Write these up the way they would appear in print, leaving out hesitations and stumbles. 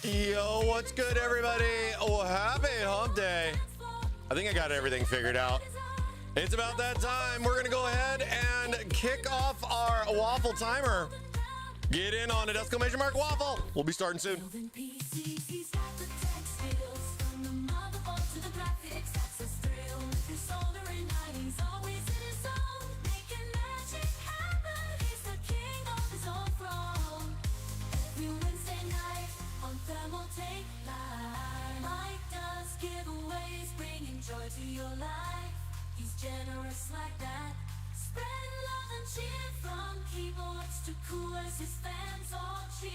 Yo, what's good, everybody? Oh, happy hump day. I think I got everything figured out. It's about that time. We're going to go ahead and kick off our Waffle timer. Get in on it, exclamation mark Waffle. We'll be starting soon. To your life, he's generous like that. Spread love and cheer from keyboards to coolers, his fans all cheer.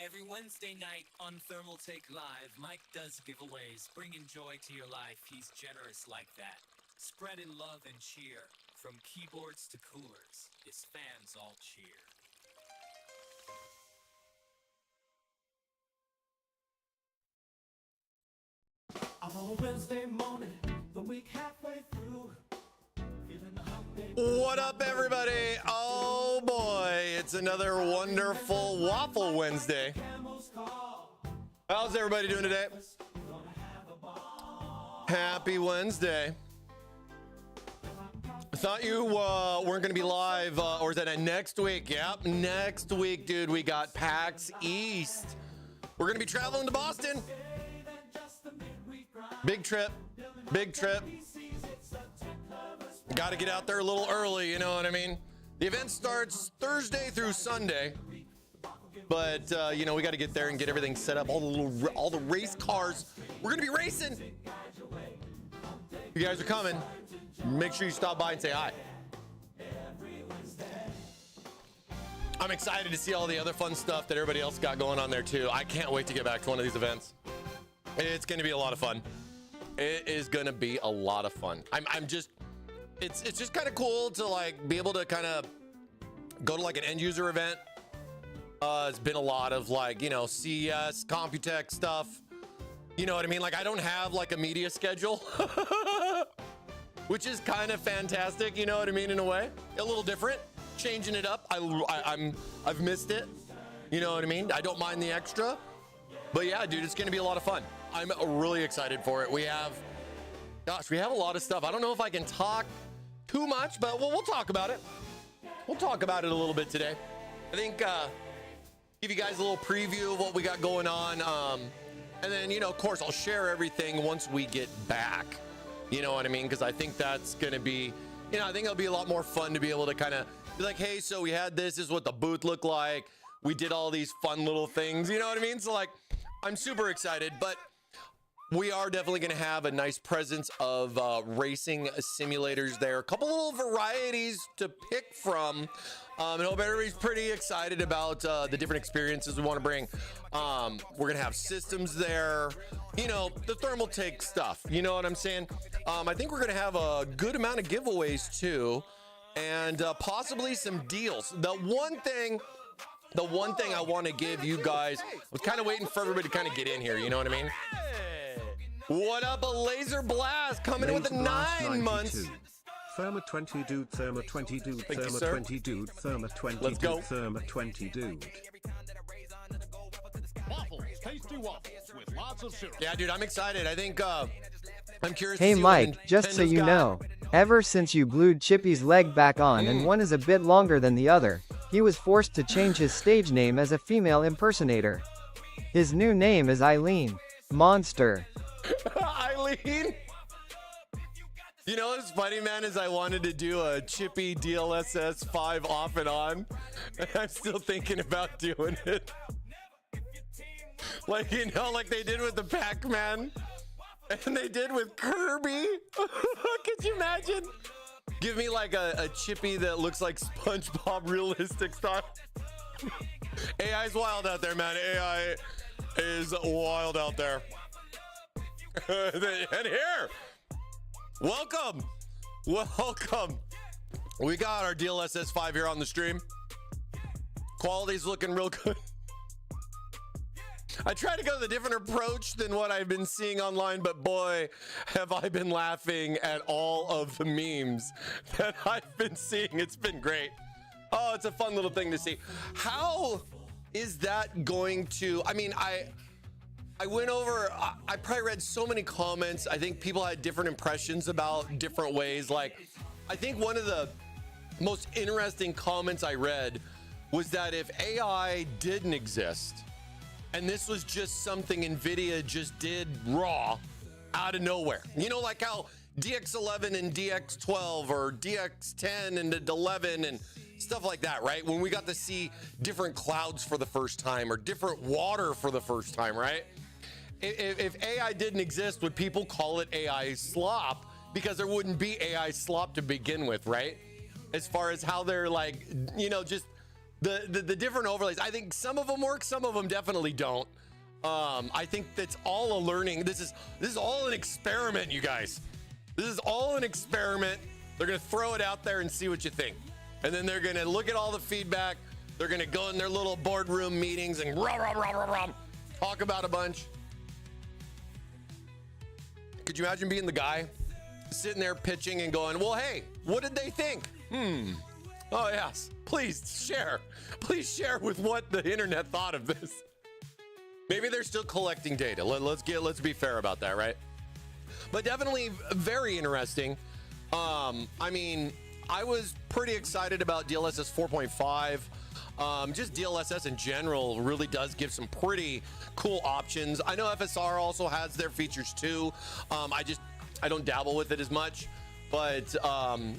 Every Wednesday night on Thermaltake Live, Mike does giveaways, bringing joy to your life. He's generous like that. Spreading love and cheer, from keyboards to coolers. His fans all cheer. On a Wednesday morning, the week halfway through. What up, everybody? Oh boy, it's another wonderful Waffle Wednesday. How's everybody doing today? Happy Wednesday. I thought you weren't going to be live, or is that next week? Yep, next week, dude. We got PAX East. We're going to be traveling to Boston. Big trip. Big trip. Got to get out there a little early, you know what I mean? The event starts Thursday through Sunday, but you know, we got to get there and get everything set up. All the race cars. We're gonna be racing. You guys are coming. Make sure you stop by and say hi. I'm excited to see all the other fun stuff that everybody else got going on there too. I can't wait to get back to one of these events. It's gonna be a lot of fun. It is gonna be a lot of fun. It's just kind of cool to like be able to kind of go to like an end user event. It's been a lot of like, you know, CES, Computech stuff. You know what I mean? Like I don't have like a media schedule, which is kind of fantastic. You know what I mean? In a way, a little different, changing it up. I've missed it. You know what I mean? I don't mind the extra, but yeah, dude, it's going to be a lot of fun. I'm really excited for it. We have a lot of stuff. I don't know if I can talk too much, but we'll talk about it. We'll talk about it a little bit today. I think give you guys a little preview of what we got going on, and then, you know, of course, I'll share everything once we get back. You know what I mean? Because I think that's going to be, you know, I think it'll be a lot more fun to be able to kind of be like, hey, so we had this is what the booth looked like. We did all these fun little things. You know what I mean? So like, I'm super excited, but we are definitely going to have a nice presence of racing simulators there. A couple little varieties to pick from. And I hope everybody's pretty excited about the different experiences we want to bring. We're going to have systems there. You know, the Thermaltake stuff. You know what I'm saying? I think we're going to have a good amount of giveaways too. And possibly some deals. The one thing I want to give you guys, I was kind of waiting for everybody to kind of get in here. You know what I mean? What up, a Laser Blast coming in with the 9 months. Therma 20 dude, Therma 20 dude, Thank you, Therma sir. 20 dude, Therma 20 Let's dude, go. Therma 20 dude. Waffles, tasty waffles with lots of syrup. Yeah, dude, I'm excited. I think I'm curious. Hey to see what Mike, just so Nintendo's you got. know, ever since you glued Chippy's leg back on and one is a bit longer than the other, he was forced to change his stage name as a female impersonator. His new name is Eileen. Monster. Eileen. You know what's funny, man, is I wanted to do a Chippy DLSS 5 off and on, and I'm still thinking about doing it. Like, you know, like they did with the Pac-Man, and they did with Kirby. Could Could you imagine? Give me like a chippy that looks like SpongeBob realistic style. AI's wild out there, man. AI is wild out there. And here, welcome. We got our DLSS 5 here on the stream. Quality's looking real good. I try to go with a different approach than what I've been seeing online, but boy, have I been laughing at all of the memes that I've been seeing. It's been great. Oh, it's a fun little thing to see. How is that going to, I mean, I went over, I probably read so many comments. I think people had different impressions about different ways. Like, I think one of the most interesting comments I read was that if AI didn't exist, and this was just something NVIDIA just did raw out of nowhere. You know, like how DX11 and DX12 or DX10 and 11 and stuff like that, right? When we got to see different clouds for the first time or different water for the first time, right? If AI didn't exist, would people call it AI slop? Because there wouldn't be AI slop to begin with, right? As far as how they're like, you know, just the different overlays. I think some of them work, some of them definitely don't. I think that's all a learning. This is all an experiment, you guys. This is all an experiment. They're gonna throw it out there and see what you think, and then they're gonna look at all the feedback. They're gonna go in their little boardroom meetings and talk about a bunch. Could you imagine being the guy sitting there pitching and going, well, hey, what did they think? Oh yes, please share with what the internet thought of this. Maybe they're still collecting data. Let's be fair about that, right? But definitely very interesting. I mean, I was pretty excited about DLSS 4.5. Just DLSS in general really does give some pretty cool options. I know FSR also has their features too. I don't dabble with it as much. But,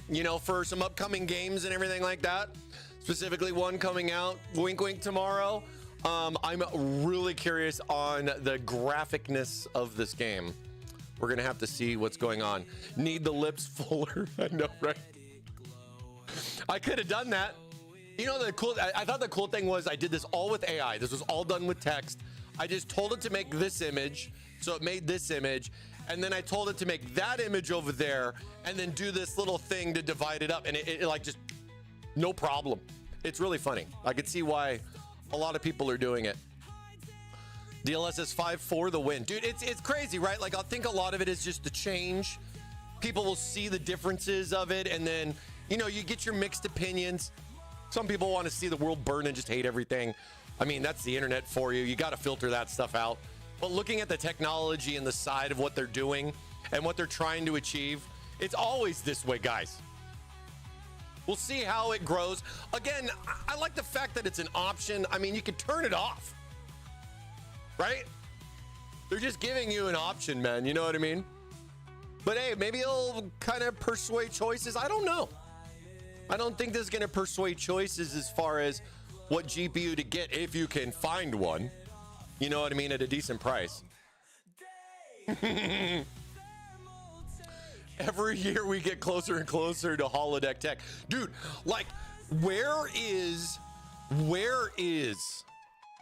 you know, for some upcoming games and everything like that, specifically one coming out, wink, wink, tomorrow, I'm really curious on the graphicness of this game. We're going to have to see what's going on. Need the lips fuller. I know, right? I could have done that. You know, I thought the cool thing was I did this all with AI. This was all done with text. I just told it to make this image. So it made this image. And then I told it to make that image over there and then do this little thing to divide it up. And it like just no problem. It's really funny. I could see why a lot of people are doing it. DLSS 5 for the win. Dude, it's crazy, right? Like I think a lot of it is just the change. People will see the differences of it. And then, you know, you get your mixed opinions. Some people want to see the world burn and just hate everything. I mean, that's the internet for you. You got to filter that stuff out. But looking at the technology and the side of what they're doing and what they're trying to achieve, it's always this way, guys. We'll see how it grows. Again, I like the fact that it's an option. I mean, you can turn it off, right? They're just giving you an option, man. You know what I mean? But hey, maybe it'll kind of persuade choices. I don't know. I don't think this is going to persuade choices as far as what GPU to get if you can find one. You know what I mean? At a decent price. Every year we get closer and closer to holodeck tech. Dude, like, where is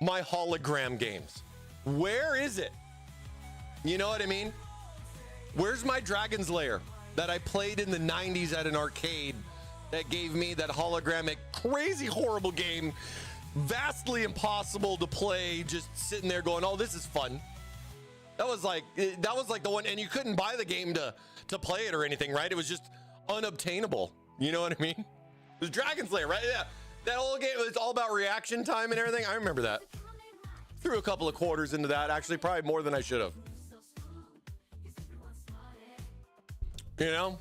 my hologram games? Where is it? You know what I mean? Where's my Dragon's Lair that I played in the 90s at an arcade that gave me that hologramic, crazy, horrible game? Vastly impossible to play, just sitting there going, oh, this is fun. That was like the one, and you couldn't buy the game to play it or anything, right? It was just unobtainable. You know what I mean? It was Dragon's Lair, right? Yeah. That old game, it's all about reaction time and everything. I remember that. Threw a couple of quarters into that, actually, probably more than I should have. You know?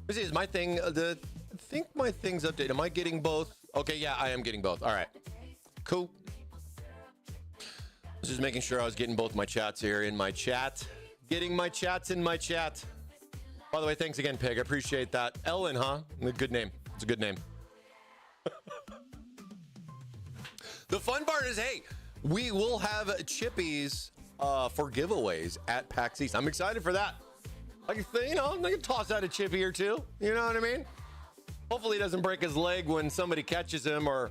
This is my thing. I think my thing's updated. Am I getting both? Okay, yeah, I am getting both. All right, cool. Just making sure I was getting both my chats here in my chat. Getting my chats in my chat. By the way, thanks again, Pig. I appreciate that. Ellen, huh? A good name. It's a good name. The fun part is, hey, we will have chippies for giveaways at PAX East. I'm excited for that. I can toss out a chippy or two. You know what I mean? Hopefully he doesn't break his leg when somebody catches him, or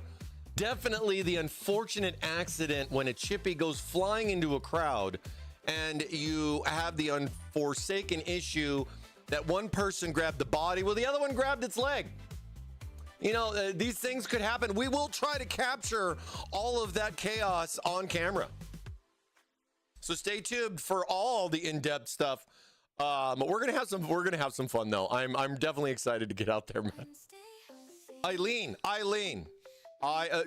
definitely the unfortunate accident when a chippy goes flying into a crowd and you have the unforsaken issue that one person grabbed the body while the other one grabbed its leg. These things could happen. We will try to capture all of that chaos on camera. So stay tuned for all the in-depth stuff. We're gonna have some fun though. I'm definitely excited to get out there, man. Eileen.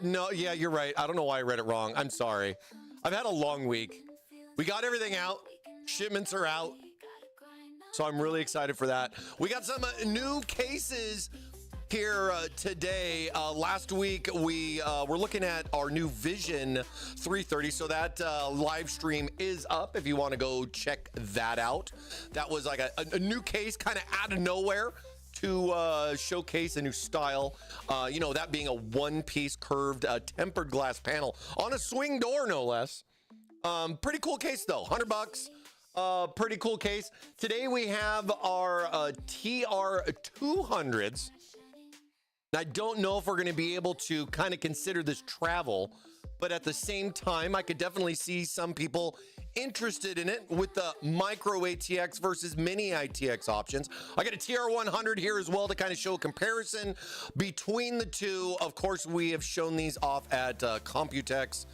No, yeah, you're right. I don't know why I read it wrong. I'm sorry. I've had a long week. We got everything out. Shipments are out. So I'm really excited for that. We got some new cases here today. Last week we were looking at our new Vision 330, so that live stream is up if you want to go check that out. That was like a new case kind of out of nowhere to showcase a new style. That being a one-piece curved tempered glass panel on a swing door, no less. Pretty cool case though, $100. Pretty cool case. Today we have our TR200s. I don't know if we're going to be able to kind of consider this travel, but at the same time, I could definitely see some people interested in it with the micro ATX versus mini ITX options. I got a TR100 here as well to kind of show a comparison between the two. Of course, we have shown these off at Computex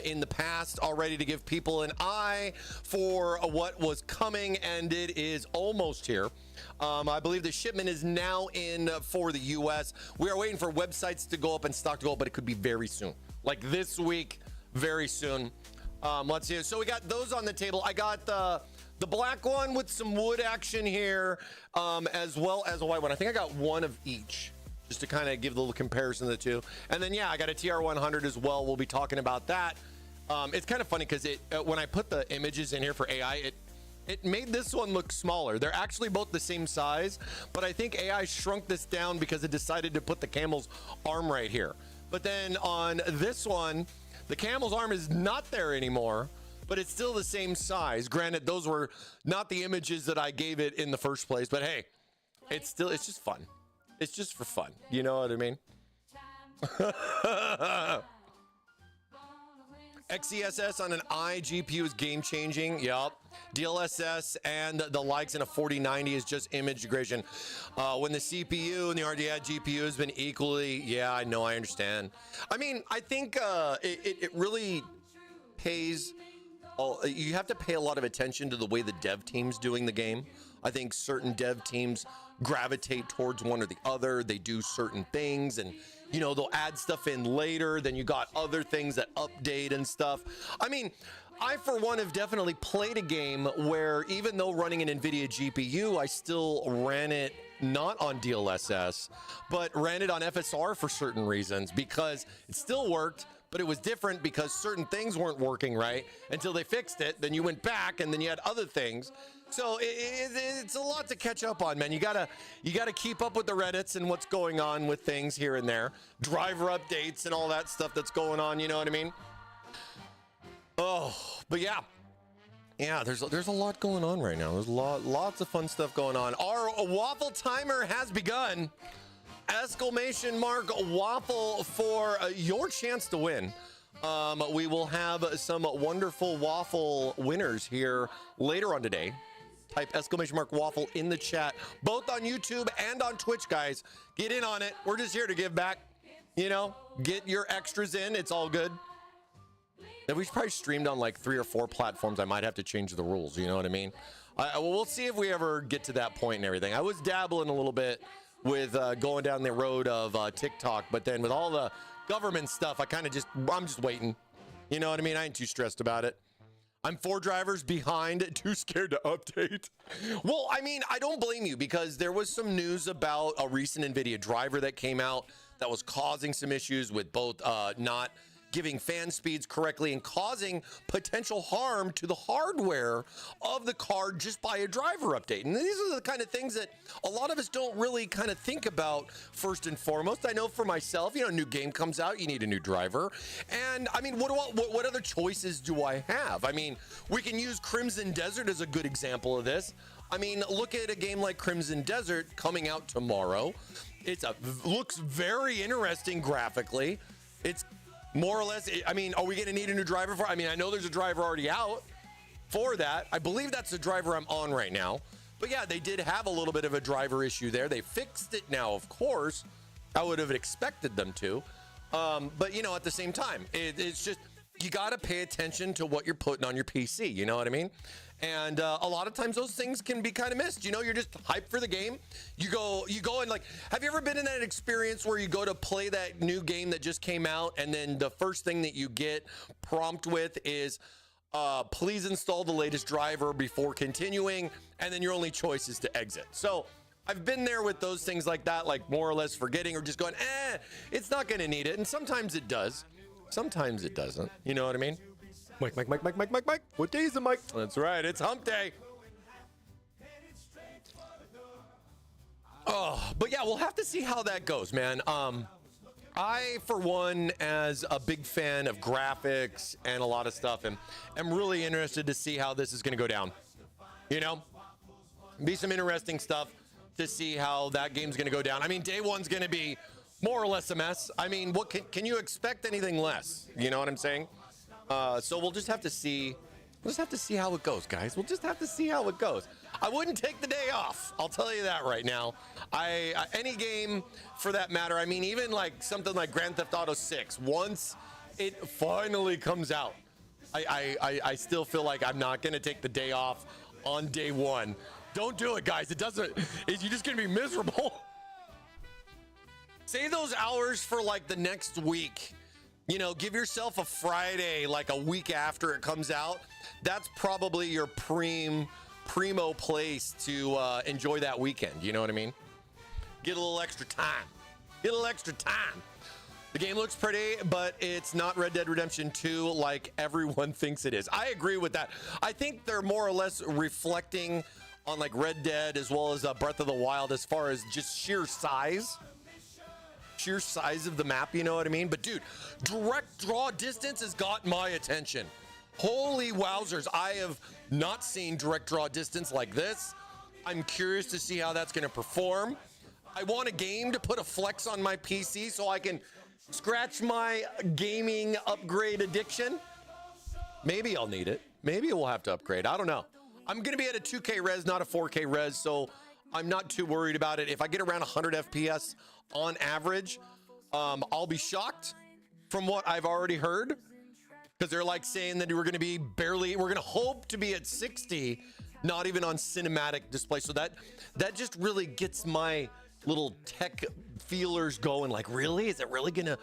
in the past already to give people an eye for what was coming, and it is almost here. I believe the shipment is now in for the US. We are waiting for websites to go up and stock to go up, but it could be very soon. Like this week, very soon. Let's see. So we got those on the table. I got the black one with some wood action here, as well as a white one. I think I got one of each, just to kind of give the little comparison of the two. And then, yeah, I got a TR100 as well. We'll be talking about that. It's kind of funny because when I put the images in here for AI, it made this one look smaller. They're actually both the same size, but I think AI shrunk this down because it decided to put the camel's arm right here. But then on this one, the camel's arm is not there anymore, but it's still the same size. Granted, those were not the images that I gave it in the first place, but hey, it's just fun. It's just for fun. You know what I mean? XeSS on an iGPU is game changing. Yup. DLSS and the likes in a 4090 is just image degradation. When the CPU and the RDI GPU has been equally, yeah, I know, I understand. I mean, I think it really pays. You have to pay a lot of attention to the way the dev team's doing the game. I think certain dev teams gravitate towards one or the other. They do certain things, and they'll add stuff in later. Then you got other things that update and stuff. I mean, I, for one, have definitely played a game where even though running an NVIDIA GPU, I still ran it not on DLSS, but ran it on FSR for certain reasons because it still worked, but it was different because certain things weren't working right until they fixed it. Then you went back and then you had other things. So it's a lot to catch up on, man. You gotta keep up with the Reddits and what's going on with things here and there, driver updates and all that stuff that's going on. You know what I mean? Oh, but yeah, there's a lot going on right now. There's lots of fun stuff going on. Our Waffle timer has begun. Exclamation mark Waffle for your chance to win. We will have some wonderful Waffle winners here later on today. Type exclamation mark Waffle in the chat, both on YouTube and on Twitch, guys. Get in on it. We're just here to give back. Get your extras in. It's all good. If we probably streamed on like 3 or 4 platforms, I might have to change the rules. You know what I mean? We'll see if we ever get to that point and everything. I was dabbling a little bit with going down the road of TikTok, but then with all the government stuff, I'm just waiting. You know what I mean? I ain't too stressed about it. I'm 4 drivers behind, too scared to update. Well, I mean, I don't blame you because there was some news about a recent NVIDIA driver that came out that was causing some issues with both not giving fan speeds correctly, and causing potential harm to the hardware of the card just by a driver update. And these are the kind of things that a lot of us don't really kind of think about first and foremost. I know for myself, a new game comes out, you need a new driver. And I mean, what other choices do I have? I mean, we can use Crimson Desert as a good example of this. I mean, look at a game like Crimson Desert coming out tomorrow. Looks very interesting graphically. It's more or less, I mean, are we going to need a new driver for? I mean, I know there's a driver already out for that. I believe that's the driver I'm on right now. But yeah, they did have a little bit of a driver issue there. They fixed it now, of course. I would have expected them to. But, at the same time, it's just, you got to pay attention to what you're putting on your PC. You know what I mean? And a lot of times those things can be kind of missed. You're just hyped for the game. You go and have you ever been in that experience where you go to play that new game that just came out, and then the first thing that you get prompt with is, please install the latest driver before continuing, and then your only choice is to exit. So I've been there with those things like that, like more or less forgetting or just going, it's not going to need it. And sometimes it does. Sometimes it doesn't. You know what I mean? Mike. What day is it, Mike? That's right. It's hump day. Oh, but yeah, we'll have to see how that goes, man. I, for one, as a big fan of graphics and a lot of stuff, am really interested to see how this is going to go down. Be some interesting stuff to see how that game's going to go down. I mean, day one's going to be more or less a mess. I mean, what can you expect anything less? You know what I'm saying? So we'll just have to see. We'll just have to see how it goes, guys. We'll just have to see how it goes. I wouldn't take the day off. I'll tell you that right now. Any game for that matter. I mean, even like something like Grand Theft Auto 6. Once it finally comes out, I still feel like I'm not gonna take the day off on day one. Don't do it, guys. You're just gonna be miserable. Save those hours for like the next week. Give yourself a Friday, like a week after it comes out. That's probably your primo place to enjoy that weekend. You know what I mean? Get a little extra time. The game looks pretty, but it's not Red Dead Redemption 2 like everyone thinks it is. I agree with that. I think they're more or less reflecting on like Red Dead as well as Breath of the Wild as far as just sheer size of the map, you know what I mean? But dude, direct draw distance has got my attention. Holy wowzers, I have not seen direct draw distance like this. I'm curious to see how that's going to perform. I want a game to put a flex on my PC so I can scratch my gaming upgrade addiction. Maybe I'll need it. Maybe we'll have to upgrade. I don't know. I'm going to be at a 2K res, not a 4K res, so I'm not too worried about it. If I get around 100 FPS on average, I'll be shocked from what I've already heard, because they're like saying that we're going to hope to be at 60, not even on cinematic display. So that just really gets my little tech feelers going. Like, really? Is it gonna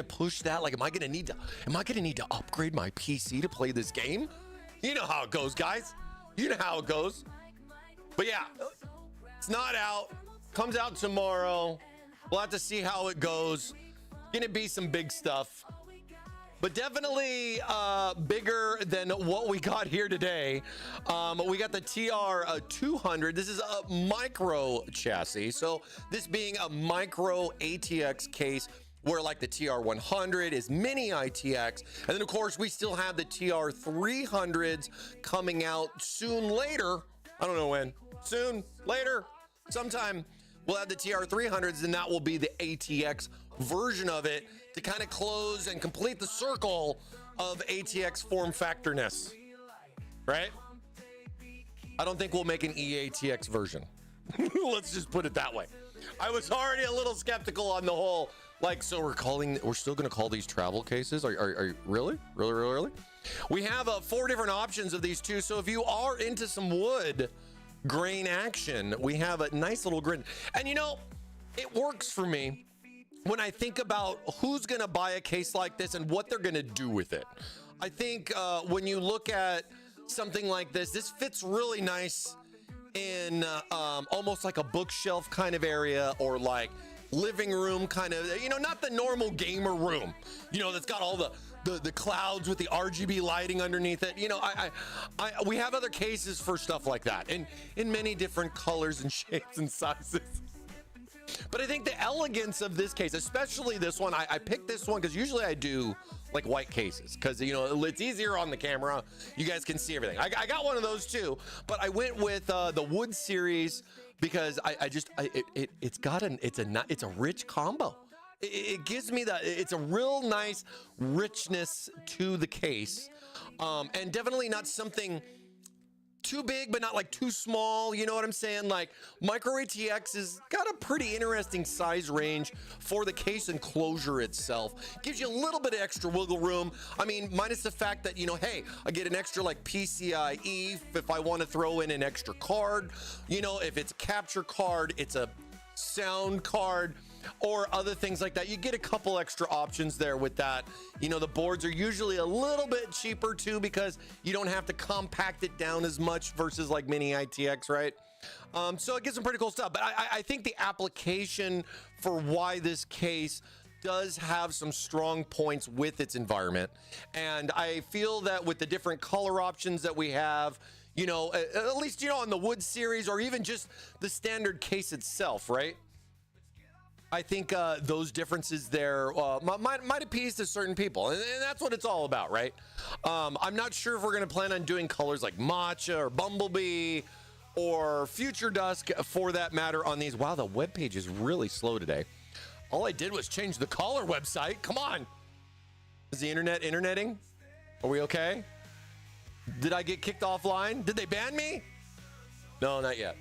push that? Like, am I gonna need to upgrade my PC to play this game? You know how it goes, guys. You know how it goes. But yeah, it's not out. Comes out tomorrow. We'll have to see how it goes. Gonna be some big stuff, but definitely bigger than what we got here today. We got the TR200. This is a micro chassis. So this being a micro ATX case, where like the TR100 is mini ITX. And then of course we still have the TR300s coming out soon later. I don't know when. Soon, later, sometime. We'll have the TR300s, and that will be the ATX version of it to kind of close and complete the circle of ATX form factorness, right? I don't think we'll make an EATX version. Let's just put it that way. I was already a little skeptical on the whole, like, so we're still going to call these travel cases? Are you really? We have 4 different options of these too. So if you are into some wood grain action, we have a nice little grid. And it works for me when I think about who's going to buy a case like this and what they're going to do with it. I think when you look at something like this fits really nice in almost like a bookshelf kind of area, or like living room kind of, not the normal gamer room, that's got all the the clouds with the RGB lighting underneath it. You know, we have other cases for stuff like that in many different colors and shapes and sizes. But I think the elegance of this case, especially this one, I picked this one because usually I do like white cases because, you know, it's easier on the camera. You guys can see everything. I got one of those too, but I went with the wood series because it's a rich combo. It gives me it's a real nice richness to the case, and definitely not something too big, but not like too small. You know what I'm saying? Like Micro ATX has got a pretty interesting size range for the case enclosure itself. Gives you a little bit of extra wiggle room. I mean, minus the fact that, you know, hey, I get an extra like PCIe if I want to throw in an extra card. You know, if it's a capture card, it's a sound card, or other things like that. You get a couple extra options there with that. You know, the boards are usually a little bit cheaper too because you don't have to compact it down as much versus like mini ITX, right? So it gets some pretty cool stuff. But I think the application for why this case does have some strong points with its environment. And I feel that with the different color options that we have, you know, at least, you know, on the wood series or even just the standard case itself, right? I think those differences there might appease to certain people, and that's what it's all about, right? I'm not sure if we're going to plan on doing colors like Matcha or Bumblebee or Future Dusk for that matter on these. Wow, the webpage is really slow today. All I did was change the caller website. Come on. Is the interneting? Are we okay? Did I get kicked offline? Did they ban me? No, not yet.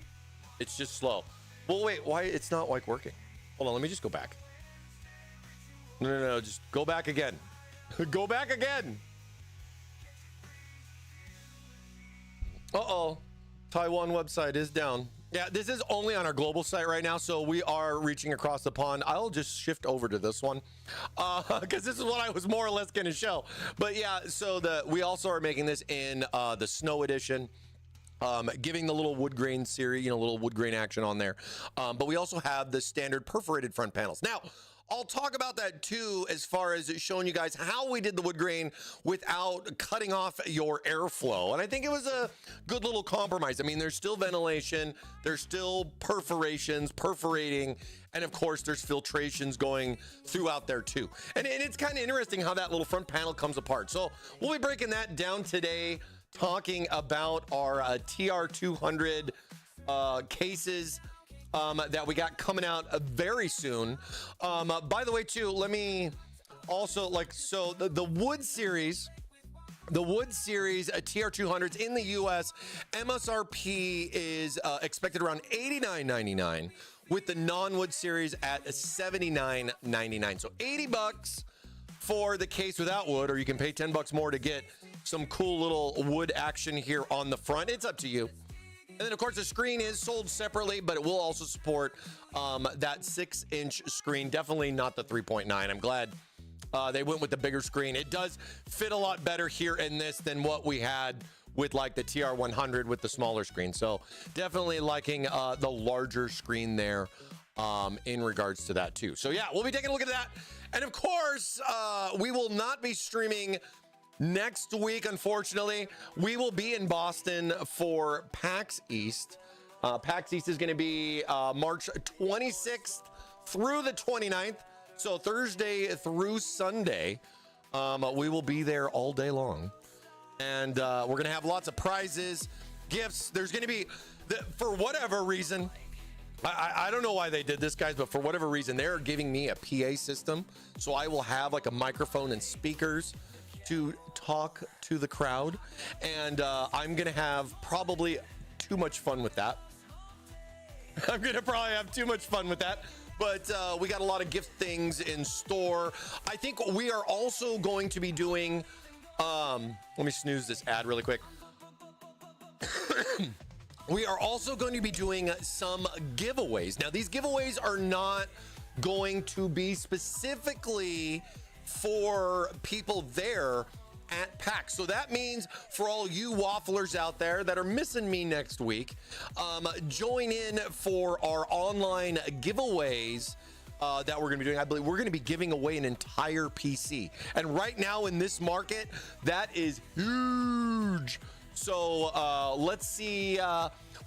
It's just slow. Well, wait, why? It's not like working. Hold on, let me just go back. No, just go back again. Go back again. Uh-oh. Taiwan website is down. Yeah, this is only on our global site right now, so we are reaching across the pond. I'll just shift over to this one because this is what I was more or less going to show. But yeah, so we also are making this in the snow edition. Giving the little wood grain series, you know, little wood grain action on there. But we also have the standard perforated front panels. Now, I'll talk about that too, as far as showing you guys how we did the wood grain without cutting off your airflow. And I think it was a good little compromise. I mean, there's still ventilation, there's still perforations, perforating, and of course there's filtrations going throughout there too. And it's kind of interesting how that little front panel comes apart. So we'll be breaking that down today, talking about our TR200 cases that we got coming out very soon. By the way, too, let me also the wood series. The wood series TR200s in the US, MSRP is expected around $89.99, with the non-wood series at $79.99. So $80 for the case without wood, or you can pay $10 more to get some cool little wood action here on the front. It's up to you. And then, of course, the screen is sold separately, but it will also support that 6-inch screen. Definitely not the 3.9. I'm glad they went with the bigger screen. It does fit a lot better here in this than what we had with like the TR100 with the smaller screen. So definitely liking the larger screen there in regards to that too. So yeah, we'll be taking a look at that. And of course, we will not be streaming next week, unfortunately. We will be in Boston for PAX East. PAX East is going to be March 26th through the 29th. So Thursday through Sunday, we will be there all day long. And we're going to have lots of prizes, gifts. There's going to be, for whatever reason, I don't know why they did this, guys, but for whatever reason, they're giving me a PA system. So I will have like a microphone and speakers to talk to the crowd. And I'm going to have probably too much fun with that. I'm going to probably have too much fun with that. But we got a lot of gift things in store. I think we are also going to be doing, let me snooze this ad really quick. We are also going to be doing some giveaways. Now, these giveaways are not going to be specifically for people there at PAX. So that means for all you wafflers out there that are missing me next week, join in for our online giveaways that we're gonna be doing. I believe we're gonna be giving away an entire PC. And right now in this market, that is huge. So let's see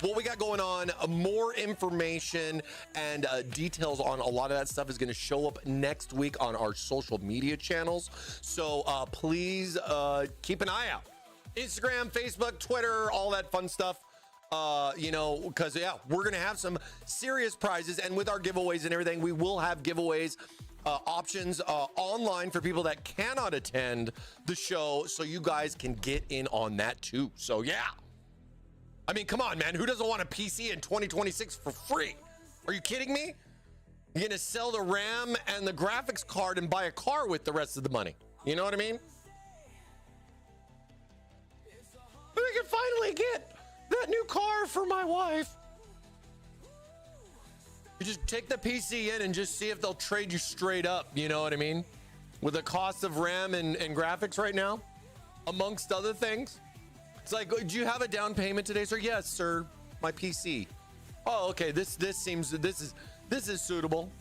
what we got going on. More information and details on a lot of that stuff is going to show up next week on our social media channels. So please keep an eye out. Instagram, Facebook, Twitter, all that fun stuff. You know, because yeah, we're going to have some serious prizes. And with our giveaways and everything, we will have giveaways options online for people that cannot attend the show, so you guys can get in on that too. So yeah, I mean, come on, man, who doesn't want a PC in 2026 for free? Are you kidding me? You're gonna sell the RAM and the graphics card and buy a car with the rest of the money. You know what I mean? We can finally get that new car for my wife. You just take the PC in and just see if they'll trade you straight up. You know what I mean? With the cost of RAM and graphics right now, amongst other things. It's like, do you have a down payment today, sir? Yes, sir. My PC. Oh, okay. This is suitable.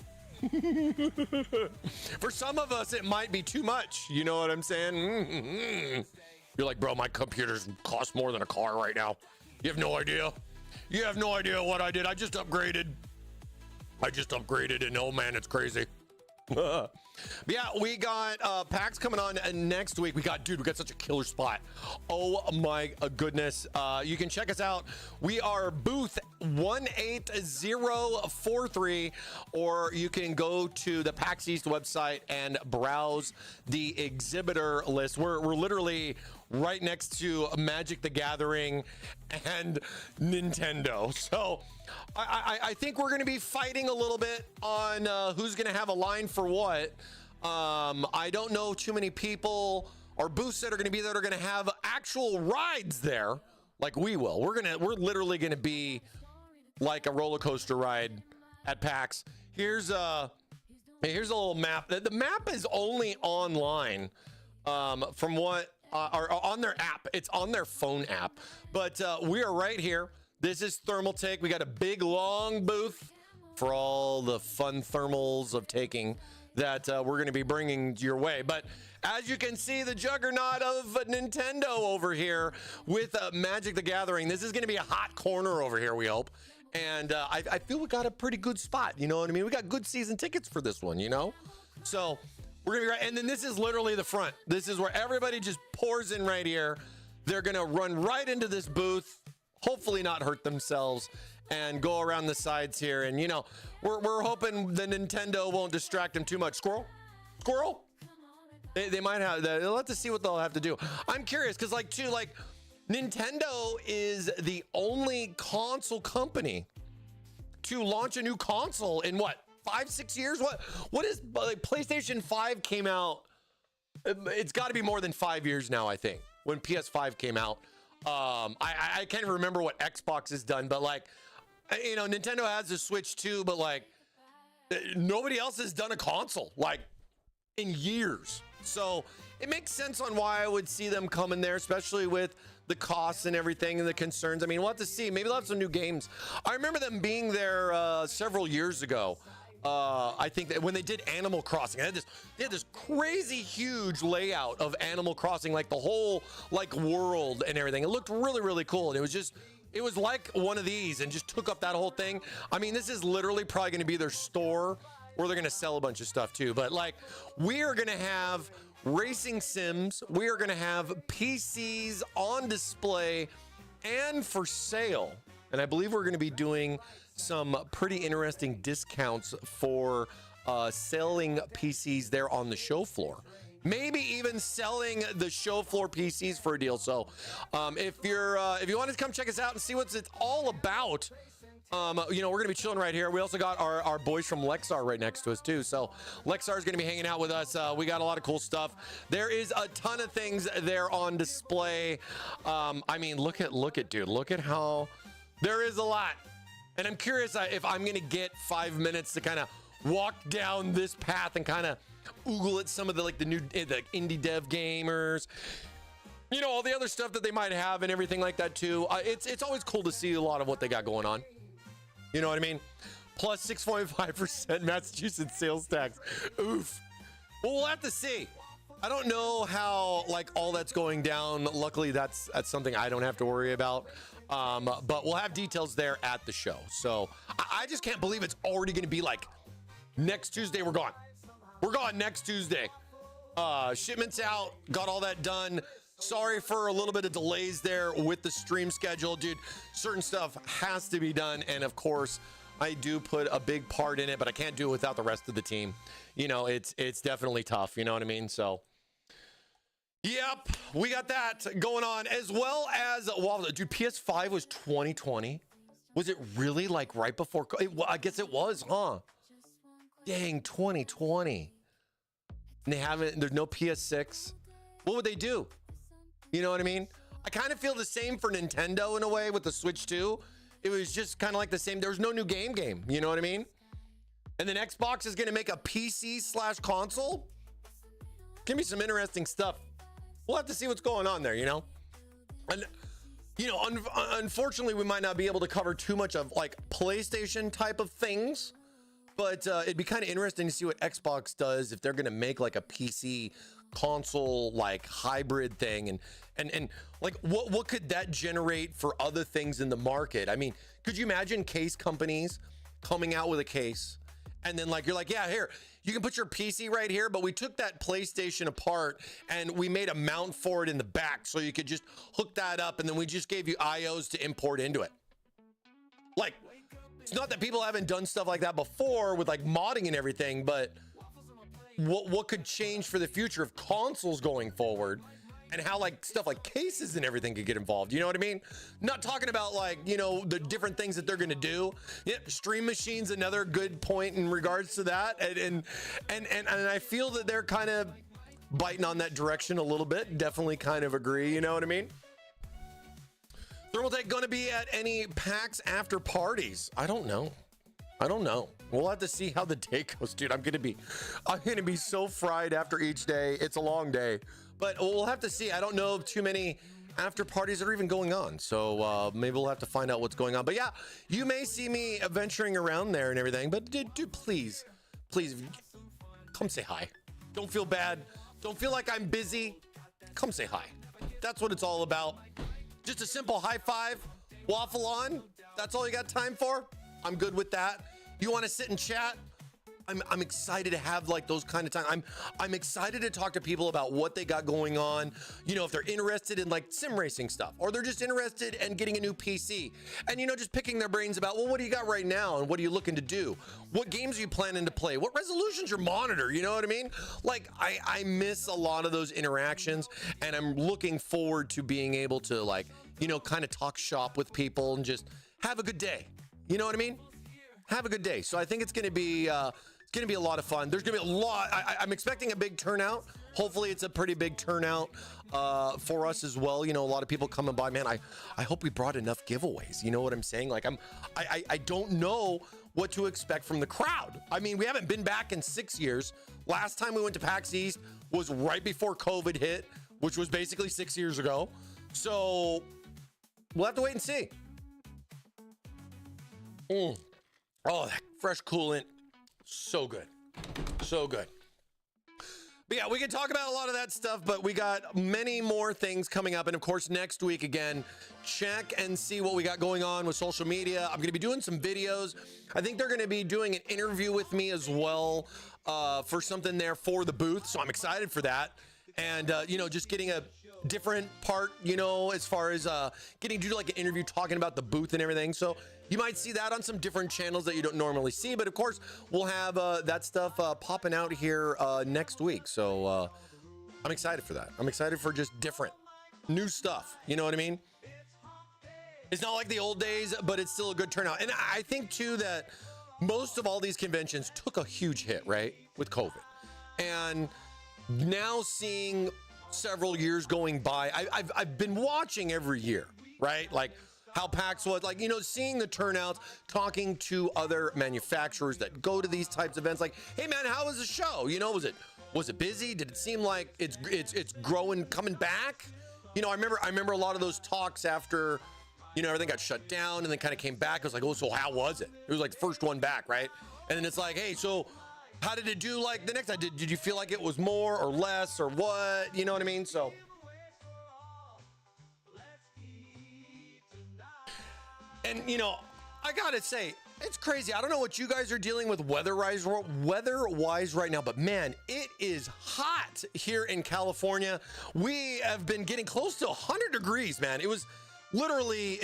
For some of us, it might be too much. You know what I'm saying? You're like, bro, my computers cost more than a car right now. You have no idea. You have no idea what I did. I just upgraded, and oh man, it's crazy. Yeah, we got PAX coming on next week. We got such a killer spot. Oh my goodness. You can check us out. We are booth 18043, or you can go to the PAX East website and browse the exhibitor list. We're literally right next to Magic the Gathering and Nintendo. So I think we're going to be fighting a little bit on who's going to have a line for what. I don't know too many people or booths that are going to be there that are going to have actual rides there like we will. We're literally going to be like a roller coaster ride at PAX. Here's a little map. The map is only online from what or on their app. It's on their phone app. But we are right here. This is Thermaltake. We got a big long booth for all the fun thermals of taking that we're going to be bringing your way. But as you can see, the juggernaut of Nintendo over here with Magic the Gathering. This is going to be a hot corner over here, we hope. And I feel we got a pretty good spot. You know what I mean? We got good season tickets for this one, you know? So we're going to be right. And then this is literally the front. This is where everybody just pours in right here. They're going to run right into this booth, hopefully not hurt themselves, and go around the sides here. And, you know, we're hoping the Nintendo won't distract them too much. Squirrel? They might have that. They'll have to see what they'll have to do. I'm curious because, Nintendo is the only console company to launch a new console in what, 5-6 years? What is PlayStation 5 came out? It's got to be more than 5 years now, I think, when PS5 came out. I can't remember what Xbox has done, but Nintendo has a Switch too, but nobody else has done a console in years. So it makes sense on why I would see them coming there, especially with the costs and everything and the concerns. I mean, we'll have to see. Maybe they'll have some new games. I remember them being there several years ago. I think that when they did Animal Crossing, they had this crazy huge layout of Animal Crossing, the whole world and everything. It looked really, really cool. And it was like one of these and just took up that whole thing. I mean, this is literally probably going to be their store where they're going to sell a bunch of stuff too. But we are going to have racing sims. We are going to have PCs on display and for sale. And I believe we're going to be doing some pretty interesting discounts for selling PCs there on the show floor. Maybe even selling the show floor PCs for a deal. So if you want to come check us out and see what it's all about, we're gonna be chilling right here. We also got our boys from Lexar right next to us too. So Lexar is gonna be hanging out with us. We got a lot of cool stuff. There is a ton of things there on display. I mean, look at dude. Look at how there is a lot. And I'm curious if I'm gonna get 5 minutes to kind of walk down this path and kind of oogle at some of the new indie dev gamers, all the other stuff that they might have and everything like that too. It's always cool to see a lot of what they got going on. You know what I mean? plus 6.5% Massachusetts sales tax. Oof. Well, we'll have to see. I don't know how like all that's going down. Luckily, that's something I don't have to worry about. But we'll have details there at the show. So I just can't believe it's already going to be like next Tuesday. We're gone. We're gone next Tuesday. Shipments out. Got all that done. Sorry for a little bit of delays there with the stream schedule, dude. Certain stuff has to be done, and of course, I do put a big part in it, but I can't do it without the rest of the team. You know, it's definitely tough. You know what I mean? So. Yep, we got that going on, as well as Waffle. Dude, PS5 was 2020. Was it really like right before? Well, I guess it was, huh? Dang, 2020. And they haven't. There's no PS6. What would they do? You know what I mean? I kind of feel the same for Nintendo in a way with the Switch 2. It was just kind of like the same. There was no new game. You know what I mean? And then Xbox is going to make a PC/console. Give me some interesting stuff. We'll have to see what's going on there, you know? And, you know, unfortunately, we might not be able to cover too much of like PlayStation type of things, but it'd be kind of interesting to see what Xbox does if they're going to make like a PC console like hybrid thing, and like what could that generate for other things in the market? I mean, could you imagine case companies coming out with a case and then like you're like, yeah, here, you can put your PC right here, but we took that PlayStation apart and we made a mount for it in the back so you could just hook that up, and then we just gave you IOs to import into it. Like, it's not that people haven't done stuff like that before with like modding and everything, but what could change for the future of consoles going forward, and how like stuff like cases and everything could get involved. You know what I mean? Not talking about like, you know, the different things that they're going to do. Yeah, stream machines, another good point in regards to that. And I feel that they're kind of biting on that direction a little bit. Definitely kind of agree. You know what I mean? Thermaltake going to be at any PAX after parties? I don't know. We'll have to see how the day goes, dude. I'm gonna be so fried after each day. It's a long day, but we'll have to see. I don't know of too many after parties that are even going on, so maybe we'll have to find out what's going on. But yeah, you may see me venturing around there and everything, but dude, please come say hi. Don't feel bad. Don't feel like I'm busy. Come say hi. That's what it's all about. Just a simple high five, waffle on. That's all you got time for? I'm good with that. You want to sit and chat? I'm excited to have like those kind of time. I'm excited to talk to people about what they got going on. You know, if they're interested in like sim racing stuff, or they're just interested in getting a new PC, and you know, just picking their brains about, well, what do you got right now, and what are you looking to do? What games are you planning to play? What resolution's your monitor? You know what I mean? Like I miss a lot of those interactions, and I'm looking forward to being able to like, you know, kind of talk shop with people and just have a good day. You know what I mean? Have a good day. So I think it's going to be a lot of fun. There's going to be a lot. I'm expecting a big turnout. Hopefully it's a pretty big turnout for us as well. You know, a lot of people coming by. Man, I hope we brought enough giveaways. You know what I'm saying? Like I don't know what to expect from the crowd. I mean, we haven't been back in 6 years. Last time we went to PAX East was right before COVID hit, which was basically 6 years ago. So we'll have to wait and see. Oh, that fresh coolant. So good. So good. But yeah, we can talk about a lot of that stuff, but we got many more things coming up. And of course, next week, again, check and see what we got going on with social media. I'm going to be doing some videos. I think they're going to be doing an interview with me as well for something there for the booth. So I'm excited for that. And, you know, just getting a different part, you know, as far as getting to do like an interview talking about the booth and everything. So you might see that on some different channels that you don't normally see, but of course we'll have that stuff popping out here next week. So I'm excited for that. I'm excited for just different new stuff. You know what I mean? It's not like the old days, but it's still a good turnout. And I think too that most of all these conventions took a huge hit, right, with COVID. And now seeing several years going by, I've been watching every year, right? Like how PAX was, like, you know, seeing the turnouts, talking to other manufacturers that go to these types of events, like, hey man, how was the show? You know, was it busy? Did it seem like it's growing, coming back? You know, I remember a lot of those talks after you know, everything got shut down and then kind of came back. I was like, oh, so how was it? It was like the first one back, right? And then it's like, hey, so how did it do like the next time? Did you feel like it was more or less or what? You know what I mean? So and you know, I gotta say, it's crazy. I don't know what you guys are dealing with weather-wise right now, but man, it is hot here in California. We have been getting close to 100 degrees, man. It was literally,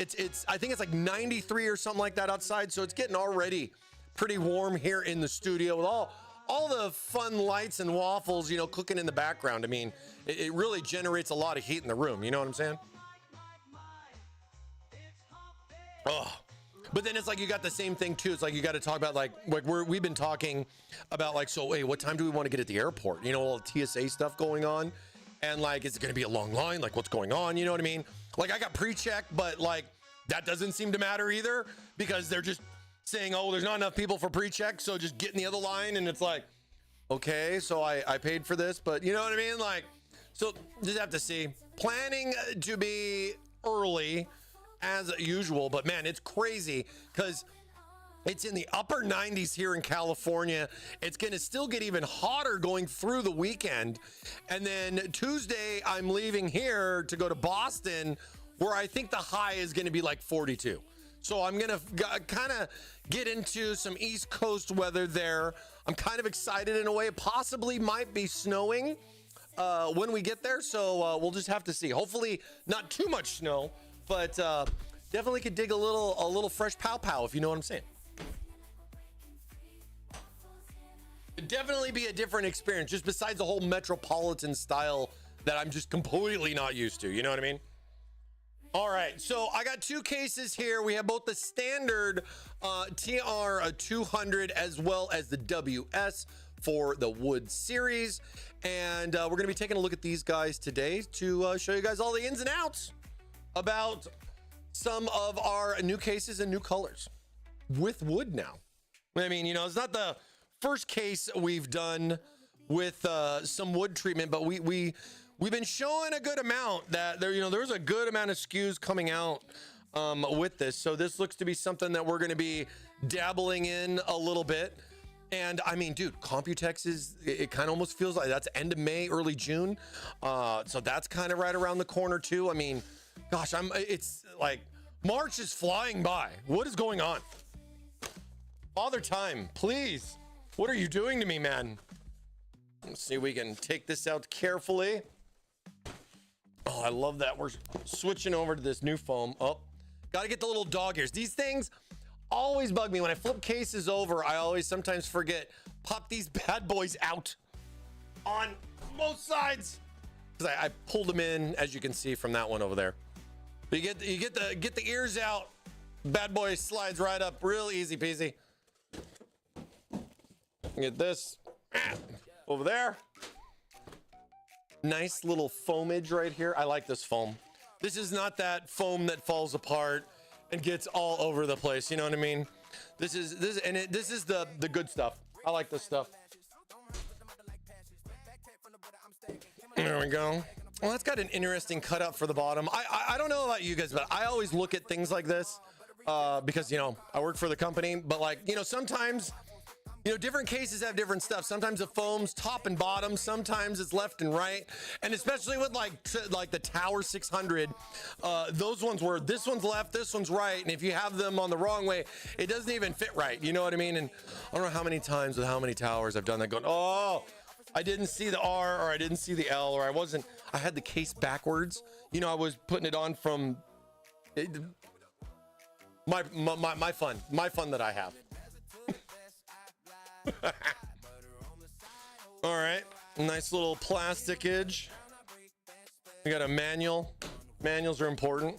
I think it's like 93 or something like that outside. So it's getting already pretty warm here in the studio with all the fun lights and waffles, you know, cooking in the background. I mean, it really generates a lot of heat in the room. You know what I'm saying? Oh. But then it's like you got the same thing too. It's like you got to talk about like we've been talking about like, so hey, what time do we want to get at the airport? You know, all the TSA stuff going on, and like, is it going to be a long line? Like, what's going on? You know what I mean? Like, I got pre-check, but like that doesn't seem to matter either because they're just saying, oh, there's not enough people for pre-check, so just get in the other line. And it's like, okay, so I paid for this, but you know what I mean? Like, so just have to see. Planning to be early as usual, but man, it's crazy because it's in the upper 90s here in California. It's going to still get even hotter going through the weekend. And then Tuesday, I'm leaving here to go to Boston, where I think the high is going to be like 42. So I'm going to kind of get into some East Coast weather there. I'm kind of excited in a way. It possibly might be snowing when we get there. So we'll just have to see. Hopefully not too much snow, but definitely could dig a little fresh pow if you know what I'm saying. It'd definitely be a different experience, just besides the whole metropolitan style that I'm just completely not used to. You know what I mean? All right, so I got two cases here. We have both the standard TR200 as well as the WS for the wood series, and we're going to be taking a look at these guys today to show you guys all the ins and outs about some of our new cases and new colors with wood now. I mean, you know, it's not the first case we've done with some wood treatment, but we've been showing a good amount that there's a good amount of SKUs coming out with this. So this looks to be something that we're going to be dabbling in a little bit. And I mean, dude, Computex it kind of almost feels like that's end of May, early June. So that's kind of right around the corner too. I mean, gosh, it's like March is flying by. What is going on? Father Time, please. What are you doing to me, man? Let's see if we can take this out carefully. Oh, I love that. We're switching over to this new foam. Oh, got to get the little dog ears. These things always bug me. When I flip cases over, I always sometimes forget, pop these bad boys out on both sides. Because I pulled them in, as you can see from that one over there. But you get the ears out. Bad boy slides right up, real easy peasy. Get this over there. Nice little foamage right here. I like this foam. This is not that foam that falls apart and gets all over the place. You know what I mean? This is the good stuff. I like this stuff. There we go. Well, that's got an interesting cutout for the bottom. I don't know about you guys, but I always look at things like this because, you know, I work for the company, but like, you know, sometimes, you know, different cases have different stuff. Sometimes the foam's top and bottom. Sometimes it's left and right. And especially with like the Tower 600, those ones where this one's left, this one's right. And if you have them on the wrong way, it doesn't even fit right. You know what I mean? And I don't know how many times with how many towers I've done that going, oh, I didn't see the R or I didn't see the L or I had the case backwards. You know, I was putting it on from my fun that I have. All right, nice little plastic edge. We got a manual. Manuals are important.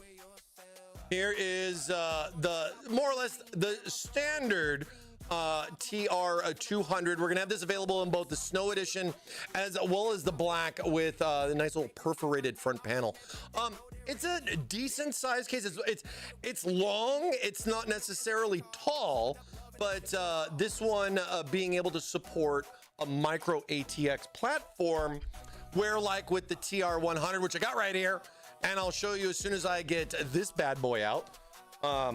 Here is the more or less the standard TR200. We're gonna have this available in both the snow edition as well as the black with the nice little perforated front panel. It's a decent size case. It's long. It's not necessarily tall, but this one being able to support a micro ATX platform, where like with the TR100, which I got right here, and I'll show you as soon as I get this bad boy out. A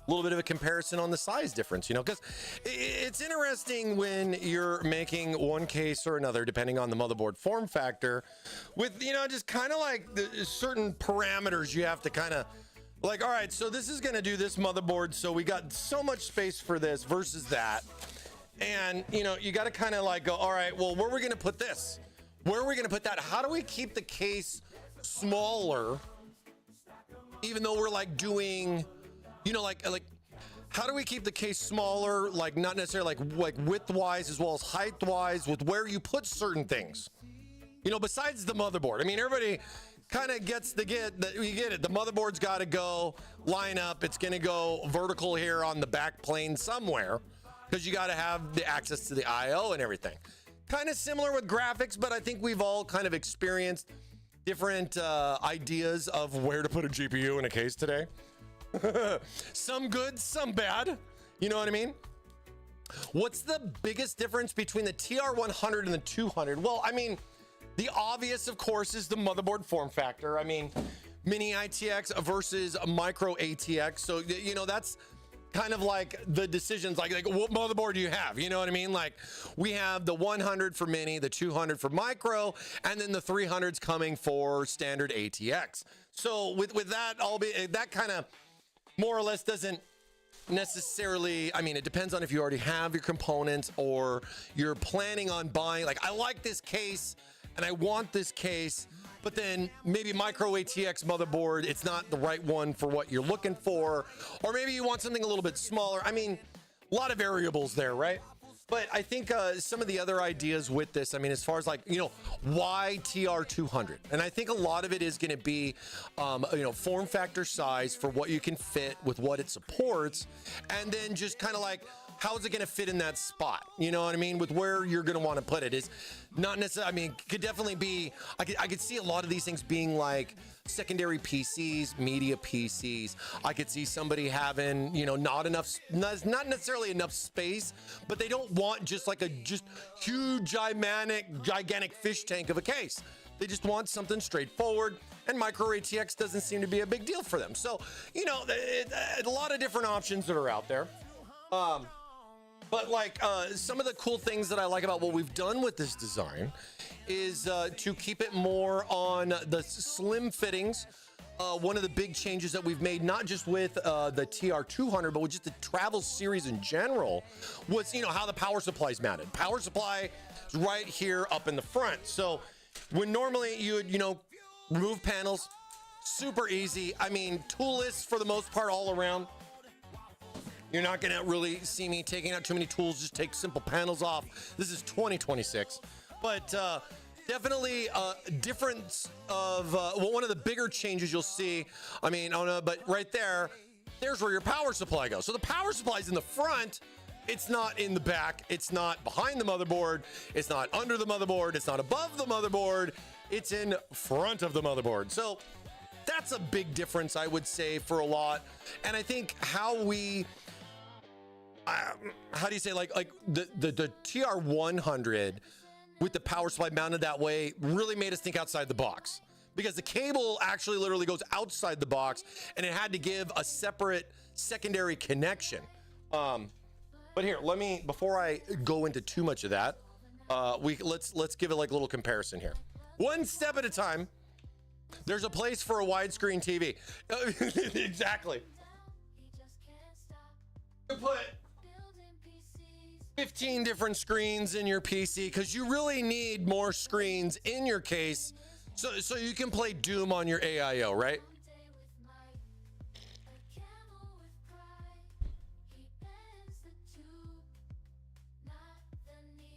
little bit of a comparison on the size difference, you know, because it's interesting when you're making one case or another, depending on the motherboard form factor, with, you know, just kind of like the certain parameters you have to kind of like, all right, so this is going to do this motherboard, so we got so much space for this versus that. And, you know, you got to kind of like go, all right, well, where are we going to put this? Where are we going to put that? How do we keep the case smaller, even though we're like doing, you know, like how do we keep the case smaller, like not necessarily like width-wise as well as height-wise with where you put certain things, you know, besides the motherboard. I mean, everybody kind of gets you get it. The motherboard's got to go line up. It's going to go vertical here on the back plane somewhere because you got to have the access to the IO and everything. Kind of similar with graphics, but I think we've all kind of experienced different ideas of where to put a GPU in a case today. Some good, some bad. You know what I mean? What's the biggest difference between the TR100 and the 200? Well, I mean, the obvious, of course, is the motherboard form factor. I mean, mini ITX versus micro ATX. So, you know, that's kind of like the decisions, like what motherboard do you have? You know what I mean? Like we have the 100 for mini, the 200 for micro, and then the 300s coming for standard ATX. So with that, that kind of more or less doesn't necessarily, I mean, it depends on if you already have your components or you're planning on buying, like I like this case and I want this case, but then maybe micro ATX motherboard, it's not the right one for what you're looking for, or maybe you want something a little bit smaller. I mean, a lot of variables there, right? But I think some of the other ideas with this, I mean, as far as like, you know, why TR200? And I think a lot of it is going to be, you know, form factor size for what you can fit with what it supports. And then just kind of like, how is it going to fit in that spot? You know what I mean? With where you're going to want to put it is not necessarily, I mean, could definitely be, I could see a lot of these things being like secondary PCs, media PCs. I could see somebody having, you know, not necessarily enough space, but they don't want just like a huge, gigantic fish tank of a case. They just want something straightforward, and micro ATX doesn't seem to be a big deal for them. So, you know, a lot of different options that are out there. But like some of the cool things that I like about what we've done with this design is to keep it more on the slim fittings. One of the big changes that we've made, not just with the TR200, but with just the travel series in general, was, you know, how the power supply is mounted. Power supply is right here up in the front. So when normally you would, you know, remove panels, super easy. I mean, toolless for the most part all around. You're not gonna really see me taking out too many tools, just take simple panels off. This is 2026. But definitely a difference of, well, one of the bigger changes you'll see, I mean, I don't know, but right there's where your power supply goes. So the power supply is in the front, it's not in the back, it's not behind the motherboard, it's not under the motherboard, it's not above the motherboard, it's in front of the motherboard. So that's a big difference, I would say, for a lot. And I think how we, how do you say, like the TR100 with the power supply mounted that way really made us think outside the box, because the cable actually literally goes outside the box and it had to give a separate secondary connection. But here, let me, before I go into too much of that, let's give it like a little comparison here. One step at a time. There's a place for a widescreen TV. Exactly. You put 15 different screens in your PC because you really need more screens in your case so you can play Doom on your AIO, right?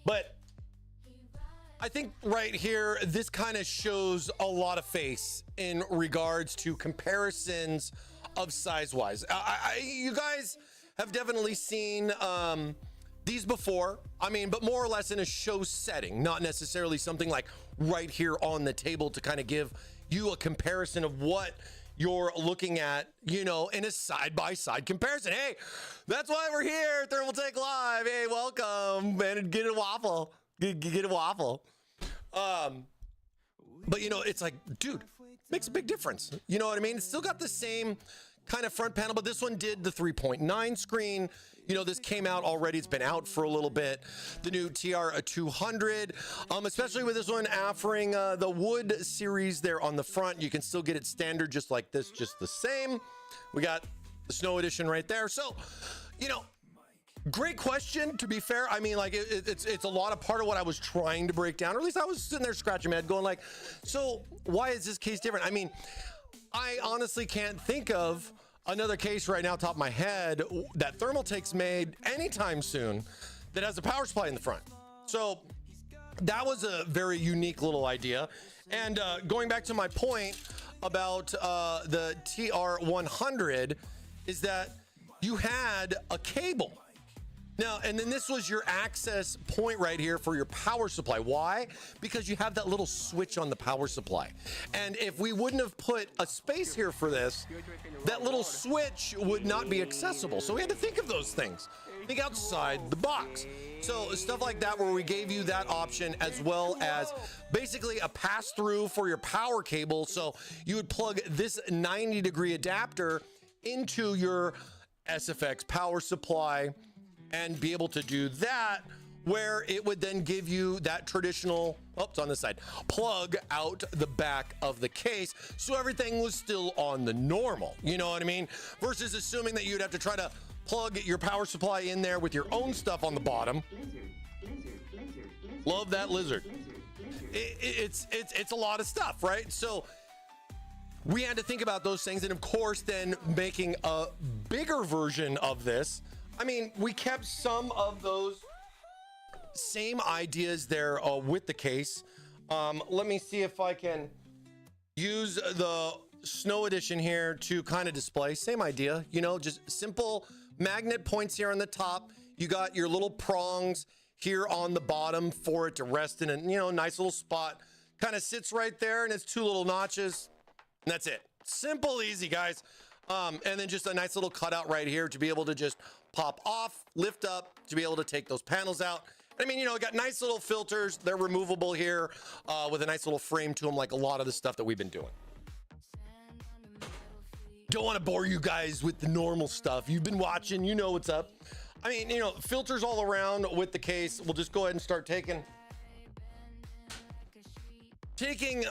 But I think right here, this kind of shows a lot of face in regards to comparisons of size-wise. You guys have definitely seen these before. I mean, but more or less in a show setting, not necessarily something like right here on the table to kind of give you a comparison of what you're looking at, you know, in a side-by-side comparison. Hey, that's why we're here, Thermaltake Live. Hey, welcome, and get a waffle. Get a waffle. But, you know, it's like, dude, makes a big difference. You know what I mean? It's still got the same kind of front panel, but this one did the 3.9 screen. You know, this came out already. It's been out for a little bit. The new TR200, especially with this one offering the wood series there on the front. You can still get it standard just like this, just the same. We got the snow edition right there. So, you know, great question, to be fair. I mean, like, it's a lot of part of what I was trying to break down, or at least I was sitting there scratching my head going like, so why is this case different? I mean, I honestly can't think of another case right now, top of my head, that Thermaltake's made anytime soon that has a power supply in the front. So that was a very unique little idea. And going back to my point about the TR100 is that you had a cable. Now, and then this was your access point right here for your power supply. Why? Because you have that little switch on the power supply. And if we wouldn't have put a space here for this, that little switch would not be accessible. So we had to think of those things. Think outside the box. So stuff like that, where we gave you that option, as well as basically a pass-through for your power cable. So you would plug this 90-degree adapter into your SFX power supply and be able to do that, where it would then give you that traditional, oh, it's on this side, plug out the back of the case. So everything was still on the normal, you know what I mean? Versus assuming that you'd have to try to plug your power supply in there with your own stuff on the bottom. Love that lizard. It's a lot of stuff, right? So we had to think about those things. And of course, then making a bigger version of this, I mean, we kept some of those same ideas there with the case. Let me see if I can use the snow edition here to kind of display. Same idea, you know, just simple magnet points here on the top. You got your little prongs here on the bottom for it to rest in a, you know, nice little spot. Kind of sits right there, and it's two little notches, and that's it. Simple, easy, guys. And then just a nice little cutout right here to be able to just pop off, lift up, to be able to take those panels out. I mean, you know, got nice little filters. They're removable here with a nice little frame to them, like a lot of the stuff that we've been doing. Don't want to bore you guys with the normal stuff. You've been watching, you know what's up. I mean, you know, filters all around with the case. We'll just go ahead and start taking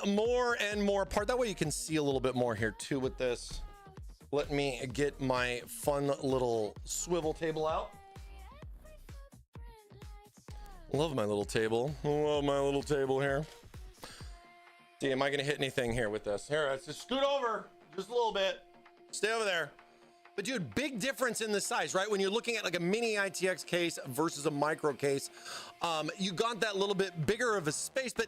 more and more apart. That way you can see a little bit more here too with this. Let me get my fun little swivel table out. Love my little table. Love my little table here. See, am I gonna hit anything here with this? Here, let's just scoot over just a little bit. Stay over there. But dude, big difference in the size, right? When you're looking at like a mini ITX case versus a micro case, you got that little bit bigger of a space, but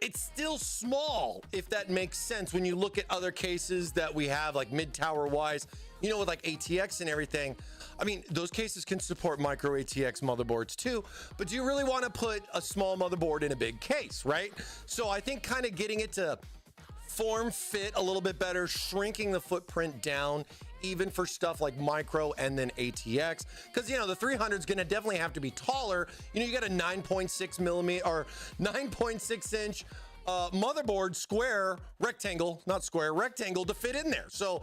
it's still small, if that makes sense. When you look at other cases that we have, like mid-tower wise, you know, with like ATX and everything, I mean, those cases can support micro ATX motherboards too, but do you really want to put a small motherboard in a big case, right? So I think kind of getting it to form fit a little bit better, shrinking the footprint down, even for stuff like micro and then ATX, because, you know, the 300 is going to definitely have to be taller. You know, you got a 9.6 millimeter or 9.6 inch motherboard, square, rectangle, not square, rectangle, to fit in there. So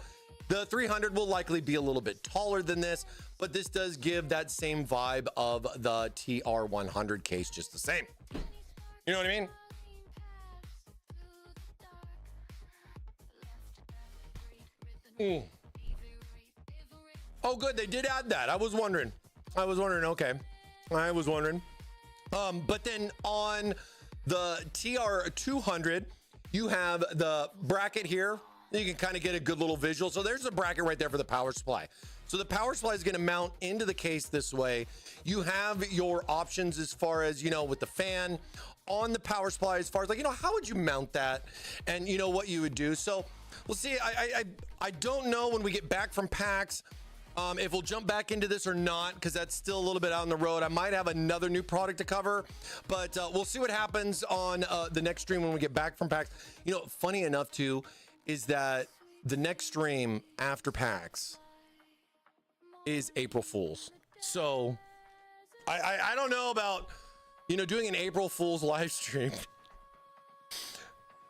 the 300 will likely be a little bit taller than this, but this does give that same vibe of the TR100 case just the same. You know what I mean? Oh, good. They did add that. I was wondering. Okay. I was wondering. But then on the TR200, you have the bracket here. You can kind of get a good little visual. So there's a bracket right there for the power supply. So the power supply is going to mount into the case this way. You have your options as far as, you know, with the fan on the power supply, as far as like, you know, how would you mount that, and you know what you would do. So we'll see. I don't know when we get back from PAX if we'll jump back into this or not, because that's still a little bit out on the road. I might have another new product to cover, but we'll see what happens on the next stream when we get back from PAX. You know, funny enough too is that the next stream after PAX is April Fool's. So I don't know about, you know, doing an April Fool's live stream.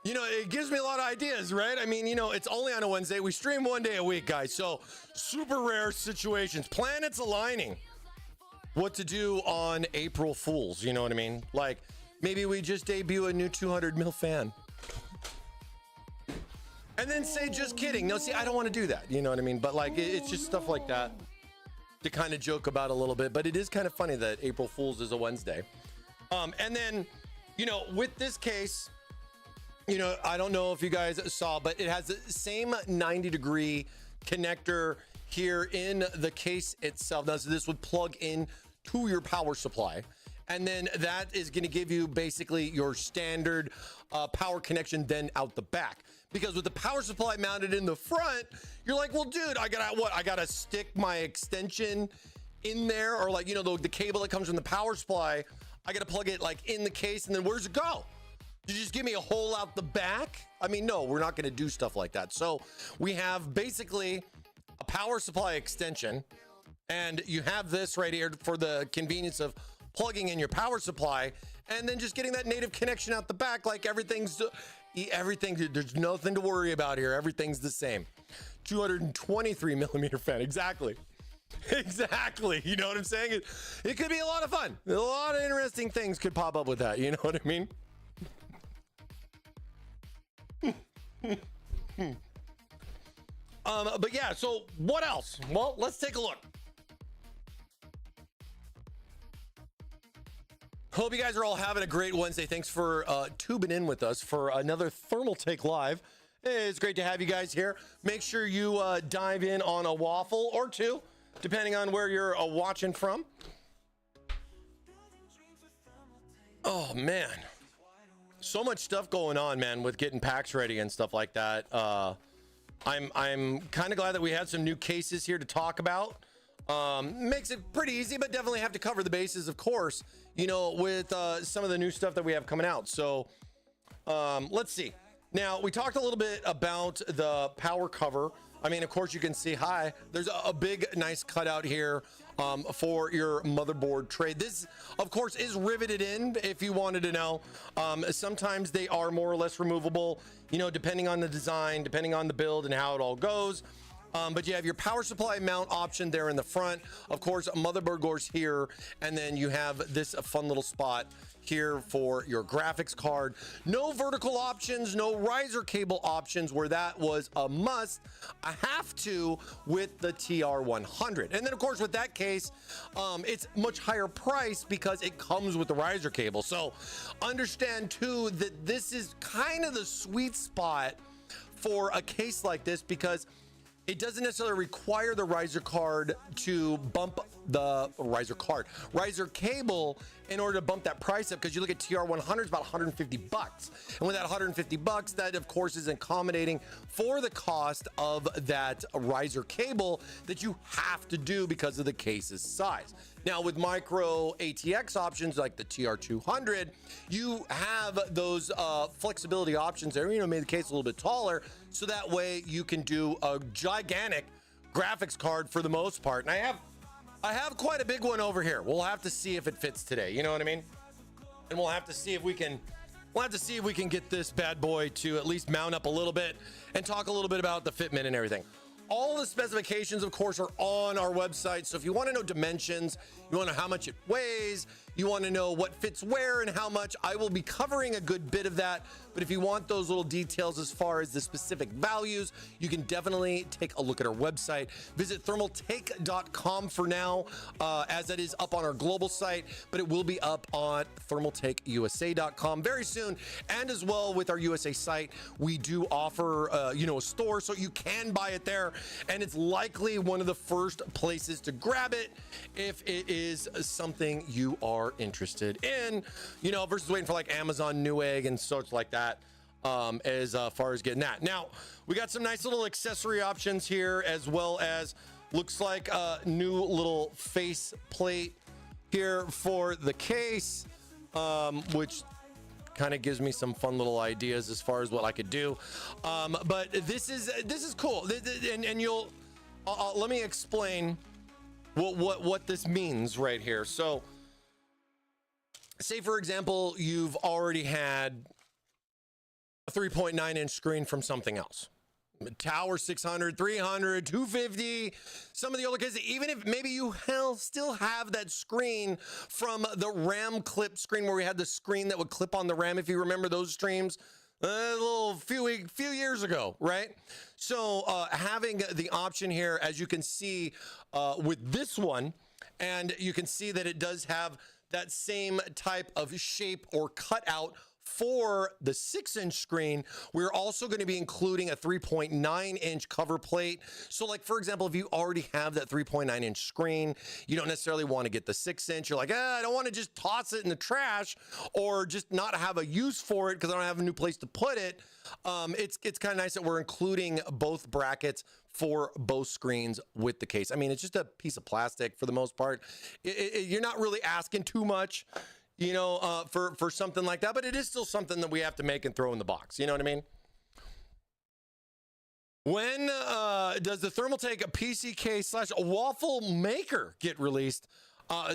you know, it gives me a lot of ideas, right? I mean, you know, it's only on a Wednesday. We stream 1 day a week, guys. So super rare situations, planets aligning. What to do on April Fools, you know what I mean? Like maybe we just debut a new 200 mil fan. And then say, just kidding. No, see, I don't want to do that. You know what I mean? But like, it's just stuff like that to kind of joke about a little bit. But it is kind of funny that April Fool's is a Wednesday. And then, you know, with this case, you know, I don't know if you guys saw, but it has the same 90-degree connector here in the case itself. Now, so this would plug in to your power supply. And then that is going to give you basically your standard power connection then out the back. Because with the power supply mounted in the front, you're like, well, dude, I gotta stick my extension in there, or like, you know, the cable that comes from the power supply, I gotta plug it like in the case, and then where's it go? You just give me a hole out the back? I mean, no, we're not gonna do stuff like that. So we have basically a power supply extension, and you have this right here for the convenience of plugging in your power supply, and then just getting that native connection out the back. Like everything, there's nothing to worry about here. Everything's the same. 223 millimeter fan, exactly. Exactly. You know what I'm saying? It could be a lot of fun. A lot of interesting things could pop up with that. You know what I mean? But yeah, so what else? Well, let's take a look. Hope you guys are all having a great Wednesday. Thanks for tubing in with us for another Thermaltake Live. It's great to have you guys here. Make sure you dive in on a waffle or two, depending on where you're watching from. Oh, man. So much stuff going on, man, with getting PAX ready and stuff like that. I'm kind of glad that we had some new cases here to talk about. Makes it pretty easy, but definitely have to cover the bases, of course, you know, with some of the new stuff that we have coming out. So let's see. Now, we talked a little bit about the power cover. I mean, of course, you can see, there's a big, nice cutout here for your motherboard tray. This, of course, is riveted in, if you wanted to know. Sometimes they are more or less removable, you know, depending on the design, depending on the build and how it all goes. But you have your power supply mount option there in the front. Of course, motherboard goes here, and then you have this fun little spot here for your graphics card. No vertical options, no riser cable options, where that was a must. I have to with the TR100. And then, of course, with that case, it's much higher price because it comes with the riser cable. So understand, too, that this is kind of the sweet spot for a case like this, because it doesn't necessarily require the riser card to bump the riser cable in order to bump that price up, because you look at TR100 is about 150 bucks. And with that 150 bucks, that of course is accommodating for the cost of that riser cable that you have to do because of the case's size. Now with micro ATX options like the TR200, you have those flexibility options there, you know, made the case a little bit taller, so that way you can do a gigantic graphics card for the most part. And I have quite a big one over here. We'll have to see if it fits today, you know what I mean? And we'll have to see if we can get this bad boy to at least mount up a little bit and talk a little bit about the fitment and everything. All the specifications, of course, are on our website. So if you want to know dimensions, you want to know how much it weighs, you want to know what fits where and how much, I will be covering a good bit of that. But if you want those little details as far as the specific values, you can definitely take a look at our website. Visit thermaltake.com for now, as that is up on our global site, but it will be up on thermaltakeusa.com very soon. And as well with our USA site, we do offer, you know, a store, so you can buy it there. And it's likely one of the first places to grab it if it is something you are interested in, you know, versus waiting for like Amazon Newegg and such like that, as far as getting that. Now, we got some nice little accessory options here, as well as looks like a new little face plate here for the case, which kind of gives me some fun little ideas as far as what I could do. But this is cool. And you'll let me explain what this means right here. So say, for example, you've already had a 3.9 inch screen from something else. Tower 600, 300, 250, some of the older cases, even if maybe you still have that screen from the RAM clip screen where we had the screen that would clip on the RAM, if you remember those streams a little few years ago, right? So having the option here, as you can see with this one, and you can see that it does have that same type of shape or cutout for the 6-inch screen. We're also going to be including a 3.9 inch cover plate. So like, for example, if you already have that 3.9 inch screen, you don't necessarily want to get the 6-inch. You're like, I don't want to just toss it in the trash or just not have a use for it because I don't have a new place to put it. It's kind of nice that we're including both brackets for both screens with the case. I mean, it's just a piece of plastic for the most part. You're not really asking too much, you know, for something like that, but it is still something that we have to make and throw in the box. You know what I mean? When does the Thermaltake PC case / Waffle maker get released?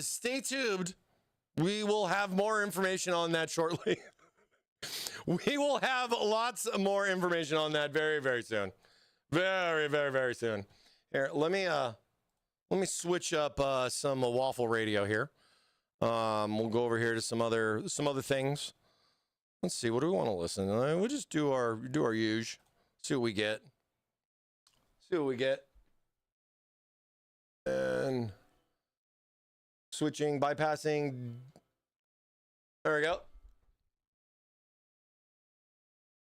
Stay tuned. We will have more information on that shortly. We will have lots more information on that very, very soon. Very, very, very soon. Here, let me switch up some Waffle radio here. We'll go over here to some other things. Let's see, what do we want to listen to? We'll just do our usual. See what we get. And switching, bypassing. There we go.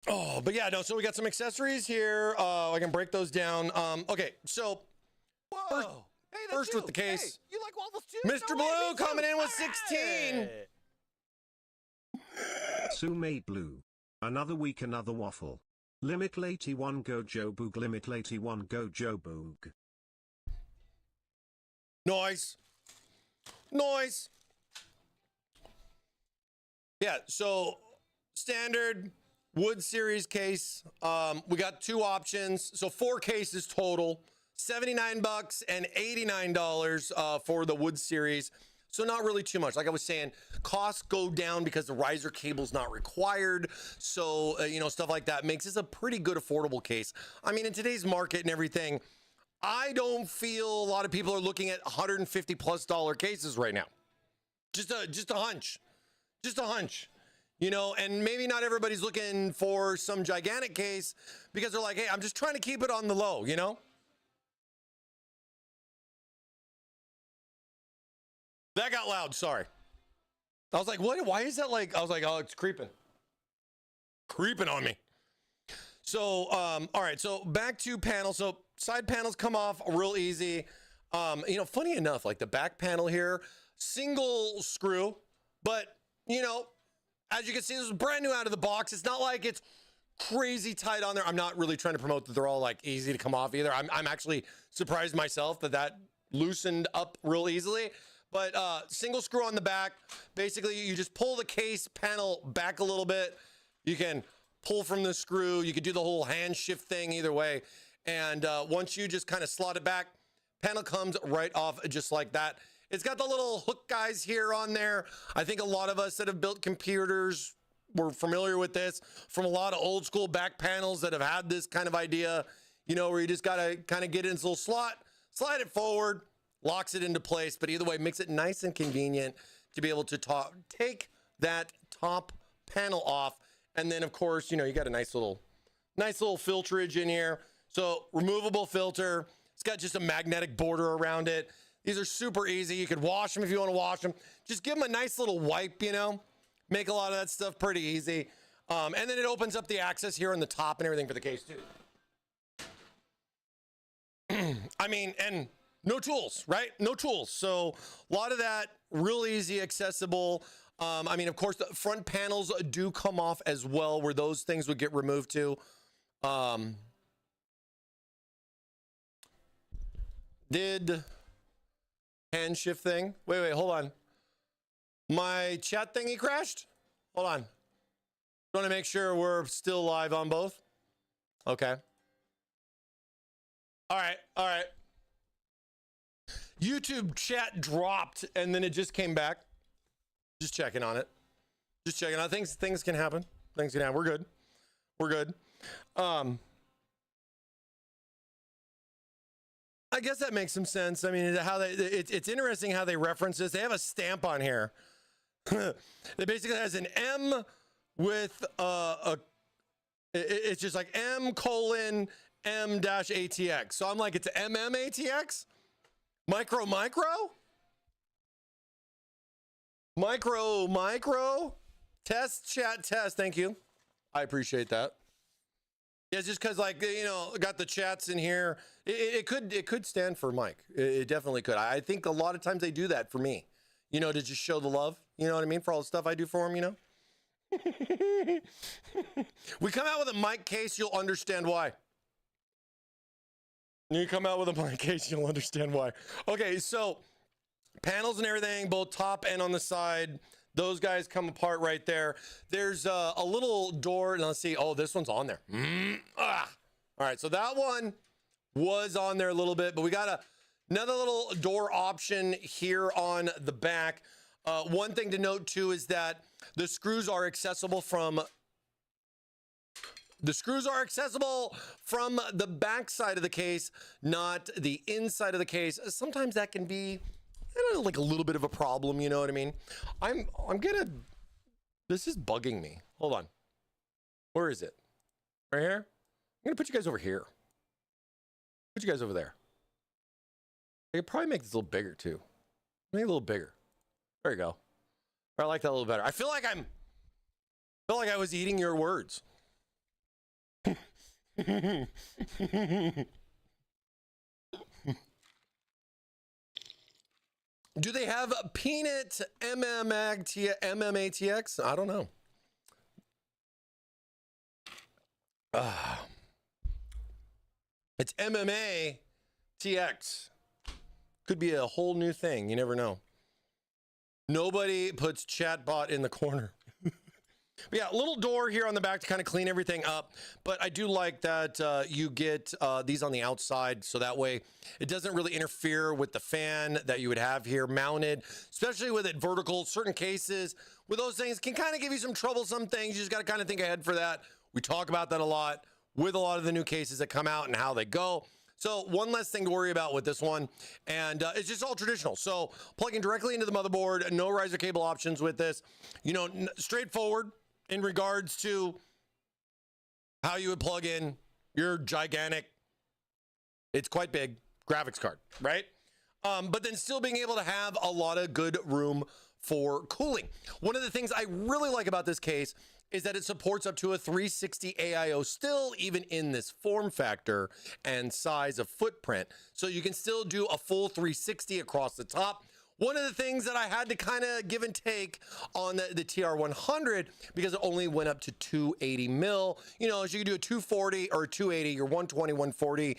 Oh, but yeah, no, so we got some accessories here. I can break those down. Okay, so first with the case. Hey, you like waffles too? Mr. Blue coming in with 16. Sume Blue. Another week, another waffle. Limit 81 go Joe Boog. Limit 81 go Joe Boog. Noise. Yeah, so standard wood series case. We got 2 options. So 4 cases total. $79 and $89 for the wood series. So not really too much. Like I was saying, costs go down because the riser cable's not required. So, you know, stuff like that makes this a pretty good affordable case. I mean, in today's market and everything, I don't feel a lot of people are looking at $150+ cases right now. Just a hunch. You know, and maybe not everybody's looking for some gigantic case because they're like, hey, I'm just trying to keep it on the low, you know? That got loud, sorry. I was like, what? Why is that like? I was like, oh, it's creeping on me. So, all right, so back to panels. So side panels come off real easy. You know, funny enough, like the back panel here, single screw, but you know, as you can see, this is brand new out of the box. It's not like it's crazy tight on there. I'm not really trying to promote that they're all like easy to come off either. I'm actually surprised myself that loosened up real easily. But single screw on the back. Basically, you just pull the case panel back a little bit. You can pull from the screw. You can do the whole hand shift thing either way. And once you just kind of slot it back, panel comes right off just like that. It's got the little hook guys here on there. I think a lot of us that have built computers were familiar with this from a lot of old school back panels that have had this kind of idea, you know, where you just got to kind of get in this little slot, slide it forward, locks it into place. But either way, makes it nice and convenient to be able to take that top panel off. And then of course, you know, you got a nice little filterage in here. So removable filter. It's got just a magnetic border around it. These are super easy. You could wash them if you want to wash them. Just give them a nice little wipe, you know, make a lot of that stuff pretty easy. And then it opens up the access here on the top and everything for the case too. I mean, and no tools, right? No tools. So a lot of that real easy, accessible. I mean, of course, the front panels do come off as well, where those things would get removed too. Did hand shift thing? Wait, hold on. My chat thingy crashed? Hold on. Want to make sure we're still live on both? Okay. All right. YouTube chat dropped and then it just came back. Just checking on it. Things can happen. We're good. We're good. I guess that makes some sense. I mean, how it's interesting how they reference this. They have a stamp on here. It basically has an M with it's just like M:M ATX. So I'm like, it's ATX? Micro? Test, chat, test. Thank you. I appreciate that. Yeah, it's just because, like, you know, got the chats in here. It could stand for Mike. It definitely could. I think a lot of times they do that for me, you know, to just show the love. You know what I mean? For all the stuff I do for him, you know. We come out with a mic case, you'll understand why. You come out with a mic case, you'll understand why. Okay, so panels and everything, both top and on the side. Those guys come apart right there. There's a little door. Now let's see. Oh, this one's on there. All right, so that one was on there a little bit, but we got another little door option here on the back. One thing to note too is that the screws are accessible from the back side of the case, not the inside of the case. Sometimes that can be, I don't know, like a little bit of a problem, you know what I mean? This is bugging me. Hold on. Where is it? Right here? I'm gonna put you guys over here. Put you guys over there. I could probably make this a little bigger too. Make it a little bigger. There you go. I like that a little better. I feel like I was eating your words. Do they have peanut MMATX? I don't know. It's MMA TX. Could be a whole new thing. You never know. Nobody puts chatbot in the corner. But yeah, a little door here on the back to kind of clean everything up. But I do like that you get these on the outside, so that way it doesn't really interfere with the fan that you would have here mounted, especially with it vertical. Certain cases with those things can kind of give you some troublesome things. You just got to kind of think ahead for that. We talk about that a lot with a lot of the new cases that come out and how they go. So one less thing to worry about with this one, and it's just all traditional. So plugging directly into the motherboard, no riser cable options with this, you know, straightforward in regards to how you would plug in your gigantic, it's quite big, graphics card, right? But then still being able to have a lot of good room for cooling. One of the things I really like about this case is that it supports up to a 360 AIO still, even in this form factor and size of footprint. So you can still do a full 360 across the top. One of the things that I had to kind of give and take on the TR100, because it only went up to 280 mil, you know, as you can do a 240 or 280, your 120, 140,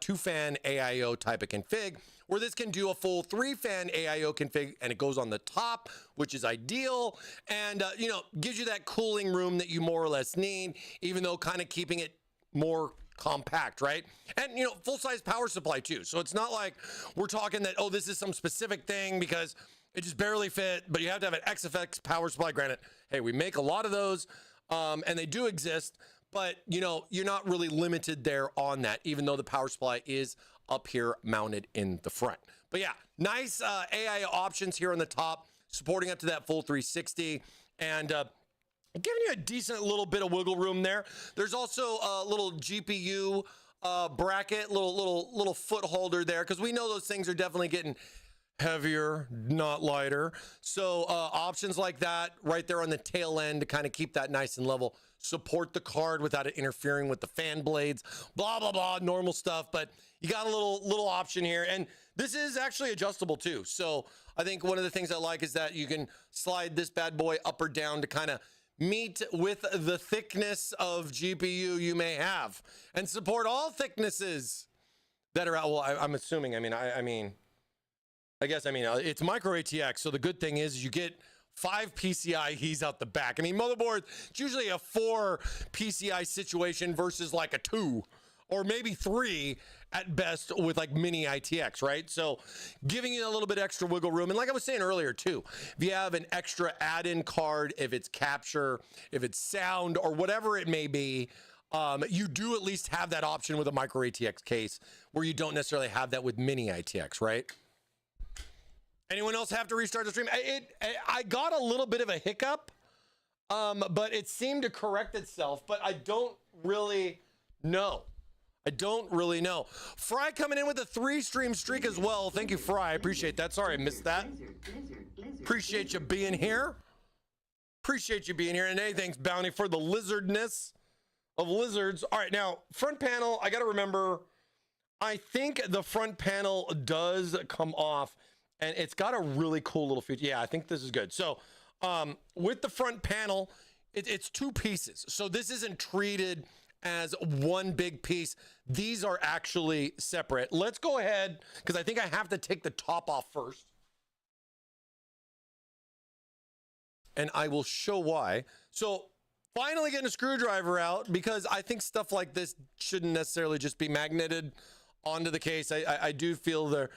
two fan AIO type of config, where this can do a full 3-fan AIO config, and it goes on the top, which is ideal, and you know, gives you that cooling room that you more or less need, even though kind of keeping it more compact, right? And you know, full-size power supply too. So it's not like we're talking that, oh, this is some specific thing because it just barely fit, but you have to have an XFX power supply. Granted, hey, we make a lot of those, and they do exist, but you know, you're not really limited there on that, even though the power supply is up here mounted in the front. But yeah, nice AI options here on the top, supporting up to that full 360, and giving you a decent little bit of wiggle room there. There's also a little GPU bracket, little foot holder there, because we know those things are definitely getting heavier, not lighter. So options like that right there on the tail end to kind of keep that nice and level, support the card without it interfering with the fan blades, blah, blah, blah, normal stuff. But you got a little option here. And this is actually adjustable too. So I think one of the things I like is that you can slide this bad boy up or down to kind of meet with the thickness of GPU you may have and support all thicknesses that are out. Well, I'm assuming, I guess it's micro ATX. So the good thing is you get 5 PCIe out the back. I mean, motherboard, it's usually a 4 PCI situation versus like a 2 or maybe 3. at best with like mini ITX, right? So giving you a little bit extra wiggle room. And like I was saying earlier too, if you have an extra add-in card, if it's capture, if it's sound, or whatever it may be, you do at least have that option with a micro ATX case where you don't necessarily have that with mini ITX, right? Anyone else have to restart the stream? I got a little bit of a hiccup, but it seemed to correct itself, but I don't really know. I don't really know. Fry coming in with a 3-stream streak as well. Thank you, Fry. I appreciate that. Sorry, I missed that. Appreciate you being here. Appreciate you being here. And hey, thanks, Bounty, for the lizardness of lizards. All right, now, front panel, I got to remember, I think the front panel does come off, and it's got a really cool little feature. Yeah, I think this is good. So with the front panel, it's 2 pieces. So this isn't treated as one big piece. These are actually separate. Let's go ahead, because I think I have to take the top off first. And I will show why. So finally getting a screwdriver out, because I think stuff like this shouldn't necessarily just be magneted onto the case. I do feel there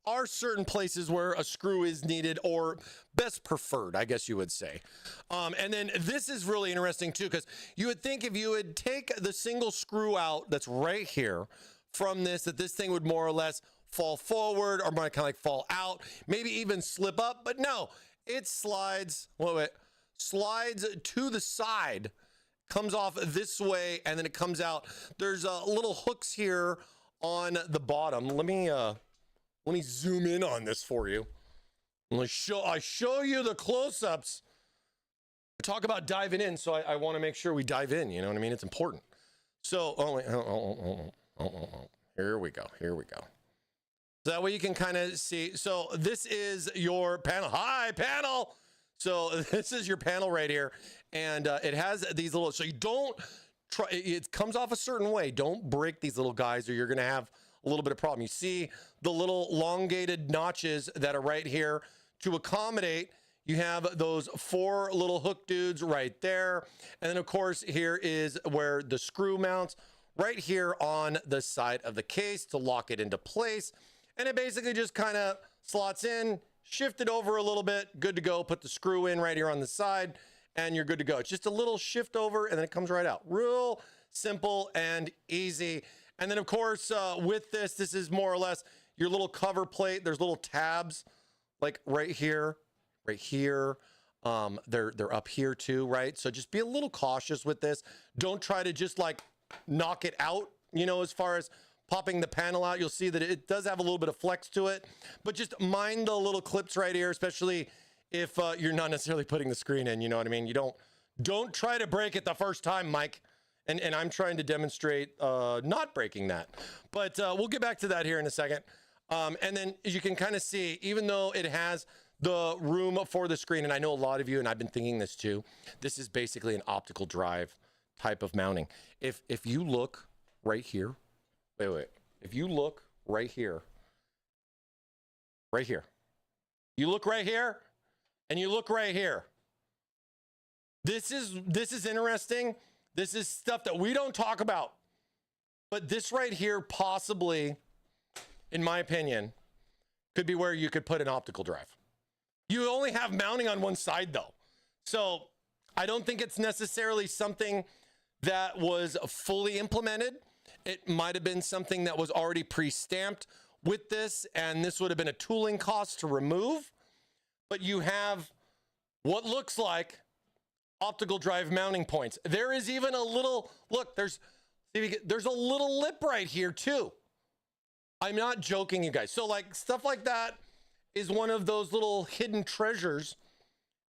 are certain places where a screw is needed, or best preferred, I guess you would say. And then this is really interesting too, because you would think if you would take the single screw out that's right here from this, that this thing would more or less fall forward or might kind of like fall out, maybe even slip up, but no, it slides, slides to the side, comes off this way, and then it comes out. There's little hooks here on the bottom. Let me zoom in on this for you. I show you the close-ups. Talk about diving in, so I want to make sure we dive in. You know what I mean? It's important. So, here we go. Here we go. So that way you can kind of see. So this is your panel. Hi, panel. So this is your panel right here, and it has these little. So you don't try. It comes off a certain way. Don't break these little guys, or you're going to have a little bit of problem. You see the little elongated notches that are right here to accommodate. You have those 4 little hook dudes right there. And then of course, here is where the screw mounts right here on the side of the case to lock it into place. And it basically just kind of slots in, shift it over a little bit, good to go. Put the screw in right here on the side and you're good to go. It's just a little shift over and then it comes right out. Real simple and easy. And then of course, with this is more or less your little cover plate. There's little tabs like right here. They're up here too, right? So just be a little cautious with this. Don't try to just like knock it out, you know, as far as popping the panel out. You'll see that it does have a little bit of flex to it, but just mind the little clips right here, especially if you're not necessarily putting the screen in, you know what I mean? You don't try to break it the first time, Mike. And I'm trying to demonstrate not breaking that, but we'll get back to that here in a second. And then as you can kind of see, even though it has the room for the screen, and I know a lot of you, and I've been thinking this too, this is basically an optical drive type of mounting. If you look right here, if you look right here, you look right here, and you look right here, this is interesting. This is stuff that we don't talk about, but this right here possibly, in my opinion, could be where you could put an optical drive. You only have mounting on one side though. So I don't think it's necessarily something that was fully implemented. It might've been something that was already pre-stamped with this, and this would have been a tooling cost to remove, but you have what looks like optical drive mounting points. There is even a little, look, there's a little lip right here too. I'm not joking, you guys. So like stuff like that is one of those little hidden treasures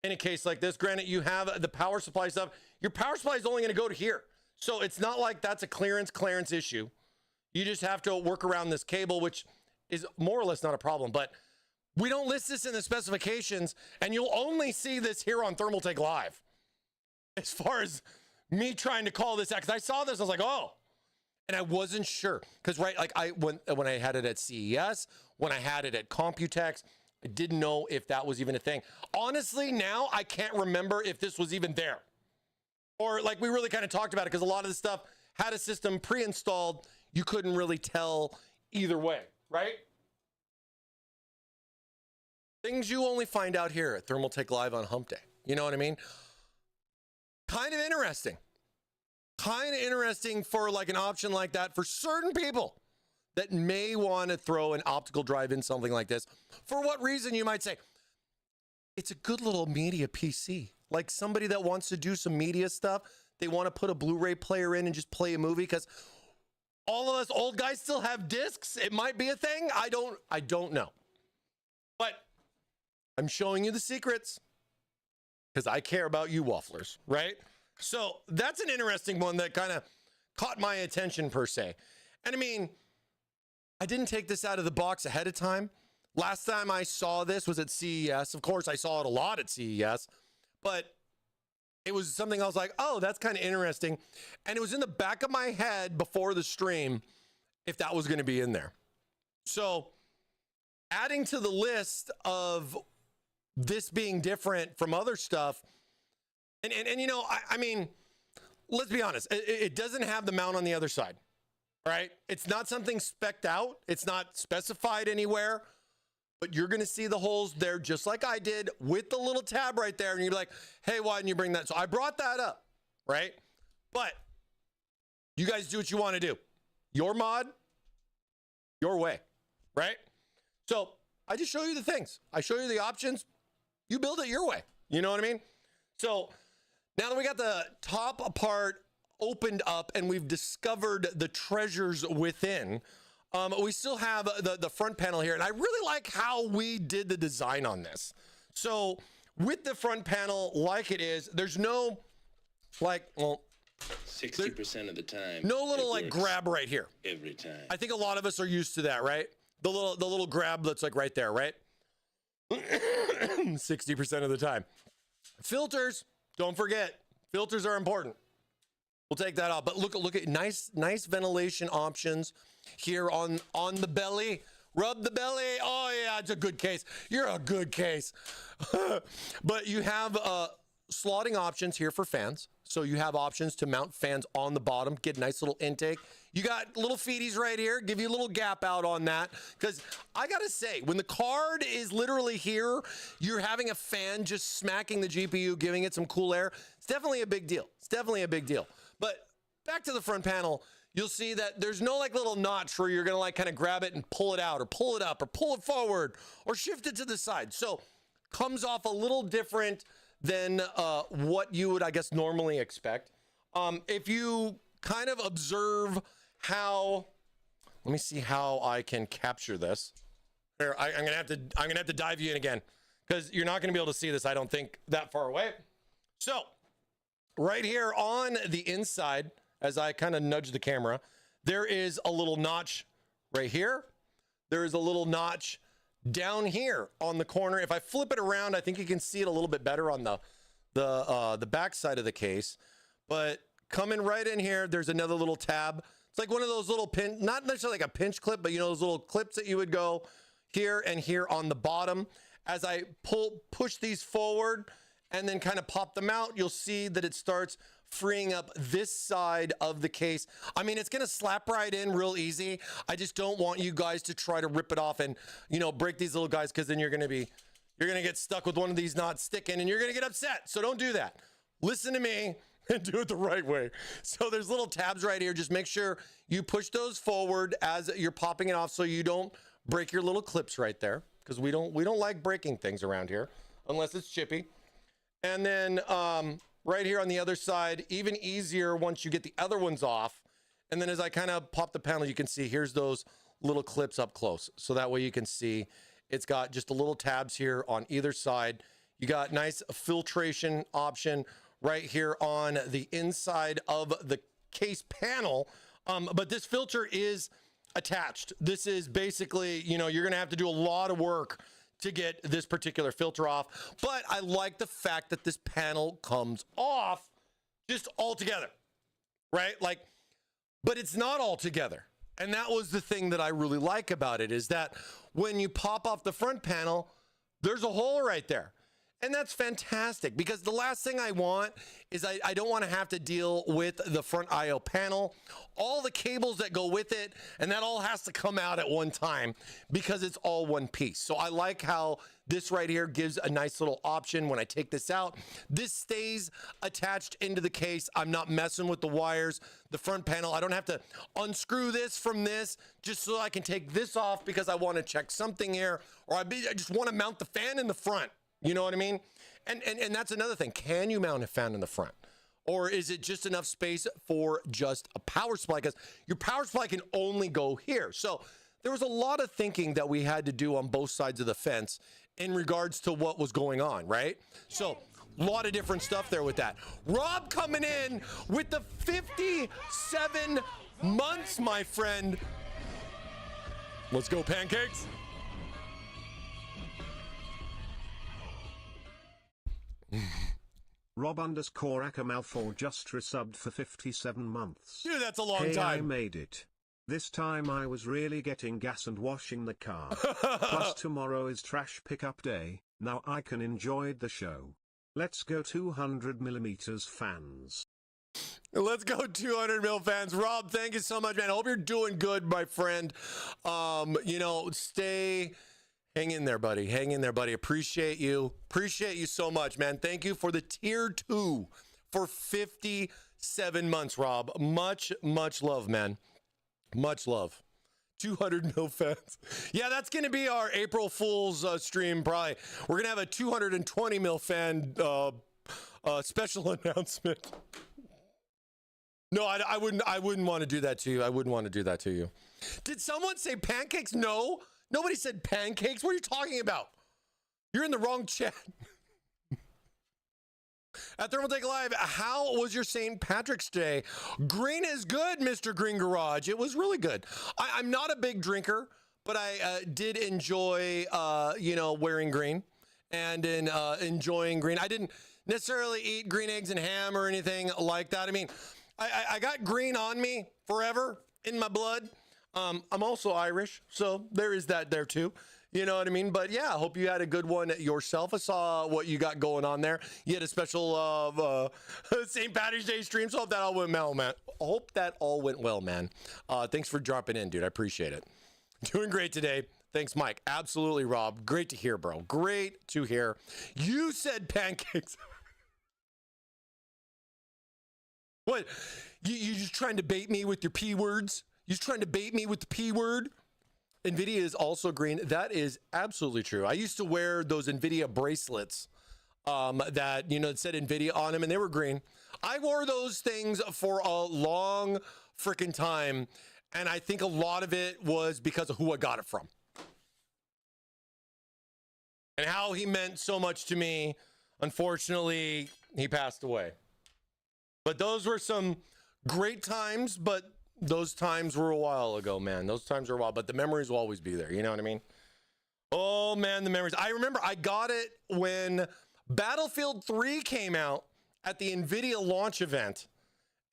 in a case like this. Granted, you have the power supply stuff. Your power supply is only going to go to here. So it's not like that's a clearance issue. You just have to work around this cable, which is more or less not a problem, but we don't list this in the specifications, and you'll only see this here on Thermaltake Live. As far as me trying to call this out, because I saw this, I was like, oh, and I wasn't sure. Because right, like when I had it at CES, when I had it at Computex, I didn't know if that was even a thing. Honestly, now I can't remember if this was even there. Or like we really kind of talked about it, because a lot of the stuff had a system pre-installed. You couldn't really tell either way, right? Things you only find out here at Thermaltake Live on Hump Day. You know what I mean? Kind of interesting. Kind of interesting for like an option like that for certain people that may want to throw an optical drive in something like this. For what reason, you might say? It's a good little media PC. Like somebody that wants to do some media stuff. They want to put a Blu-ray player in and just play a movie because all of us old guys still have discs. It might be a thing. I don't know. But I'm showing you the secrets because I care about you wafflers, right? So that's an interesting one that kind of caught my attention per se. And I mean, I didn't take this out of the box ahead of time. Last time I saw this was at CES. Of course, I saw it a lot at CES, but it was something I was like, oh, that's kind of interesting. And it was in the back of my head before the stream if that was going to be in there. So adding to the list of this being different from other stuff, and you know, I mean, let's be honest, it doesn't have the mount on the other side, right? It's not something spec'd out. It's not specified anywhere, but you're going to see the holes there just like I did with the little tab right there. And you're like, hey, why didn't you bring that? So I brought that up, right? But you guys do what you want to do. Your mod, your way, right? So I just show you the things. I show you the options. You build it your way. You know what I mean? So now that we got the top part opened up and we've discovered the treasures within, we still have the front panel here. And I really like how we did the design on this. So with the front panel like it is, there's no like, well, 60% of the time. no little like grab right here. Every time. I think a lot of us are used to that, right? The little grab that's like right there, right? 60% of the time. Filters, don't forget, filters are important. We'll take that off. But look at nice ventilation options here on the belly. Rub the belly. Oh yeah, it's a good case. You're a good case. But you have slotting options here for fans. So you have options to mount fans on the bottom, get a nice little intake. You got little feeties right here, give you a little gap out on that. Because I gotta say, when the card is literally here, you're having a fan just smacking the GPU, giving it some cool air. It's definitely a big deal. It's definitely a big deal. But back to the front panel, you'll see that there's no like little notch where you're gonna like kind of grab it and pull it out or pull it up or pull it forward or shift it to the side. So comes off a little different than what you would, I guess, normally expect. If you kind of observe how, let me see how I can capture this. Here, I'm gonna have to dive you in again because you're not gonna be able to see this, I don't think, that far away. So right here on the inside, as I kind of nudge the camera, there is a little notch right here. There is a little notch down here on the corner. If I flip it around, I think you can see it a little bit better on the back side of the case. But coming right in here, there's another little tab. It's like one of those little pin, not necessarily like a pinch clip, but you know, those little clips that you would go here and here on the bottom. As I push these forward and then kind of pop them out, you'll see that it starts freeing up this side of the case. I mean, it's gonna slap right in real easy. I just don't want you guys to try to rip it off and, you know, break these little guys, because then you're gonna get stuck with one of these not sticking and you're gonna get upset. So don't do that. Listen to me and do it the right way. So there's little tabs right here. Just make sure you push those forward as you're popping it off so you don't break your little clips right there, because we don't like breaking things around here unless it's chippy. And then right here on the other side, even easier once you get the other ones off. And then as I kind of pop the panel, you can see here's those little clips up close. So that way you can see it's got just a little tabs here on either side. You got nice filtration option right here on the inside of the case panel. But this filter is attached. This is basically, you know, you're gonna have to do a lot of work to get this particular filter off. But I like the fact that this panel comes off just all together, right? Like, but it's not all together. And that was the thing that I really like about it, is that when you pop off the front panel, there's a hole right there. And that's fantastic, because the last thing I want is I don't want to have to deal with the front IO panel, all the cables that go with it, and that all has to come out at one time because it's all one piece. So I like how this right here gives a nice little option. When I take this out, this stays attached into the case. I'm not messing with the wires, the front panel. I don't have to unscrew this from this just so I can take this off because I want to check something here, or I just want to mount the fan in the front. You know what I mean? And that's another thing. Can you mount a fan in the front? Or is it just enough space for just a power supply? Because your power supply can only go here. So there was a lot of thinking that we had to do on both sides of the fence in regards to what was going on, right? So a lot of different stuff there with that. Rob coming in with the 57 months, my friend. Let's go, pancakes. Rob_Akamal4 just resubbed for 57 months. Dude, that's a long hey, time. I made it. This time I was really getting gas and washing the car. Plus tomorrow is trash pickup day, now I can enjoy the show. Let's go 200mm fans. Let's go 200 mil fans. Rob, thank you so much, man. I hope you're doing good, my friend. You know, hang in there, buddy. Hang in there, buddy. Appreciate you. Appreciate you so much, man. Thank you for the tier 2 for 57 months, Rob. Much, much love, man. Much love. 200 mil fans. Yeah, that's going to be our April Fool's stream, probably. We're going to have a 220 mil fan special announcement. No, I wouldn't want to do that to you. I wouldn't want to do that to you. Did someone say pancakes? No. Nobody said pancakes. What are you talking about? You're in the wrong chat. At Thermaltake Live, how was your St. Patrick's Day? Green is good, Mr. Green Garage. It was really good. I'm not a big drinker, but I did enjoy, you know, wearing green and enjoying green. I didn't necessarily eat green eggs and ham or anything like that. I mean, I got green on me forever in my blood. I'm also Irish, so there is that there too. You know what I mean? But yeah, I hope you had a good one yourself. I saw what you got going on there. You had a special St. Patrick's Day stream, so I hope that all went well, man. I hope that all went well, man. Thanks for dropping in, dude. I appreciate it. Doing great today. Thanks, Mike. Absolutely, Rob. Great to hear, bro. Great to hear. You said pancakes. What? You just trying to bait me with your P words? You just trying to bait me with the P word? NVIDIA is also green. That is absolutely true. I used to wear those NVIDIA bracelets that, you know, it said NVIDIA on them, and they were green. I wore those things for a long freaking time, and I think a lot of it was because of who I got it from and how he meant so much to me. Unfortunately, he passed away. But those were some great times, but those times were a while ago, man. Those times were a while, but the memories will always be there. You know what I mean? Oh, man, the memories. I remember I got it when Battlefield 3 came out at the NVIDIA launch event.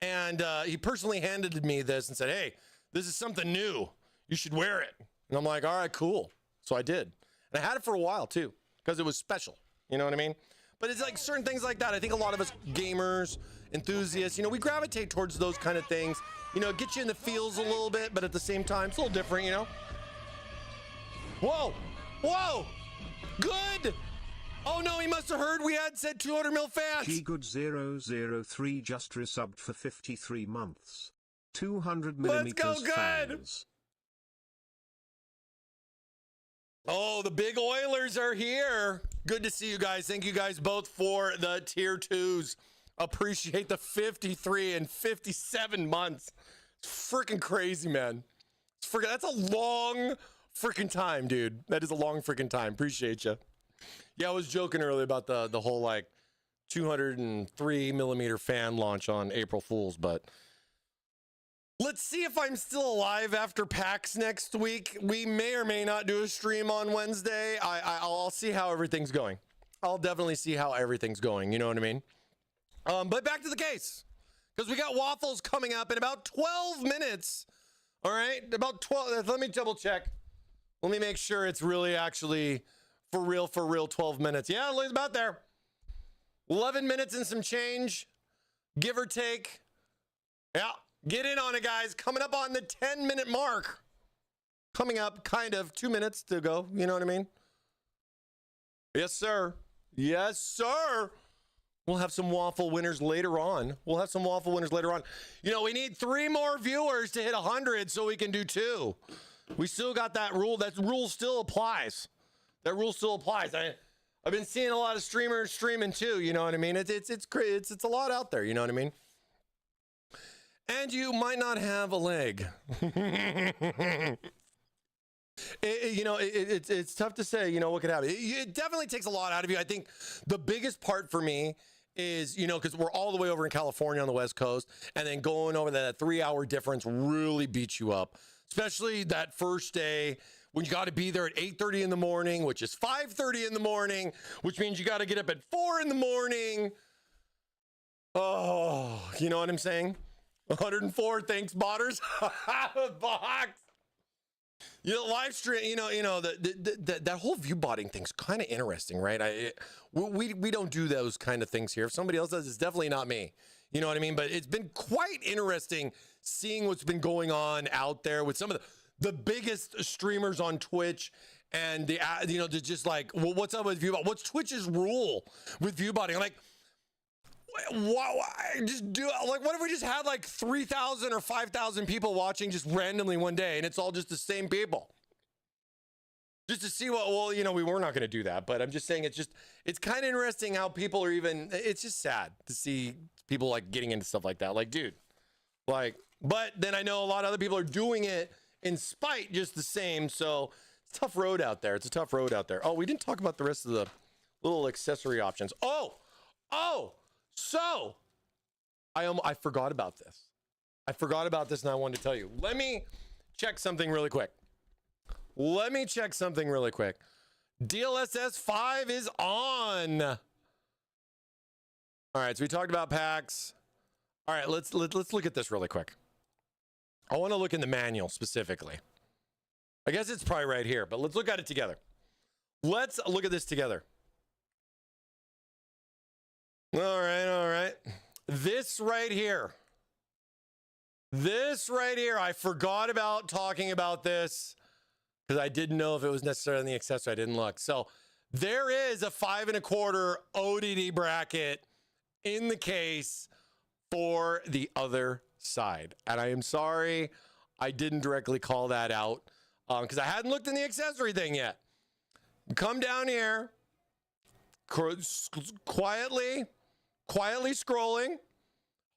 And he personally handed me this and said, hey, this is something new. You should wear it. And I'm like, all right, cool. So I did. And I had it for a while, too, because it was special. You know what I mean? But it's like certain things like that. I think a lot of us gamers, enthusiasts, you know, we gravitate towards those kind of things. You know, get you in the feels a little bit, but at the same time, it's a little different, you know? Whoa! Whoa! Good! Oh no, he must have heard we had said 200 mil fans! Ggood003 just resubbed for 53 months. 200 Let's millimeters go, good! fans. Oh, the big Oilers are here. Good to see you guys. Thank you guys both for the tier 2s. Appreciate the 53 and 57 months. It's freaking crazy, man. That's a long freaking time, dude. That is a long freaking time. Appreciate you. Yeah, I was joking earlier about the whole like 203 millimeter fan launch on April Fool's, but let's see if I'm still alive after PAX next week. We may or may not do a stream on Wednesday. I'll see how everything's going. I'll definitely see how everything's going. You know what I mean? But back to the case, because we got Waffles coming up in about 12 minutes. All right, about 12. Let me double check. Let me make sure it's really actually For real, 12 minutes. Yeah, it's about there. 11 minutes and some change, give or take. Yeah, get in on it, guys. Coming up on the 10-minute mark. Coming up, kind of, 2 minutes to go. You know what I mean? Yes, sir. Yes, sir. We'll have some waffle winners later on. You know, we need 3 more viewers to hit 100 so we can do 2. We still got that rule. That rule still applies. I've been seeing a lot of streamers streaming too. You know what I mean? It's a lot out there. You know what I mean? And you might not have a leg. It's tough to say, you know, what could happen. It definitely takes a lot out of you. I think the biggest part for me is, you know, because we're all the way over in California on the West Coast, and then going over that 3-hour difference really beats you up, especially that first day when you got to be there at 8:30 in the morning, which is 5:30 in the morning, which means you got to get up at 4 in the morning. Oh, you know what I'm saying? 104, thanks, botters. Box. You know, live stream, you know, that whole view botting thing's kind of interesting, right? We don't do those kind of things here. If somebody else does, it's definitely not me. You know what I mean? But it's been quite interesting seeing what's been going on out there with some of the biggest streamers on Twitch, and they're just like, well, what's up with view bot? What's Twitch's rule with view botting? I'm like, why just do like, what if we just had like 3,000 or 5,000 people watching just randomly one day, and it's all just the same people, just to see what? Well, you know, we were not going to do that, but I'm just saying it's kind of interesting how people are even. It's just sad to see people like getting into stuff like that. Like, dude, like, but then I know a lot of other people are doing it in spite, just the same. So it's a tough road out there. Oh, we didn't talk about the rest of the little accessory options. So, I forgot about this. And I wanted to tell you. Let me check something really quick. DLSS 5 is on. All right, so we talked about PAX. All right, let's look at this really quick. I want to look in the manual specifically. I guess it's probably right here, but let's look at it together. Let's look at this together. All right. This right here, I forgot about talking about this because I didn't know if it was necessarily in the accessory. I didn't look. So there is a 5 1/4 ODD bracket in the case for the other side. And I am sorry I didn't directly call that out because I hadn't looked in the accessory thing yet. Come down here, quietly scrolling.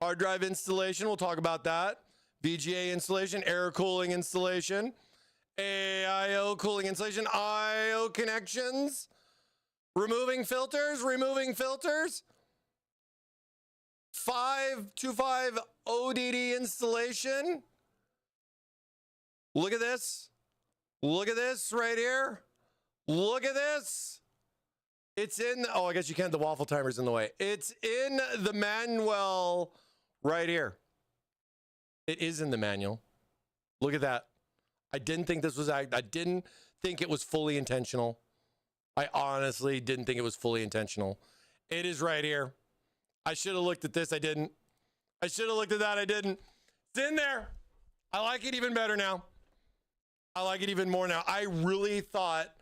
Hard drive installation, we'll talk about that. VGA installation, air cooling installation, AIO cooling installation, IO connections, removing filters. 525 ODD installation. Look at this right here. Look at this. It's in, I guess you can't, the waffle timer's in the way. It's in the manual right here. It is in the manual. Look at that. I didn't think it was fully intentional. I honestly didn't think it was fully intentional. It is right here. I should have looked at this. I didn't. I should have looked at that. I didn't. It's in there. I like it even better now. I like it even more now. I really thought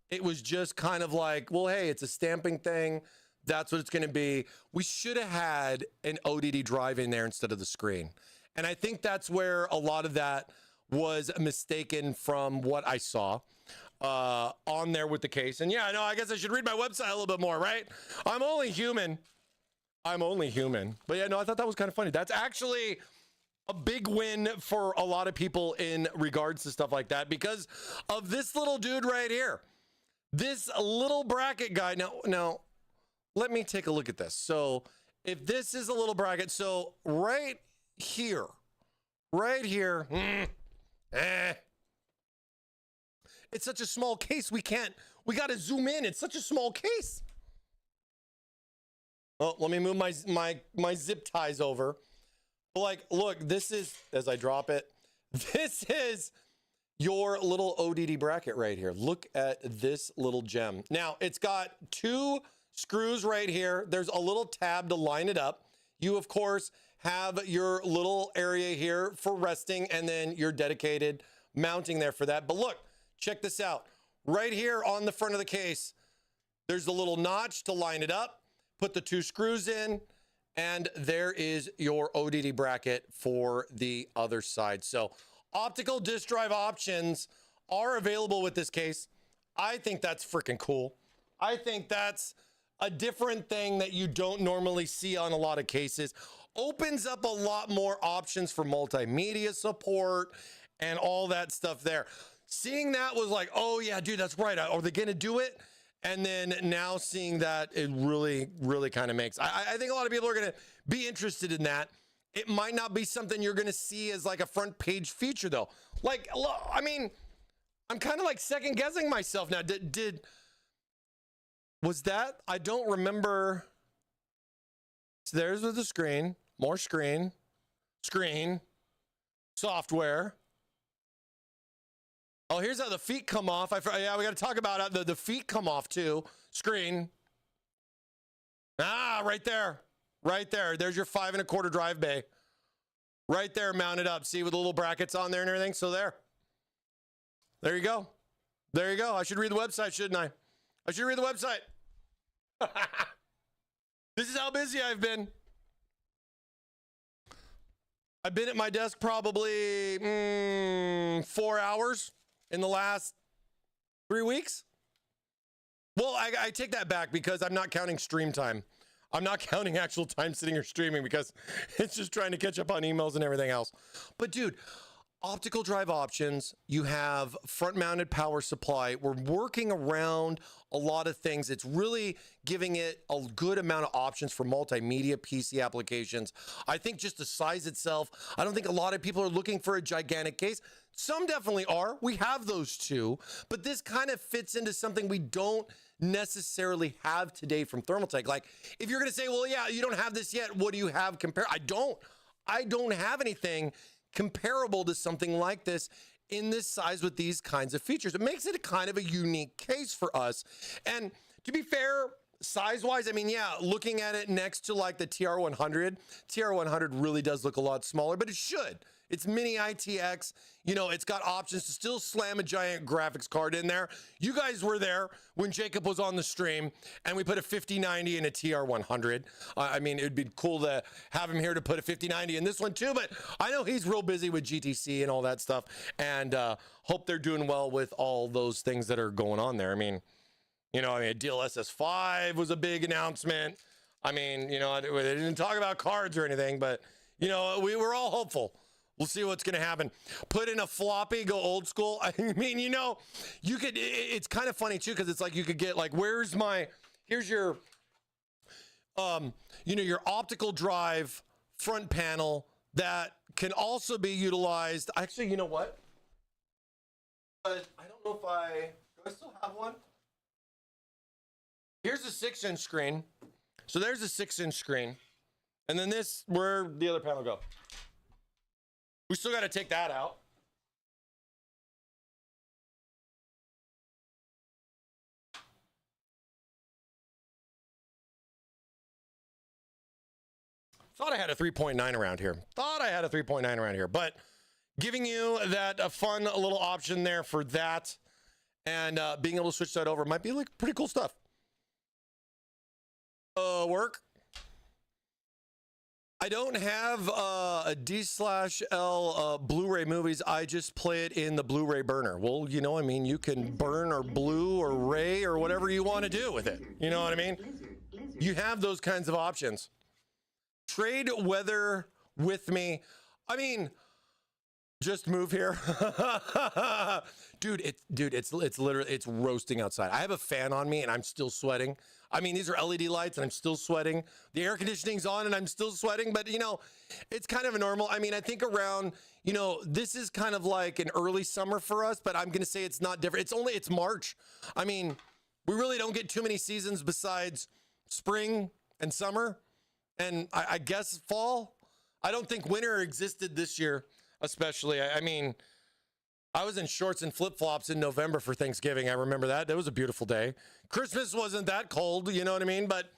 it was just kind of like, well, hey, it's a stamping thing. That's what it's going to be. We should have had an ODD drive in there instead of the screen. And I think that's where a lot of that was mistaken from what I saw on there with the case. And yeah, I know, I guess I should read my website a little bit more, right? I'm only human. But yeah, no, I thought that was kind of funny. That's actually a big win for a lot of people in regards to stuff like that because of this little dude right here. This little bracket guy. Now, let me take a look at this. So if this is a little bracket, so right here, it's such a small case. We got to zoom in. It's such a small case. Oh, let me move my zip ties over. Like, look, this is, as I drop it, this is your little ODD bracket right here. Look at this little gem. Now, it's got 2 screws right here. There's a little tab to line it up. You, of course, have your little area here for resting, and then your dedicated mounting there for that. But look, check this out. Right here on the front of the case, there's a little notch to line it up, put the 2 screws in, and there is your ODD bracket for the other side. So optical disk drive options are available with this case. I think that's freaking cool. I think that's a different thing that you don't normally see on a lot of cases. Opens up a lot more options for multimedia support and all that stuff there. Seeing that was like, oh yeah, dude, that's right. Are they gonna do it? And then now seeing that, it really, really kind of makes, I think a lot of people are gonna be interested in that. It might not be something you're gonna see as like a front page feature though. Like, I mean, I'm kind of like second guessing myself now. Was that? I don't remember. So there's the screen, more screen, software. Oh, here's how the feet come off. Yeah, we got to talk about the feet come off too. Screen. Ah, right there. Right there. There's your 5 1/4 drive bay. Right there, mounted up. See, with the little brackets on there and everything. So there. There you go. There you go. I should read the website, shouldn't I? I should read the website. This is how busy I've been. I've been at my desk probably 4 hours in the last 3 weeks. Well, I take that back because I'm not counting stream time. I'm not counting actual time sitting here streaming because it's just trying to catch up on emails and everything else. But dude, optical drive options, you have front mounted power supply. We're working around a lot of things. It's really giving it a good amount of options for multimedia PC applications. I think just the size itself, I don't think a lot of people are looking for a gigantic case. Some definitely are. We have those too, but this kind of fits into something we don't necessarily have today from Thermaltake. Like if you're going to say, well, yeah, you don't have this yet. What do you have compare? I don't have anything comparable to something like this in this size with these kinds of features. It makes it a kind of a unique case for us. And to be fair, size-wise, I mean, yeah, looking at it next to like the TR100, TR100 really does look a lot smaller, but it should. It's mini ITX. You know, it's got options to still slam a giant graphics card in there. You guys were there when Jacob was on the stream and we put a 5090 in a TR100. I mean, it'd be cool to have him here to put a 5090 in this one too, but I know he's real busy with GTC and all that stuff, and hope they're doing well with all those things that are going on there. I mean, DLSS 5 was a big announcement. I mean, they didn't talk about cards or anything, but, we were all hopeful. We'll see what's going to happen. Put in a floppy, go old school. I mean, you could, it's kind of funny too, because it's like you could get like, here's your, your optical drive front panel that can also be utilized. Actually, you know what? But I don't know do I still have one? Here's a 6-inch screen. So there's a 6-inch screen. And then where'd the other panel go? We still got to take that out. Thought I had a 3.9 around here. But giving you that fun little option there for that, and being able to switch that over might be like pretty cool stuff. Work. I don't have a D/L Blu-ray movies. I just play it in the Blu-ray burner. Well, you can burn or blue or ray or whatever you want to do with it. You know what I mean? You have those kinds of options. Trade weather with me. I mean, just move here. Dude, it's literally, it's roasting outside. I have a fan on me and I'm still sweating. I mean, these are LED lights and I'm still sweating. The air conditioning's on and I'm still sweating, but it's kind of a normal. I mean, I think around, this is kind of like an early summer for us, but I'm going to say it's not different. It's March. I mean, we really don't get too many seasons besides spring and summer. And I guess fall. I don't think winter existed this year, especially. I mean, I was in shorts and flip-flops in November for Thanksgiving. I remember that. That was a beautiful day. Christmas wasn't that cold, you know what I mean? But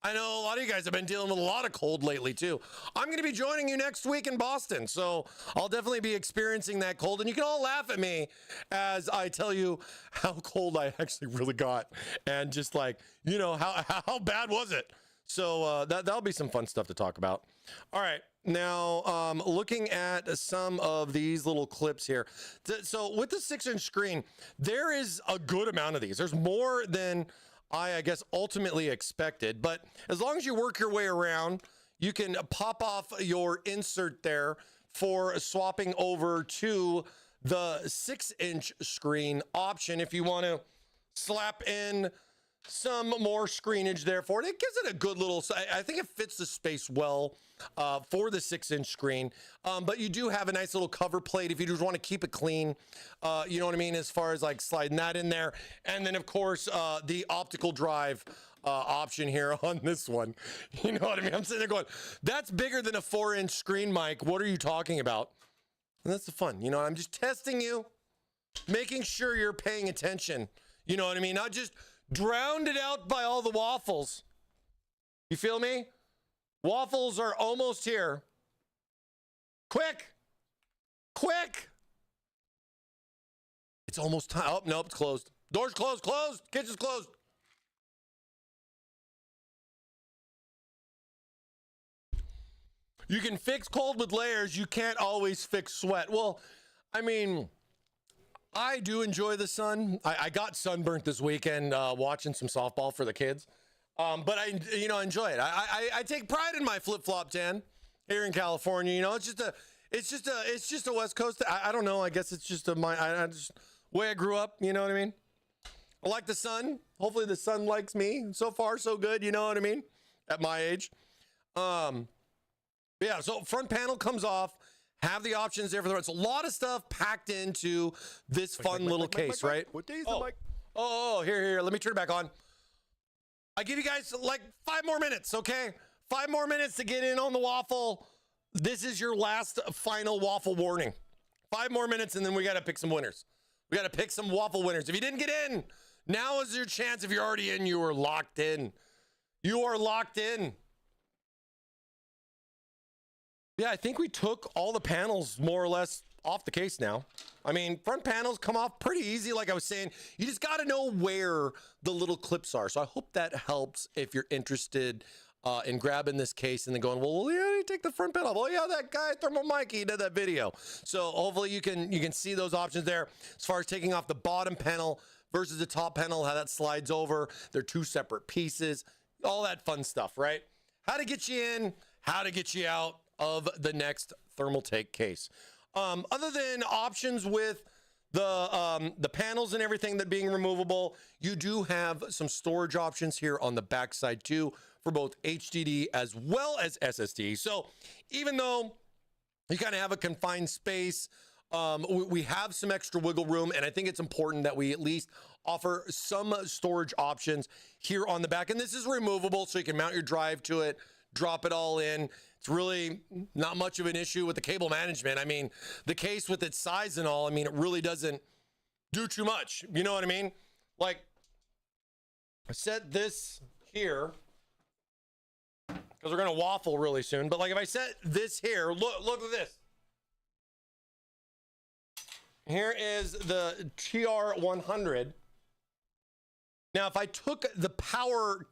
I know a lot of you guys have been dealing with a lot of cold lately, too. I'm going to be joining you next week in Boston, so I'll definitely be experiencing that cold. And you can all laugh at me as I tell you how cold I actually really got. And just like, you know, how bad was it? So that'll be some fun stuff to talk about. All right. Now, looking at some of these little clips here. So with the 6-inch screen, there is a good amount of these. There's more than I guess, ultimately expected. But as long as you work your way around, you can pop off your insert there for swapping over to the 6-inch screen option if you want to slap in some more screenage there for it. It gives it a good little, I think it fits the space well for the 6-inch screen. But you do have a nice little cover plate if you just want to keep it clean. You know what I mean? As far as like sliding that in there. And then of course, the optical drive option here on this one. You know what I mean? I'm sitting there going, that's bigger than a 4-inch screen, Mike. What are you talking about? And that's the fun. You know, I'm just testing you, making sure you're paying attention. You know what I mean? Not just drowned it out by all the waffles. You feel me? Waffles are almost here. Quick. Quick. It's almost time. Oh, nope, it's closed. Door's closed, closed. Kitchen's closed. You can fix cold with layers. You can't always fix sweat. Well, I mean, I do enjoy the sun. I got sunburnt this weekend watching some softball for the kids. But I, you know, enjoy it. I take pride in my flip-flop tan here in California. You know, it's just a West Coast. I don't know. I guess it's just I just way I grew up. You know what I mean? I like the sun. Hopefully the sun likes me. So far, so good. You know what I mean? At my age. Yeah. So front panel comes off. Have the options there for the rest. A lot of stuff packed into this fun little case, right? What day is the mic? Oh, here. Let me turn it back on. I give you guys like 5 more minutes, okay? 5 more minutes to get in on the waffle. This is your last final waffle warning. 5 more minutes, and then we got to pick some winners. We got to pick some waffle winners. If you didn't get in, now is your chance. If you're already in, you are locked in. You are locked in. Yeah, I think we took all the panels more or less off the case now. I mean, front panels come off pretty easy. Like I was saying, you just got to know where the little clips are. So I hope that helps if you're interested in grabbing this case and then going, well, yeah, you take the front panel off. Oh yeah, that guy ThermalMike, he did that video. So hopefully you can see those options there. As far as taking off the bottom panel versus the top panel, how that slides over. They're 2 separate pieces. All that fun stuff, right? How to get you in, how to get you out of the next Thermaltake case. Other than options with the panels and everything that being removable, you do have some storage options here on the backside too for both HDD as well as SSD. So even though you kind of have a confined space, we have some extra wiggle room, and I think it's important that we at least offer some storage options here on the back. And this is removable, so you can mount your drive to it, drop it all in. It's really not much of an issue with the cable management. I mean, the case with its size and all, I mean, it really doesn't do too much. You know what I mean? Like, I set this here because we're going to waffle really soon. But like if I set this here, look at this. Here is the TR100. Now, if I took the power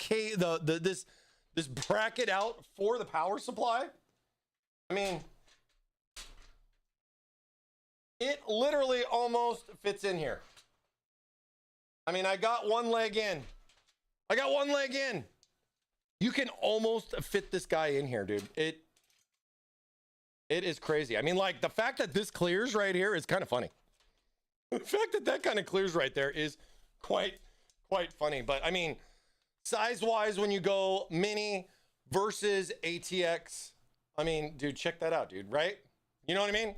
this bracket out for the power supply, I mean, it literally almost fits in here. I mean, I got one leg in. You can almost fit this guy in here, dude. It is crazy. I mean, like, the fact that this clears right here is kind of funny. The fact that kind of clears right there is quite funny. But I mean, size-wise, when you go mini versus ATX, I mean, dude, check that out, dude, right? You know what I mean?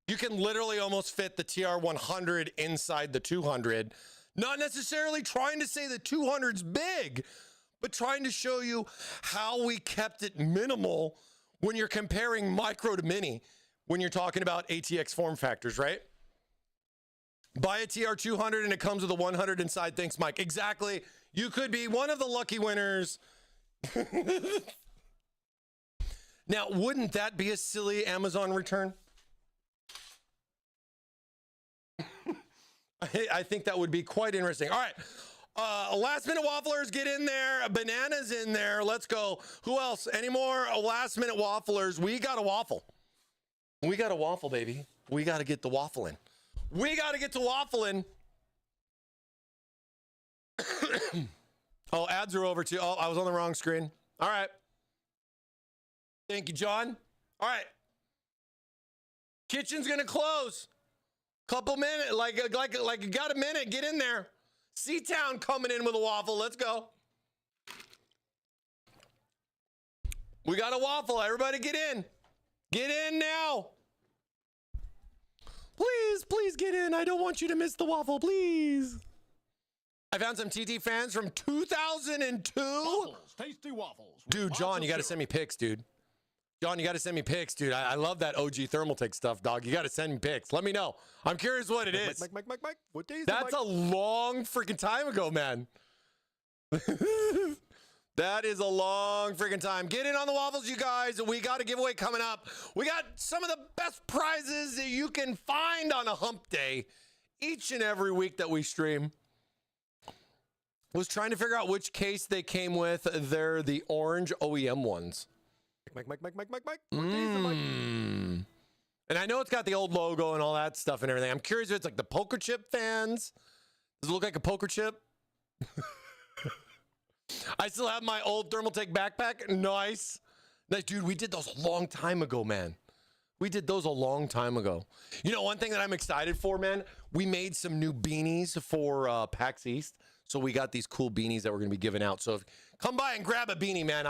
You can literally almost fit the TR100 inside the 200. Not necessarily trying to say the 200's big, but trying to show you how we kept it minimal when you're comparing micro to mini when you're talking about ATX form factors, right? Buy a TR200 and it comes with a 100 inside. Thanks, Mike. Exactly. You could be one of the lucky winners. Now, wouldn't that be a silly Amazon return? I think that would be quite interesting. All right. Last minute wafflers, get in there. Bananas in there. Let's go. Who else? Any more last minute wafflers? We got a waffle. We got a waffle, baby. We got to get the waffle in. We got to get to waffling. Oh, ads are over too. Oh, I was on the wrong screen. All right. Thank you, John. All right. Kitchen's going to close. Couple minutes, like you got a minute. Get in there. C-Town coming in with a waffle. Let's go. We got a waffle. Everybody get in. Get in now. Please get in. I don't want you to miss the waffle, please. I found some TT fans from 2002. Waffles, tasty waffles. with Dude, lots John, of you got to syrup. send me pics, dude. John, you got to send me pics, dude. I love that OG Thermaltake stuff, dog. You got to send me pics. Let me know. I'm curious what it is. Mike. What day is it, That's Mike? a long freaking time ago, man. That is a long freaking time. Get in on the waffles, you guys. We got a giveaway coming up. We got some of the best prizes that you can find on a hump day each and every week that we stream. Was trying to figure out which case they came with. They're the orange OEM ones. Mike. What day is it, Mike? And I know it's got the old logo and all that stuff and everything. I'm curious if it's like the poker chip fans. Does it look like a poker chip? I still have my old Thermaltake backpack. Nice. Dude, we did those a long time ago, man. We did those a long time ago. You know, one thing that I'm excited for, man, we made some new beanies for PAX East. So we got these cool beanies that we're going to be giving out. So come by and grab a beanie, man.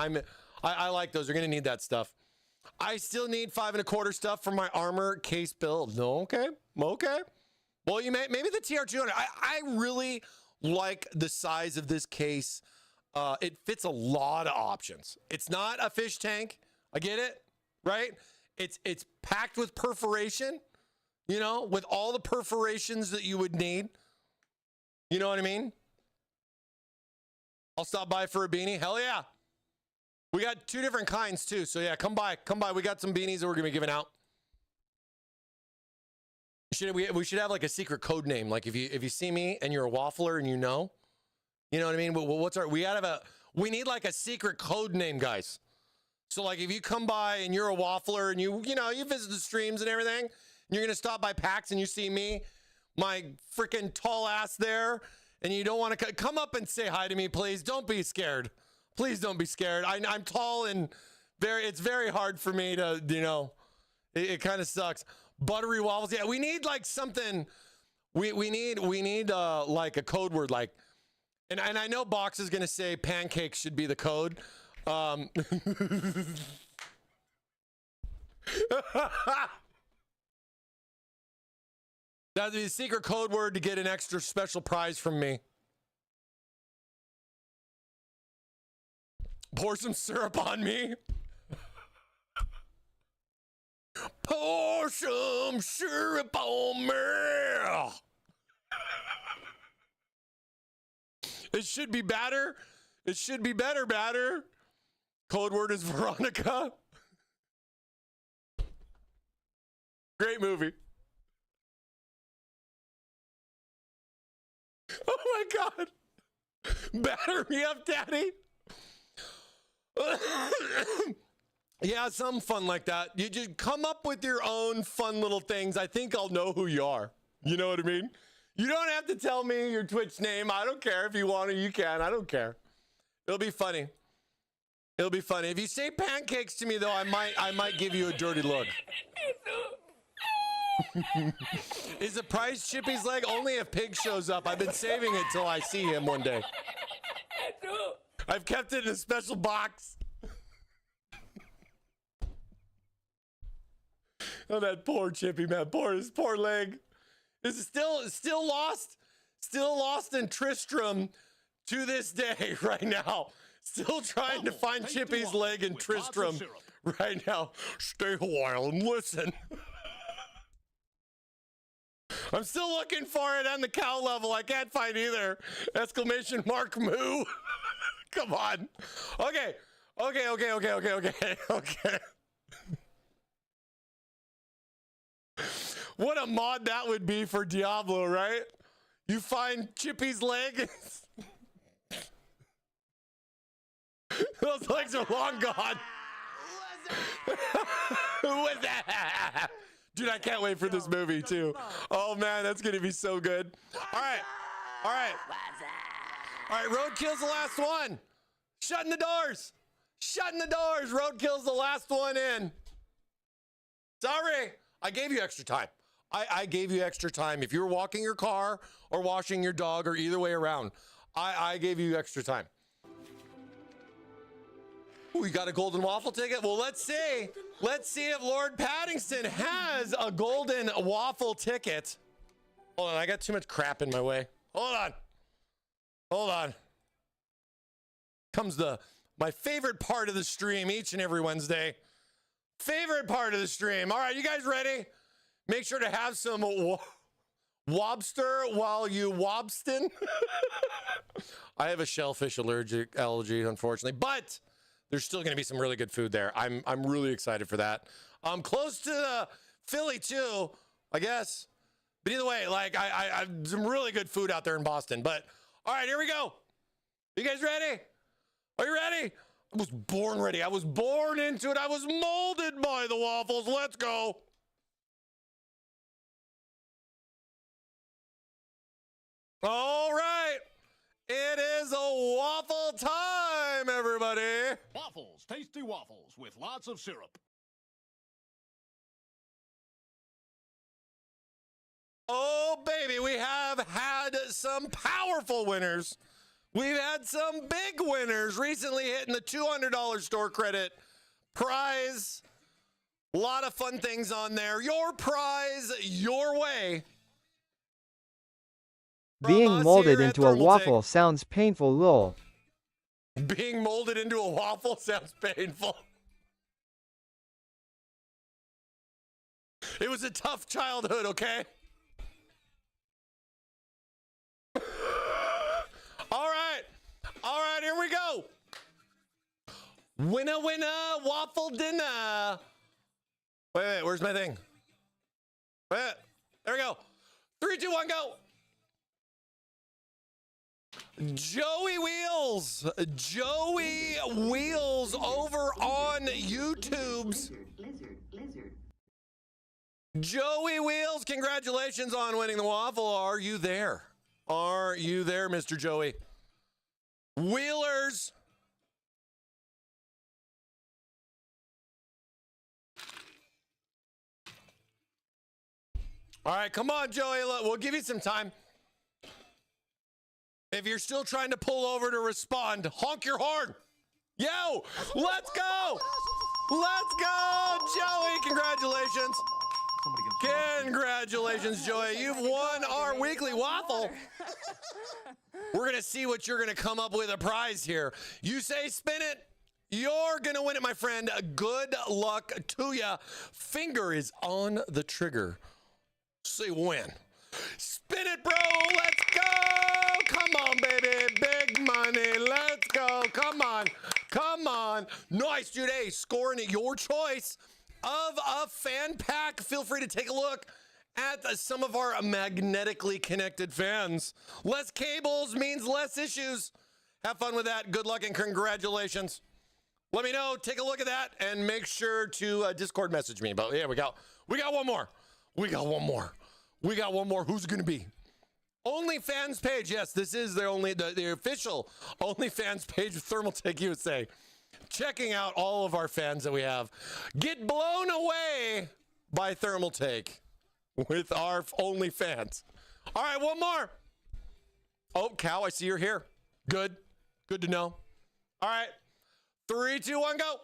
I like those. You're going to need that stuff. I still need 5 1/4 stuff for my armor case build. No, okay. Well, you maybe the TR200. I really like the size of this case. It fits a lot of options. It's not a fish tank. I get it, right? It's packed with perforation, you know, with all the perforations that you would need. You know what I mean? I'll stop by for a beanie. Hell yeah. We got 2 different kinds too. So yeah, come by. We got some beanies that we're gonna be giving out. We should have like a secret code name. Like if you see me and you're a waffler and you know what I mean? Well, we need like a secret code name, guys. So like if you come by and you're a waffler and you visit the streams and everything, and you're gonna stop by PAX and you see me, my freaking tall ass there, and you don't want to come up and say hi to me, please. Don't be scared. Please don't be scared. I'm tall and it's very hard for me to, it kind of sucks. Buttery waffles. Yeah, we need like something. We need like a code word, like, and I know Box is gonna say pancakes should be the code. That'd be the secret code word to get an extra special prize from me. Pour some syrup on me. Pour some syrup on me. It should be batter. It should be better batter. Code word is Veronica. Great movie. Oh my God. Batter me up, Daddy. Yeah, something fun like that. You just come up with your own fun little things. I think I'll know who you are. You know what I mean? You don't have to tell me your Twitch name. I don't care. If you want to, you can. I don't care. It'll be funny. It'll be funny. If you say pancakes to me, though, I might give you a dirty look. Is the prize Chippy's leg? Only if Pig shows up. I've been saving it till I see him one day. I've kept it in a special box. Oh, that poor Chippy, man. His poor leg. Is still lost in Tristram to this day right now. Still trying to find Chippy's leg in Tristram right now. Stay a while and listen. I'm still looking for it on the cow level. I can't find either. Exclamation mark moo. Come on. Okay. Okay. What a mod that would be for Diablo, right? You find Chippy's leg. Those legs are long gone. Who was that? Dude, I can't wait for this movie too. Oh man, that's gonna be so good. All right. Roadkill's the last one. Shutting the doors. Roadkill's the last one in. Sorry, I gave you extra time. I gave you extra time. If you were walking your car or washing your dog or either way around, I gave you extra time. Ooh, you got a golden waffle ticket? Well, let's see. Let's see if Lord Paddington has a golden waffle ticket. Hold on, I got too much crap in my way. Hold on. Comes my favorite part of the stream each and every Wednesday. Favorite part of the stream. All right, you guys ready? Make sure to have some wobster while you wobstin. I have a shellfish allergy, unfortunately, but there's still going to be some really good food there. I'm really excited for that. I'm close to Philly too, I guess. But either way, like I some really good food out there in Boston. But all right, here we go. You guys ready? Are you ready? I was born ready. I was born into it. I was molded by the waffles. Let's go. All right. It is a waffle time, everybody. Waffles, tasty waffles with lots of syrup. Oh, baby, we have had some powerful winners. We've had some big winners recently hitting the $200 store credit prize. A lot of fun things on there. Your prize, your way. Being molded into a waffle sounds painful, lol. Being molded into a waffle sounds painful. It was a tough childhood, okay? All right, here we go. Winner, waffle dinner. Wait, where's my thing? Wait, there we go. 3, 2, 1, go. Joey Wheels over on YouTube's. Joey Wheels, congratulations on winning the waffle. Are you there? Are you there, Mr. Joey? Wheelers. All right, come on, Joey. We'll give you some time. If you're still trying to pull over to respond, honk your horn. Yo, let's go. Let's go, Joey. Congratulations. Congratulations, Joey. You've won our weekly waffle. We're going to see what you're going to come up with a prize here. You say spin it. You're going to win it, my friend. Good luck to ya. Finger is on the trigger. Say when. Spin it, bro. Let's go. Come on, baby. Big money. Let's go. Come on. Come on. Nice, dude. Hey, scoring at your choice of a fan pack. Feel free to take a look at some of our magnetically connected fans. Less cables means less issues. Have fun with that. Good luck and congratulations. Let me know. Take a look at that and make sure to Discord message me. But yeah, we got one more. We got one more. Who's it gonna be? OnlyFans page. Yes, this is the official OnlyFans page of Thermaltake USA. Checking out all of our fans that we have. Get blown away by Thermaltake with our OnlyFans. All right, one more. Oh, Cow, I see you're here. Good to know. All right, 3, 2, 1, go.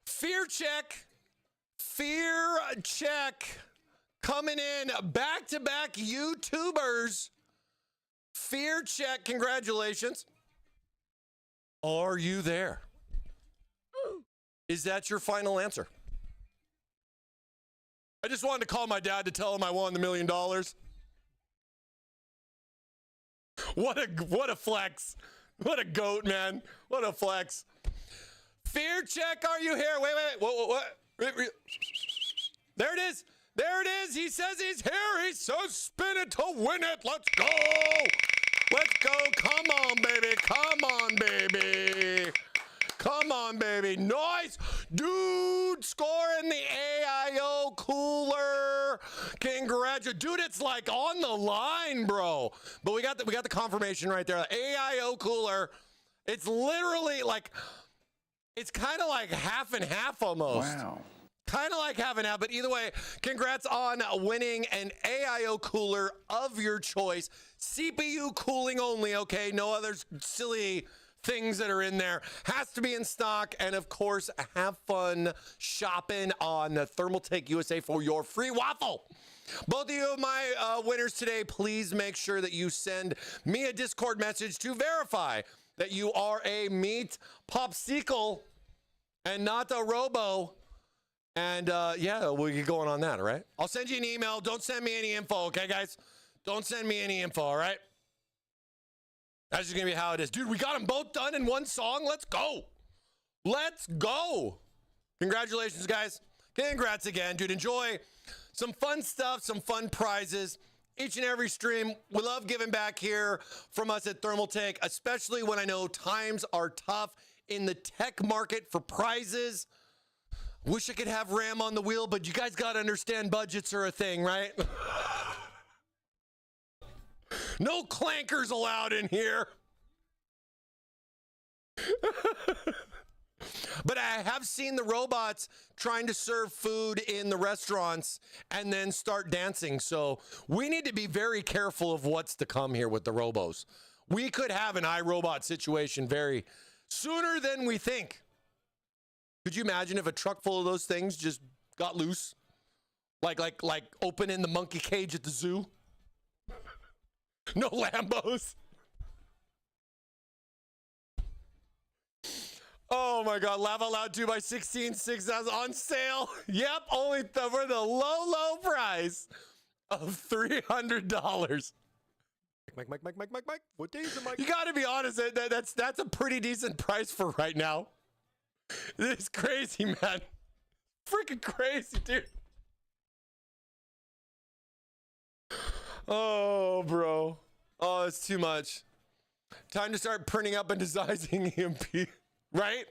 Fear check coming in back-to-back YouTubers. Fear check, congratulations. Are you there? Is that your final answer? I just wanted to call my dad to tell him I won the $1 million. What a flex. What a goat, man. What a flex. Fear check, are you here? Wait. What? There it is. There it is. He says he's here. He's so spinning to win it. Let's go. Let's go. Come on, baby. Come on, baby. Come on, baby. Nice. Dude, scoring the AIO cooler. Congratulations. Dude, it's like on the line, bro. But we got the confirmation right there. AIO cooler. It's literally like, it's kind of like half and half almost. Wow. Kind of like half and half, but either way, congrats on winning an AIO cooler of your choice. CPU cooling only, okay? No other silly things that are in there. Has to be in stock. And of course, have fun shopping on Thermaltake USA for your free waffle. Both of you, my winners today, please make sure that you send me a Discord message to verify that you are a meat popsicle and not a robo. And yeah, we'll get going on that, all right? I'll send you an email. Don't send me any info, okay, guys? Don't send me any info, all right? That's just going to be how it is. Dude, we got them both done in one song. Let's go. Let's go. Congratulations, guys. Congrats again. Dude, enjoy some fun stuff, some fun prizes. Each and every stream, we love giving back here from us at Thermaltake, especially when I know times are tough in the tech market for prizes. Wish I could have RAM on the wheel, but you guys got to understand budgets are a thing, right? No clankers allowed in here. But I have seen the robots trying to serve food in the restaurants and then start dancing. So we need to be very careful of what's to come here with the robos. We could have an iRobot situation very sooner than we think. Could you imagine if a truck full of those things just got loose? Like opening the monkey cage at the zoo? No Lambos. Oh my God, Laugh Out Loud 2x16, 6,000 on sale. Yep, only for the low price of $300. Mike. What day is it, Mike? You gotta be honest, that's a pretty decent price for right now. This is crazy, man. Freaking crazy, dude. Oh, bro. Oh, it's too much. Time to start printing up and designing EMP, right?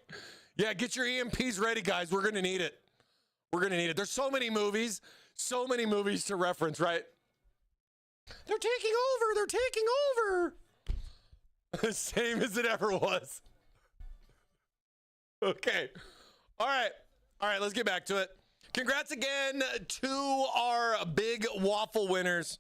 Yeah, get your EMPs ready, guys. We're going to need it. We're going to need it. There's so many movies to reference, right? They're taking over. They're taking over. Same as it ever was. Okay. All right, let's get back to it. Congrats again to our big waffle winners.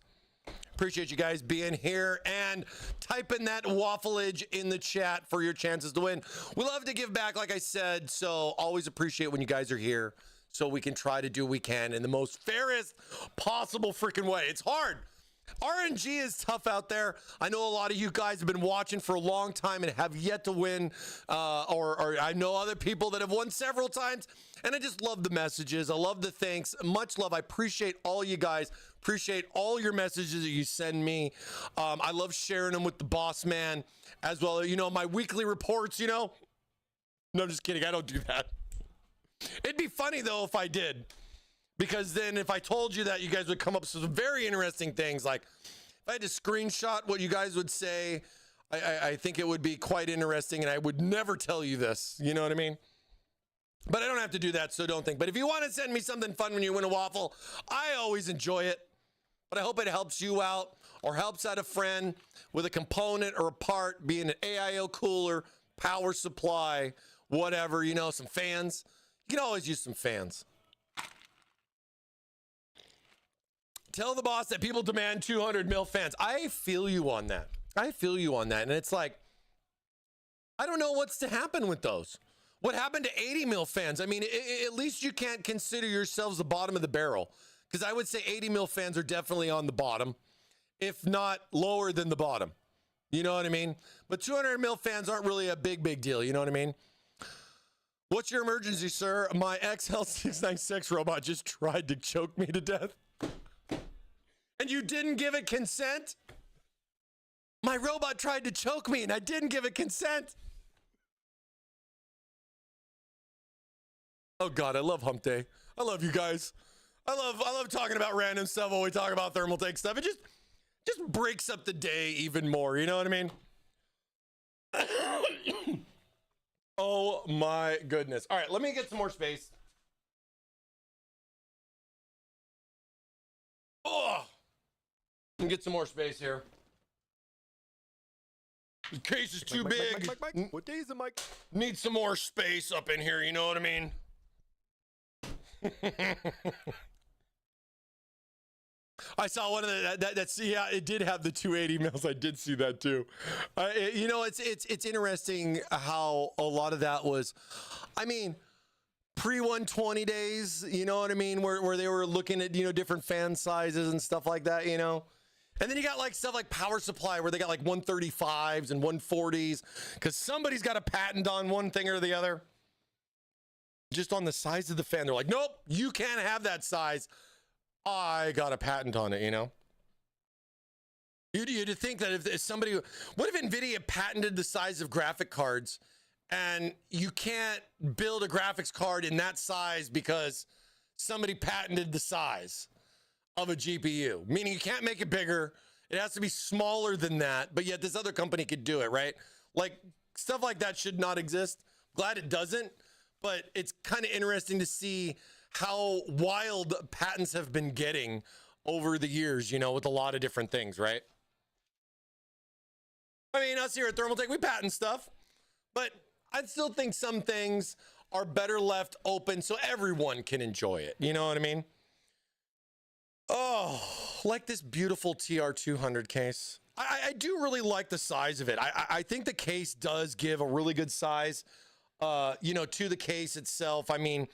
Appreciate you guys being here and typing that waffleage in the chat for your chances to win. We love to give back, like I said, so always appreciate when you guys are here so we can try to do what we can in the most fairest possible freaking way. It's hard. RNG is tough out there. I know a lot of you guys have been watching for a long time and have yet to win, or I know other people that have won several times, and I just love the messages. I love the thanks. Much love. I appreciate all you guys. Appreciate all your messages that you send me. I love sharing them with the boss man as well. You know, my weekly reports, you know. No, I'm just kidding. I don't do that. It'd be funny, though, if I did. Because then if I told you that, you guys would come up with some very interesting things. Like if I had to screenshot what you guys would say, I think it would be quite interesting, and I would never tell you this. You know what I mean? But I don't have to do that, so don't think. But if you want to send me something fun when you win a waffle, I always enjoy it. But I hope it helps you out or helps out a friend with a component or a part, being an AIO cooler, power supply, whatever, you know, some fans. You can always use some fans. Tell the boss that people demand 200 mil fans. I feel you on that. And it's like, I don't know what's to happen with those. What happened to 80 mil fans? I mean, at least you can't consider yourselves the bottom of the barrel, because I would say 80 mil fans are definitely on the bottom, if not lower than the bottom. You know what I mean? But 200 mil fans aren't really a big deal. You know what I mean? What's your emergency, sir? My XL696 robot just tried to choke me to death. And you didn't give it consent? My robot tried to choke me and I didn't give it consent. Oh God, I love hump day. I love you guys. I love talking about random stuff while we talk about Thermaltake stuff. It just breaks up the day even more, you know what I mean? Oh my goodness. All right, let me get some more space. Oh, get some more space here. The case is too big. Mike, what day is it, Mike? Need some more space up in here, you know what I mean? I saw one of yeah, it did have the 280 mils. I did see that too. You know, it's interesting how a lot of that was, I mean, pre-120 days, you know what I mean, where they were looking at, you know, different fan sizes and stuff like that, you know. And then you got like stuff like power supply where they got like 135s and 140s because somebody's got a patent on one thing or the other. Just on the size of the fan, they're like, nope, you can't have that size. I got a patent on it, you know? You'd think that if somebody, what if NVIDIA patented the size of graphic cards and you can't build a graphics card in that size because somebody patented the size of a GPU, meaning you can't make it bigger. It has to be smaller than that, but yet this other company could do it, right? Like stuff like that should not exist. Glad it doesn't, but it's kind of interesting to see how wild patents have been getting over the years, you know, with a lot of different things, right? I mean, us here at Thermaltake, we patent stuff, but I still think some things are better left open so everyone can enjoy it. You know what I mean? Oh, like this beautiful TR200 case. I do really like the size of it. I think the case does give a really good size, you know, to the case itself. I mean,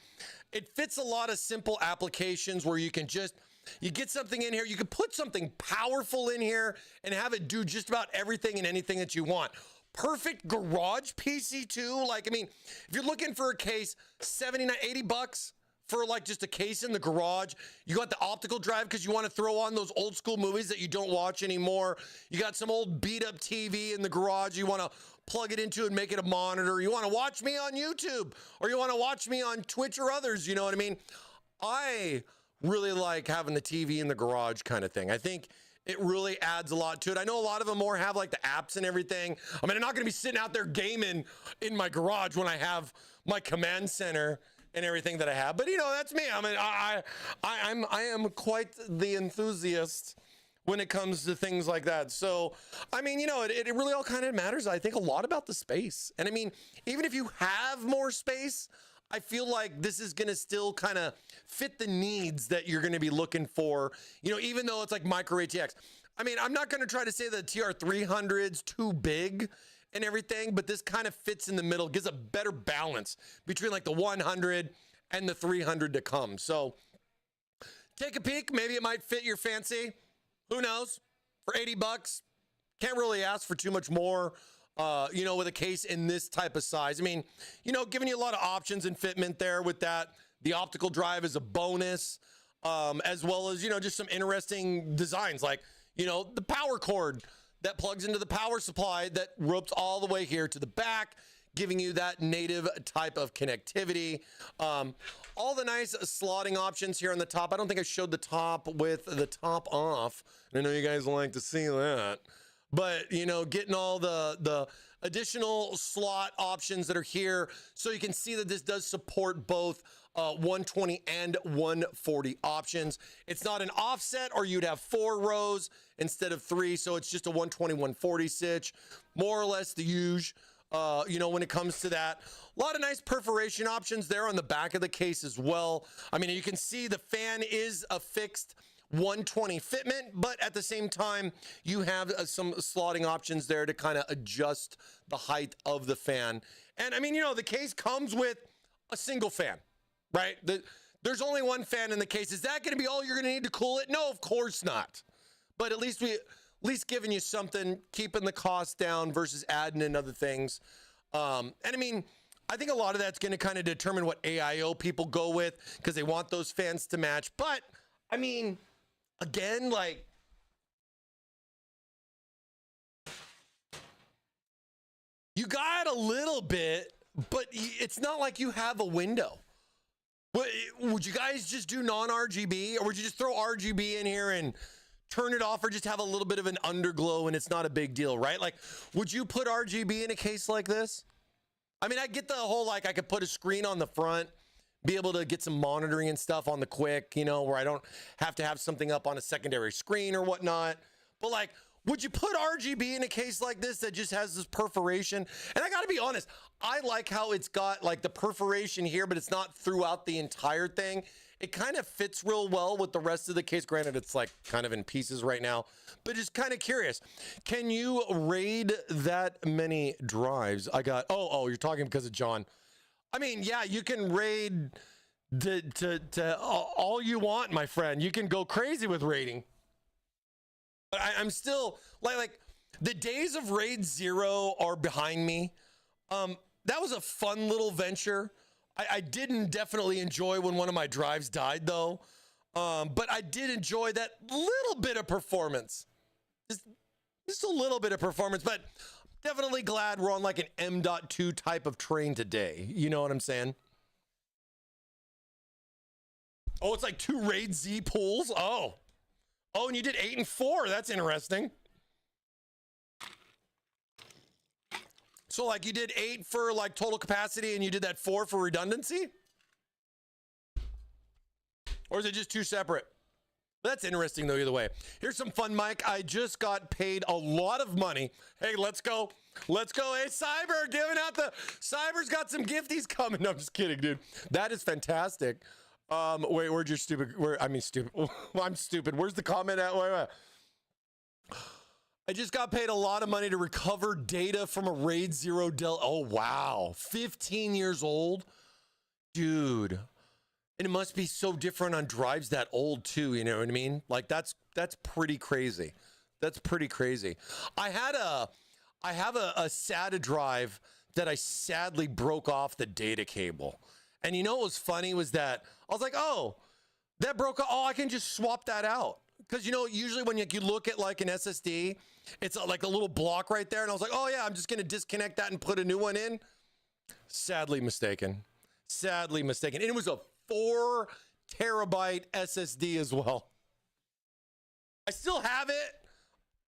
it fits a lot of simple applications where you can just, you get something in here, you can put something powerful in here and have it do just about everything and anything that you want. Perfect garage PC too. Like, I mean, if you're looking for a case, 79, 80 bucks for like just a case in the garage. You got the optical drive because you want to throw on those old school movies that you don't watch anymore. You got some old beat up TV in the garage. You want to plug it into and make it a monitor. You want to watch me on YouTube or you want to watch me on Twitch or others. You know what I mean? I really like having the TV in the garage kind of thing. I think it really adds a lot to it. I know a lot of them more have like the apps and everything. I mean, I'm not going to be sitting out there gaming in my garage when I have my command center and everything that I have. But you know, that's me. I mean, I am quite the enthusiast when it comes to things like that. So, I mean, you know, it really all kind of matters. I think a lot about the space. And I mean, even if you have more space, I feel like this is going to still kind of fit the needs that you're going to be looking for, you know, even though it's like micro ATX. I mean, I'm not going to try to say the TR300's too big and everything, but this kind of fits in the middle, gives a better balance between like the 100 and the 300 to come. So take a peek. Maybe it might fit your fancy. Who knows? For 80 bucks, can't really ask for too much more, you know, with a case in this type of size. I mean, you know, giving you a lot of options and fitment there with that. The optical drive is a bonus, as well as, you know, just some interesting designs like, you know, the power cord that plugs into the power supply that ropes all the way here to the back, giving you that native type of connectivity. All the nice slotting options here on the top. I don't think I showed the top with the top off. I know you guys like to see that. But, you know, getting all the additional slot options that are here so you can see that this does support both 120 and 140 options. It's not an offset or you'd have 4 rows instead of 3. So it's just a 120, 140 stitch, more or less the usual. You know, when it comes to that, a lot of nice perforation options there on the back of the case as well. I mean, you can see the fan is a fixed 120 fitment, but at the same time, you have some slotting options there to kind of adjust the height of the fan. And I mean, you know, the case comes with a single fan, right? There's only one fan in the case. Is that going to be all you're going to need to cool it? No, of course not. But at least giving you something, keeping the cost down versus adding in other things. And I mean, I think a lot of that's going to kind of determine what AIO people go with because they want those fans to match. But I mean, again, like, you got a little bit, but it's not like you have a window. Would you guys just do non-RGB, or would you just throw RGB in here and turn it off, or just have a little bit of an underglow and it's not a big deal, right? Like, would you put RGB in a case like this? I mean, I get the whole, like, I could put a screen on the front, be able to get some monitoring and stuff on the quick, you know, where I don't have to have something up on a secondary screen or whatnot. But like, would you put RGB in a case like this that just has this perforation? And I gotta be honest, I like how it's got like the perforation here, but it's not throughout the entire thing. It kind of fits real well with the rest of the case. Granted, it's like kind of in pieces right now, but just kind of curious. Can you raid that many drives? I got, oh, you're talking because of John. I mean, yeah, you can raid to all you want, my friend. You can go crazy with raiding. But I'm still like the days of raid 0 are behind me. That was a fun little venture. I didn't definitely enjoy when one of my drives died though. But I did enjoy that little bit of performance. Just a little bit of performance, but definitely glad we're on like an M.2 type of train today. You know what I'm saying? Oh, it's like 2 raid Z pools. Oh, and you did 8 and 4. That's interesting. So like you did 8 for like total capacity and you did that 4 for redundancy? Or is it just 2 separate? That's interesting though, either way. Here's some fun, Mike. I just got paid a lot of money. Hey, let's go. Let's go. Hey, Cyber, giving out the... Cyber's got some gifties coming. No, I'm just kidding, dude. That is fantastic. Wait, where'd your stupid... stupid. Well, I'm stupid. Where's the comment at? Wait. I just got paid a lot of money to recover data from a RAID 0 Dell. Oh, wow. 15 years old? Dude. And it must be so different on drives that old too, you know what I mean? Like that's pretty crazy. That's pretty crazy. I have a SATA drive that I sadly broke off the data cable. And you know what was funny was that I was like, oh, that broke. Oh, I can just swap that out. Because, you know, usually when you look at like an SSD, it's like a little block right there. And I was like, oh, yeah, I'm just going to disconnect that and put a new one in. Sadly mistaken. Sadly mistaken. And it was a 4 terabyte SSD as well. I still have it.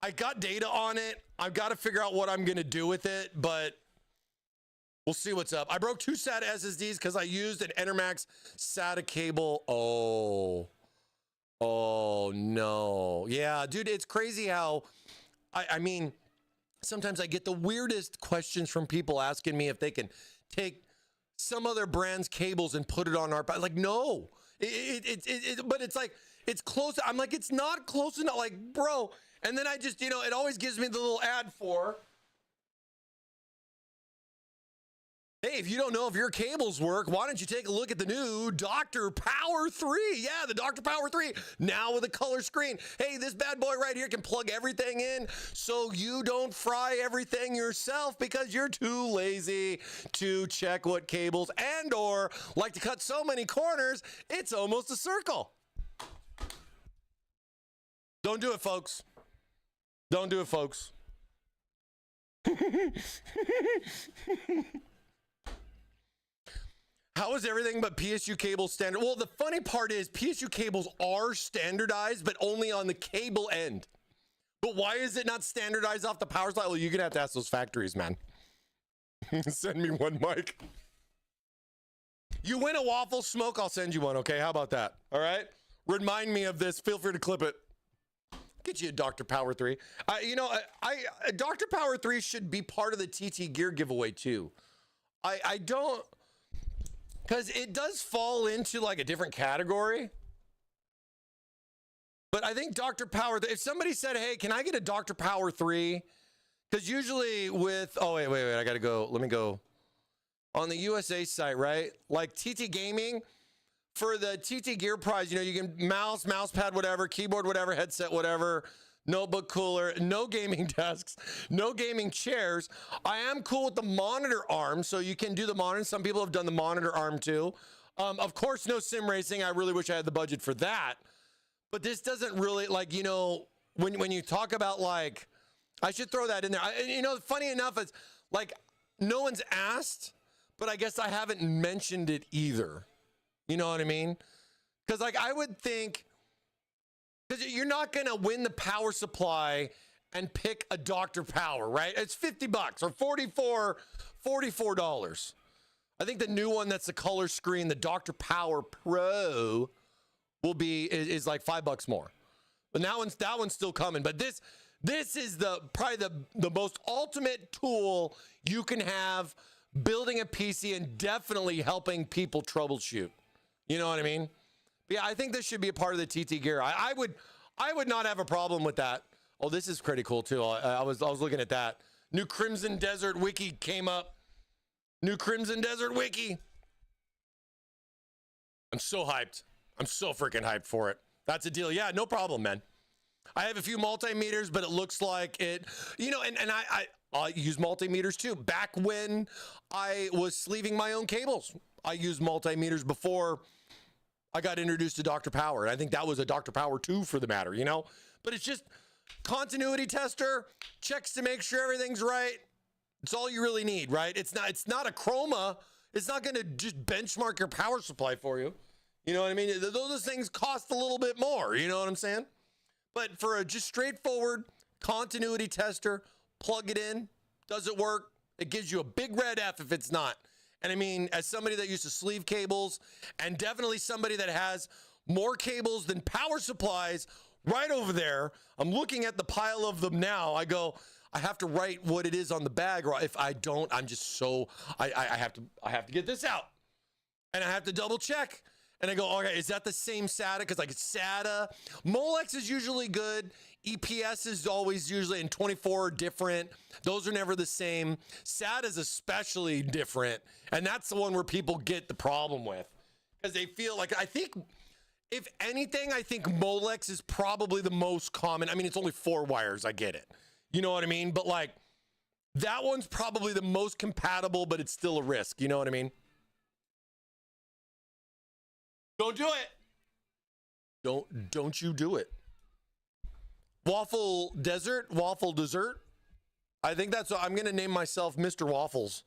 I got data on it. I've got to figure out what I'm going to do with it, but we'll see what's up. I broke 2 SATA SSDs because I used an Enermax SATA cable. Oh no. Yeah, dude, it's crazy how I mean, sometimes I get the weirdest questions from people asking me if they can take some other brand's cables and put it on our, like, no, but it's like, it's close. I'm like, it's not close enough, like, bro. And then I just, you know, it always gives me the little ad for, hey, if you don't know if your cables work, why don't you take a look at the new Dr. Power 3? Yeah, the Dr. Power 3, now with a color screen. Hey, this bad boy right here can plug everything in so you don't fry everything yourself because you're too lazy to check what cables and or like to cut so many corners, it's almost a circle. Don't do it, folks. Don't do it, folks. How is everything but PSU cables standard? Well, the funny part is PSU cables are standardized, but only on the cable end. But why is it not standardized off the power supply? Well, you're going to have to ask those factories, man. Send me one, Mike. You win a Waffle smoke, I'll send you one, okay? How about that? All right? Remind me of this. Feel free to clip it. Get you a Dr. Power 3. Dr. Power 3 should be part of the TT Gear giveaway, too. I don't... Because it does fall into like a different category. But I think Dr. Power, if somebody said, hey, can I get a Dr. Power 3? Because usually with, oh, wait, I got to go. Let me go on the USA site, right? Like TT Gaming, for the TT Gear prize, you know, you can mouse pad, whatever, keyboard, whatever, headset, whatever, notebook cooler, no gaming desks, no gaming chairs. I am cool with the monitor arm, so you can do the monitor. Some people have done the monitor arm too. Of course, no sim racing. I really wish I had the budget for that. But this doesn't really, like, you know, when you talk about, like, I should throw that in there. You know, funny enough, it's like no one's asked, but I guess I haven't mentioned it either. You know what I mean? Because, like, I would think, because you're not going to win the power supply and pick a Dr. Power, right? It's $50 or $44. I think the new one that's the color screen, the Dr. Power Pro, will be is like $5 more. But that one's still coming. But this is probably the most ultimate tool you can have building a PC and definitely helping people troubleshoot. You know what I mean? But yeah, I think this should be a part of the TT gear. I would not have a problem with that. Oh, this is pretty cool too. I was looking at that. New Crimson Desert Wiki came up. New Crimson Desert Wiki. I'm so hyped. I'm so freaking hyped for it. That's a deal. Yeah, no problem, man. I have a few multimeters, but it looks like it, you know, and I use multimeters too. Back when I was sleeving my own cables, I used multimeters before I got introduced to Dr. Power. And I think that was a Dr. Power 2 for the matter, you know? But it's just continuity tester, checks to make sure everything's right. It's all you really need, right? It's not a chroma. It's not going to just benchmark your power supply for you. You know what I mean? Those things cost a little bit more. You know what I'm saying? But for a just straightforward continuity tester, plug it in. Does it work? It gives you a big red F if it's not. And I mean, as somebody that used to sleeve cables, and definitely somebody that has more cables than power supplies right over there, I'm looking at the pile of them now. I go, I have to write what it is on the bag, or if I don't, I'm just so, I have to get this out. And I have to double check. And I go, okay, is that the same SATA? Because like SATA, Molex is usually good. EPS is always usually, and 24 are different. Those are never the same. SATA is especially different. And that's the one where people get the problem with. Because they feel like, I think, if anything, I think Molex is probably the most common. I mean, it's only 4 wires, I get it. You know what I mean? But like, that one's probably the most compatible, but it's still a risk. You know what I mean? Don't do it. Don't you do it. Waffle Desert. I think that's, I'm going to name myself Mr. Waffles.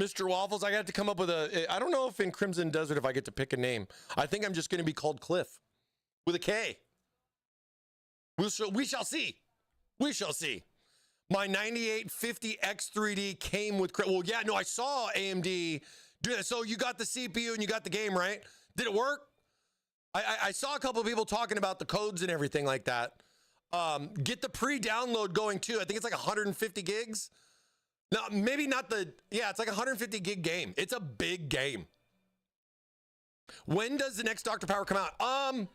Mr. Waffles. I got to come up with I don't know if in Crimson Desert, if I get to pick a name. I think I'm just going to be called Cliff with a K. We shall see. We shall see. My 9850 X3D came with, well, yeah, no, I saw AMD do that. So you got the CPU and you got the game, right? Did it work? I saw a couple of people talking about the codes and everything like that. Get the pre-download going too. I think it's like 150 gigs. No, maybe not yeah, it's like a 150 gig game. It's a big game. When does the next Dr. Power come out?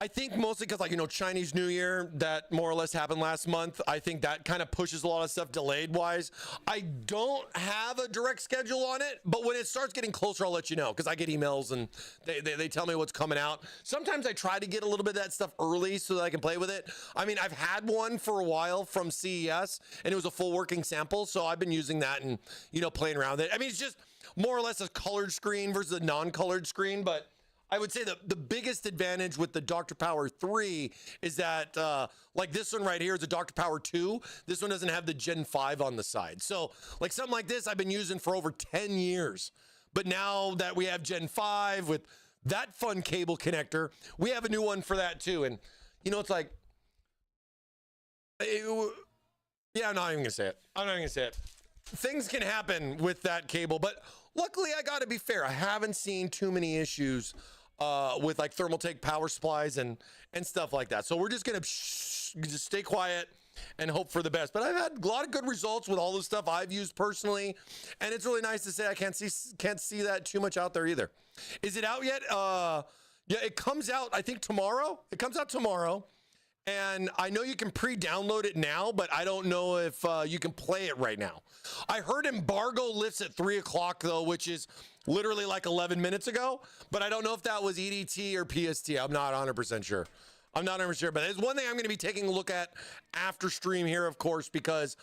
I think mostly because, like, you know, Chinese New Year, that more or less happened last month. I think that kind of pushes a lot of stuff delayed wise. I don't have a direct schedule on it, but when it starts getting closer, I'll let you know, because I get emails and they tell me what's coming out. Sometimes I try to get a little bit of that stuff early so that I can play with it. I mean, I've had one for a while from CES, and it was a full working sample, so I've been using that and, you know, playing around with it. I mean, it's just more or less a colored screen versus a non-colored screen, but I would say the biggest advantage with the Dr. Power 3 is that, like this one right here is a Dr. Power 2. This one doesn't have the Gen 5 on the side. So like something like this I've been using for over 10 years. But now that we have Gen 5 with that fun cable connector, we have a new one for that too. And, you know, it's like, yeah, I'm not even going to say it. I'm not even going to say it. Things can happen with that cable, but luckily I got to be fair. I haven't seen too many issues with like Thermaltake power supplies and stuff like that. So we're just gonna just stay quiet and hope for the best. But I've had a lot of good results with all the stuff I've used personally, and it's really nice to say I can't see that too much out there either. Is it out yet? Yeah, it comes out I think tomorrow. It comes out tomorrow, and I know you can pre-download it now, but I don't know if you can play it right now. I heard embargo lifts at 3 o'clock though, which is literally like 11 minutes ago, but I don't know if that was EDT or PST. I'm not 100% sure. I'm not ever sure, but there's one thing I'm going to be taking a look at after stream here, of course, because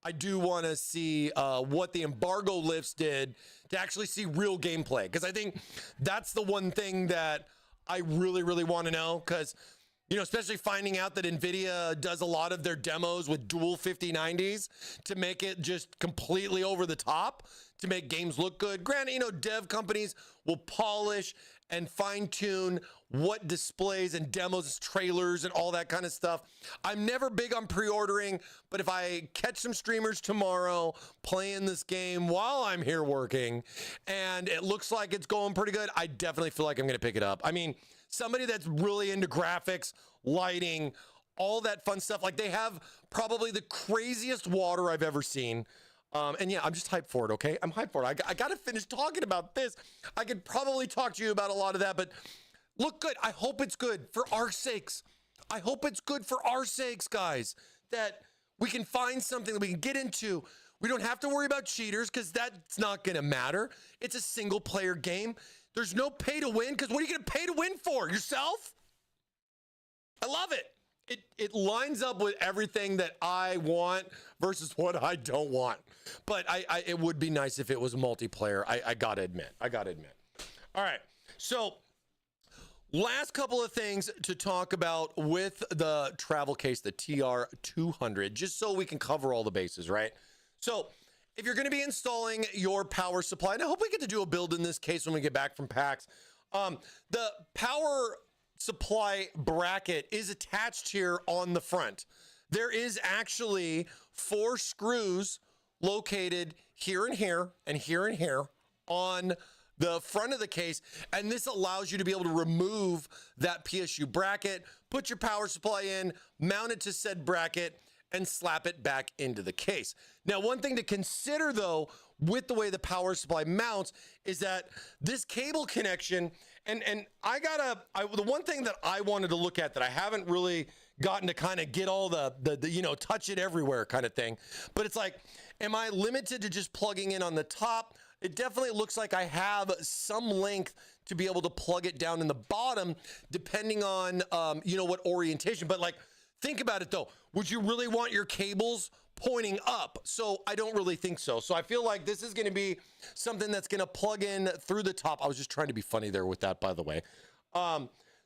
I do want to see what the embargo lifts did to actually see real gameplay. Because I think that's the one thing that I really, really want to know. Because, you know, especially finding out that NVIDIA does a lot of their demos with dual 5090s to make it just completely over the top to make games look good. Granted, you know, dev companies will polish and fine tune what displays and demos, trailers, and all that kind of stuff. I'm never big on pre-ordering, but if I catch some streamers tomorrow playing this game while I'm here working and it looks like it's going pretty good, I definitely feel like I'm going to pick it up. I mean, somebody that's really into graphics, lighting, all that fun stuff, like they have probably the craziest water I've ever seen. And yeah, I'm just hyped for it, okay? I'm hyped for it. I got to finish talking about this. I could probably talk to you about a lot of that, but look good. I hope it's good for our sakes. I hope it's good for our sakes, guys, that we can find something that we can get into. We don't have to worry about cheaters because that's not going to matter. It's a single player game. There's no pay to win because what are you going to pay to win for? Yourself? I love it. It lines up with everything that I want versus what I don't want. But it would be nice if it was multiplayer. I gotta admit. All right. So last couple of things to talk about with the travel case, the TR200, just so we can cover all the bases, right? So if you're going to be installing your power supply, and I hope we get to do a build in this case when we get back from PAX, the power supply bracket is attached here on the front. There is actually 4 screws located here and here and here and here on the front of the case, and this allows you to be able to remove that PSU bracket, put your power supply in, mount it to said bracket, and slap it back into the case. Now, one thing to consider though with the way the power supply mounts is that this cable connection, and the one thing that I wanted to look at that I haven't really gotten to kind of get all the you know, touch it everywhere kind of thing, but it's like, am I limited to just plugging in on the top? It definitely looks like I have some length to be able to plug it down in the bottom, depending on, you know, what orientation. But like, think about it though. Would you really want your cables pointing up? So I don't really think so. So I feel like this is going to be something that's going to plug in through the top. I was just trying to be funny there with that, by the way.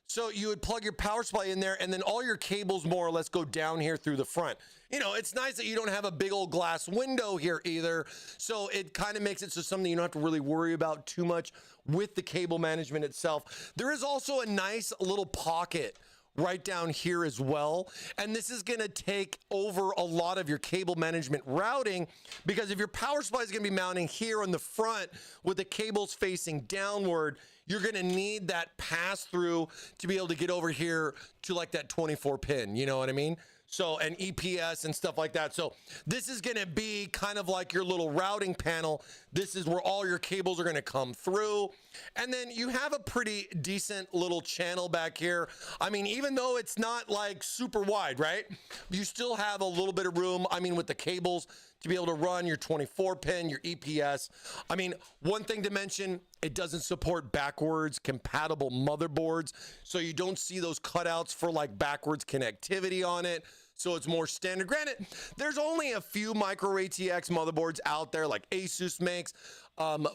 So you would plug your power supply in there, and then all your cables more or less go down here through the front. You know, it's nice that you don't have a big old glass window here either. So it kind of makes it so something you don't have to really worry about too much with the cable management itself. There is also a nice little pocket right down here as well. And this is going to take over a lot of your cable management routing, because if your power supply is going to be mounting here on the front with the cables facing downward, you're going to need that pass through to be able to get over here to like that 24 pin. You know what I mean? So, and EPS and stuff like that. So this is going to be kind of like your little routing panel. This is where all your cables are going to come through. And then you have a pretty decent little channel back here. I mean, even though it's not like super wide, right? You still have a little bit of room, I mean, with the cables to be able to run your 24 pin, your EPS. I mean, one thing to mention, it doesn't support backwards compatible motherboards. So you don't see those cutouts for like backwards connectivity on it. So it's more standard. Granted, there's only a few micro ATX motherboards out there like Asus makes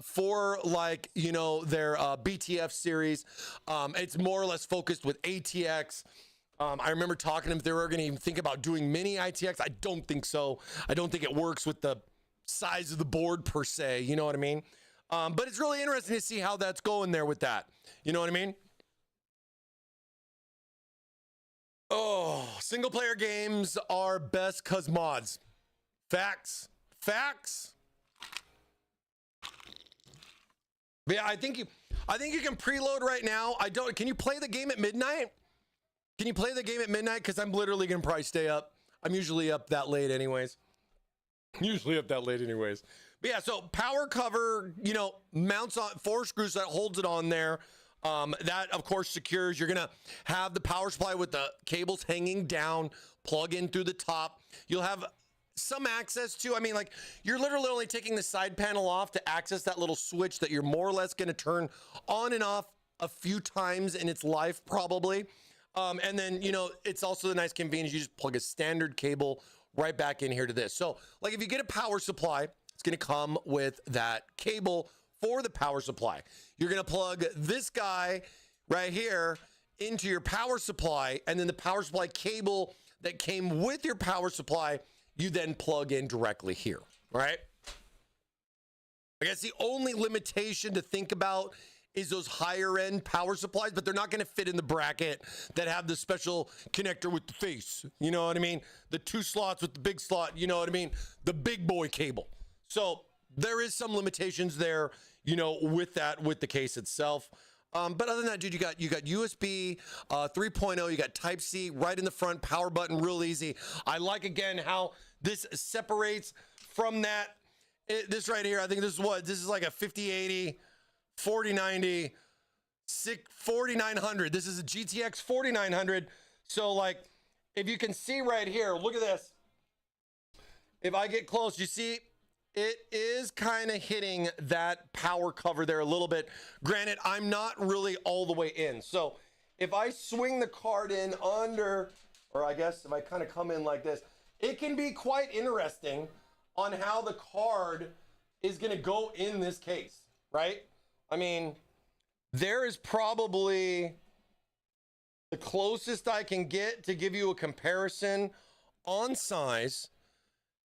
for like, you know, their BTF series. It's more or less focused with ATX. I remember talking to them if they were going to even think about doing mini ITX. I don't think so. I don't think it works with the size of the board per se. You know what I mean? But it's really interesting to see how that's going there with that. You know what I mean? Oh, single player games are best cause mods. Facts. But yeah, I think you can preload right now. Can you play the game at midnight? Can you play the game at midnight? Because I'm literally gonna probably stay up. I'm usually up that late anyways. But yeah, so power cover, you know, mounts on 4 screws that holds it on there. That of course secures. You're gonna have the power supply with the cables hanging down, plug in through the top. You'll have some access to, I mean, like, you're literally only taking the side panel off to access that little switch that you're more or less gonna turn on and off a few times in its life probably. And then, you know, it's also the nice convenience. You just plug a standard cable right back in here to this. So like if you get a power supply, it's going to come with that cable for the power supply. You're going to plug this guy right here into your power supply, and then the power supply cable that came with your power supply, you then plug in directly here, right? I guess the only limitation to think about is those higher end power supplies, but they're not going to fit in the bracket that have the special connector with the face. You know what I mean? The 2 slots with the big slot, you know what I mean? The big boy cable. So there is some limitations there, you know, with that, with the case itself. But other than that, dude, you got USB 3.0, you got Type-C right in the front, power button, real easy. I like, again, how this separates from that. This right here, I think this is like a 5080, 4090, 4900. This is a GTX 4900. So like, if you can see right here, look at this. If I get close, you see, it is kind of hitting that power cover there a little bit. Granted, I'm not really all the way in. So if I swing the card in under, or I guess if I kind of come in like this, it can be quite interesting on how the card is going to go in this case, right? I mean, there is probably the closest I can get to give you a comparison on size.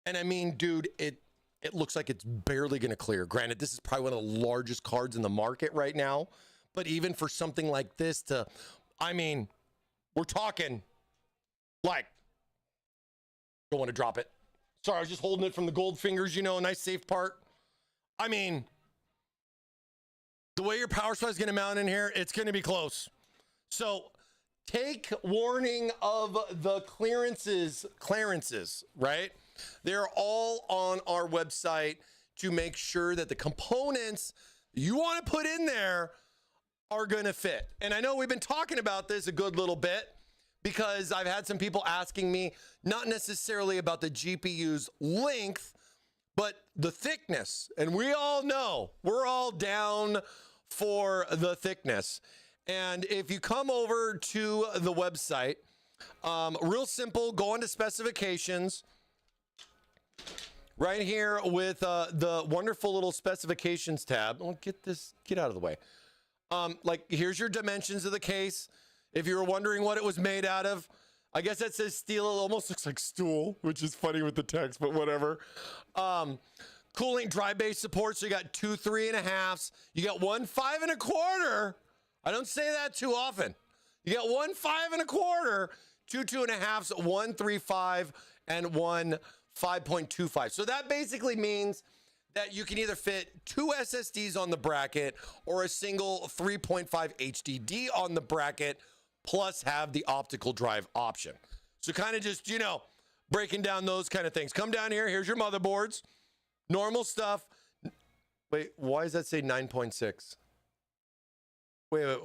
And I mean, dude, it looks like it's barely going to clear. Granted, this is probably one of the largest cards in the market right now. But even for something like this to, I mean, we're talking like, don't want to drop it. Sorry, I was just holding it from the gold fingers, you know, a nice safe part. I mean, the way your power supply is going to mount in here, it's going to be close. So take warning of the clearances, right? They're all on our website to make sure that the components you want to put in there are going to fit. And I know we've been talking about this a good little bit because I've had some people asking me, not necessarily about the GPU's length, but the thickness. And we all know we're all down for the thickness. And if you come over to the website, real simple, go into specifications right here with the wonderful little specifications tab. I'll get out of the way. Like here's your dimensions of the case. If you were wondering what it was made out of, I guess that says steel. It almost looks like stool, which is funny with the text, but whatever. Cooling dry base support. So you got 2 3.5s. You got 1 5 1/4. I don't say that too often. You got 1 5 1/4, 2 2.5s, 1 3.5, and 1 5.25. So that basically means that you can either fit 2 SSDs on the bracket or a single 3.5 HDD on the bracket, plus have the optical drive option. So kind of just, you know, breaking down those kind of things. Come down here. Here's your motherboards. Normal stuff. Wait, why does that say 9.6? Wait.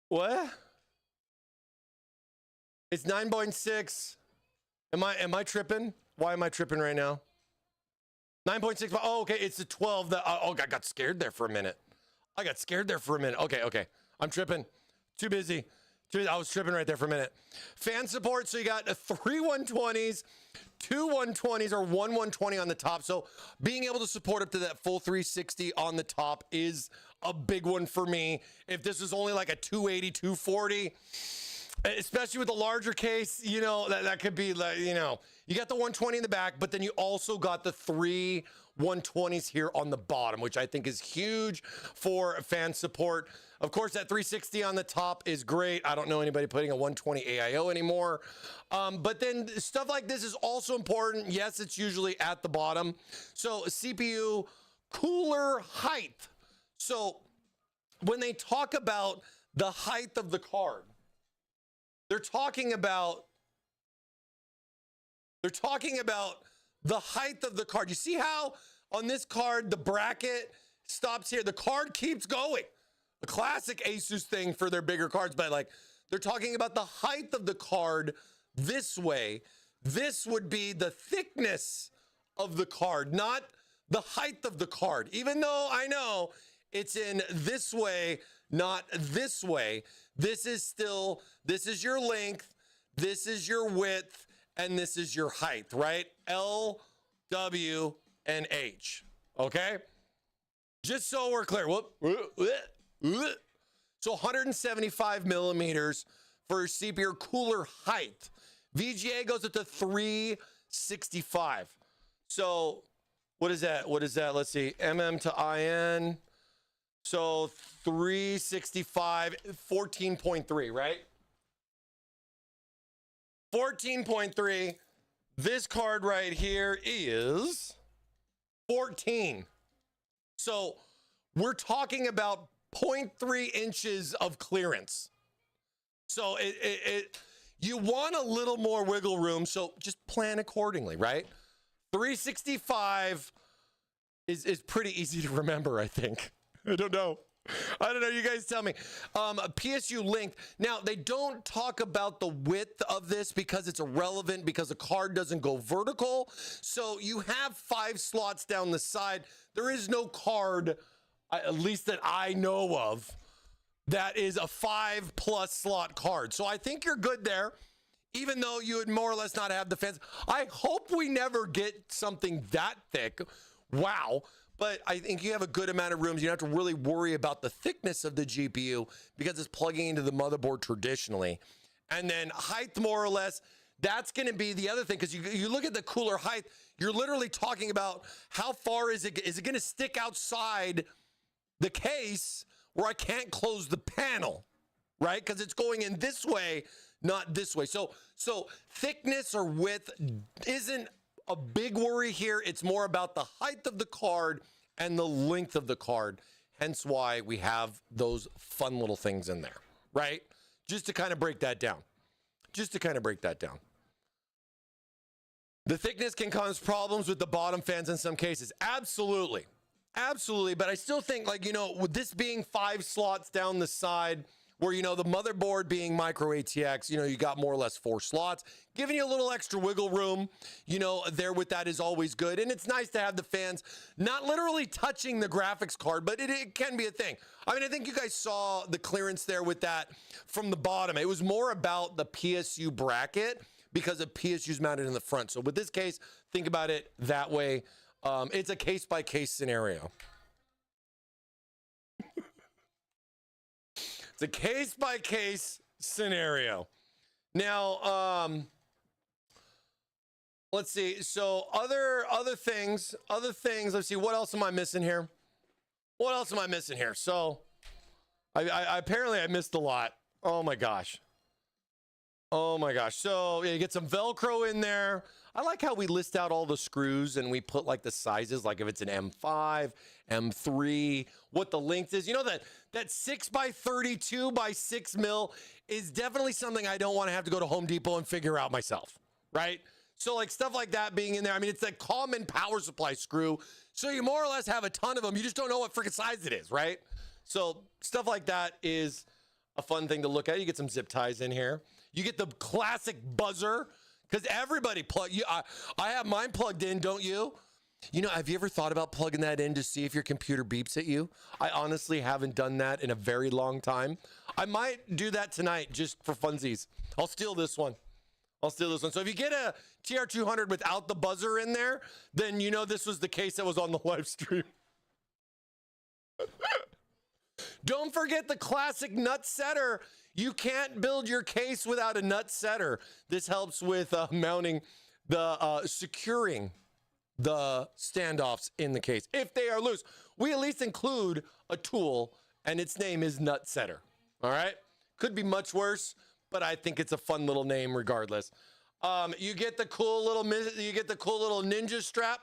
What? It's 9.6. Am I tripping? Why am I tripping right now? 9.6. Oh, okay. It's the 12 that. Oh, I got scared there for a minute. Okay. I'm tripping. Too busy. I was tripping right there for a minute. Fan support. So you got 3 120s, 2 120s, or 1 120 on the top. So being able to support up to that full 360 on the top is a big one for me. If this is only like a 280, 240, especially with the larger case, you know, that could be like, you know, you got the 120 in the back, but then you also got the 3 120s here on the bottom, which I think is huge for fan support. Of course, that 360 on the top is great. I don't know anybody putting a 120 AIO anymore. But then stuff like this is also important. Yes, it's usually at the bottom. So CPU cooler height. So when they talk about the height of the card, they're talking about the height of the card. You see how on this card, the bracket stops here. The card keeps going. A classic Asus thing for their bigger cards, but like they're talking about the height of the card this way, this would be the thickness of the card, not the height of the card. Even though I know it's in this way, not this way, this is still, this is your length, this is your width, and this is your height, right? L, W, and H, okay? Just so we're clear. So 175 millimeters for CP cooler height. VGA goes up to 365. So what is that? What is that? Let's see. MM to IN. So 365, 14.3, right? 14.3. This card right here is 14. So we're talking about 0.3 inches of clearance. So you want a little more wiggle room, so just plan accordingly, right? 365 is pretty easy to remember, I think. I don't know. You guys tell me. PSU length. Now, they don't talk about the width of this because it's irrelevant because the card doesn't go vertical. So you have 5 slots down the side. There is no card, at least that I know of, that is a 5+ slot card. So I think you're good there, even though you would more or less not have the fans. I hope we never get something that thick. Wow. But I think you have a good amount of rooms. You don't have to really worry about the thickness of the GPU because it's plugging into the motherboard traditionally. And then height, more or less, that's going to be the other thing, because you look at the cooler height, you're literally talking about how far is it going to stick outside the case where I can't close the panel, right? Because it's going in this way, not this way. So thickness or width isn't a big worry here. It's more about the height of the card and the length of the card. Hence why we have those fun little things in there, right? Just to kind of break that down. The thickness can cause problems with the bottom fans in some cases. Absolutely. But I still think, like, with this being 5 slots down the side, where, the motherboard being micro ATX, you got more or less 4 slots, giving you a little extra wiggle room, there with that is always good. And it's nice to have the fans not literally touching the graphics card, but it can be a thing. I mean, I think you guys saw the clearance there with that from the bottom. It was more about the PSU bracket because of PSU's mounted in the front. So with this case, think about it that way. It's a case-by-case scenario. It's a case-by-case scenario. Now, let's see. So other things. Let's see. What else am I missing here? So I apparently I missed a lot. Oh my gosh. So yeah, you get some Velcro in there. I like how we list out all the screws and we put like the sizes, like if it's an M5, M3, what the length is. That 6x32 by 6 mil is definitely something I don't want to have to go to Home Depot and figure out myself, right? So like stuff like that being in there. I mean, it's a common power supply screw. So you more or less have a ton of them. You just don't know what freaking size it is, right? So stuff like that is a fun thing to look at. You get some zip ties in here. You get the classic buzzer. Because everybody I have mine plugged in, don't you? Have you ever thought about plugging that in to see if your computer beeps at you? I honestly haven't done that in a very long time. I might do that tonight just for funsies. I'll steal this one. So if you get a TR200 without the buzzer in there, then this was the case that was on the live stream. Don't forget the classic nut setter. You can't build your case without a nut setter. This helps with mounting the securing the standoffs in the case. If they are loose, we at least include a tool, and its name is nut setter. All right, could be much worse, but I think it's a fun little name regardless. You get the cool little ninja strap,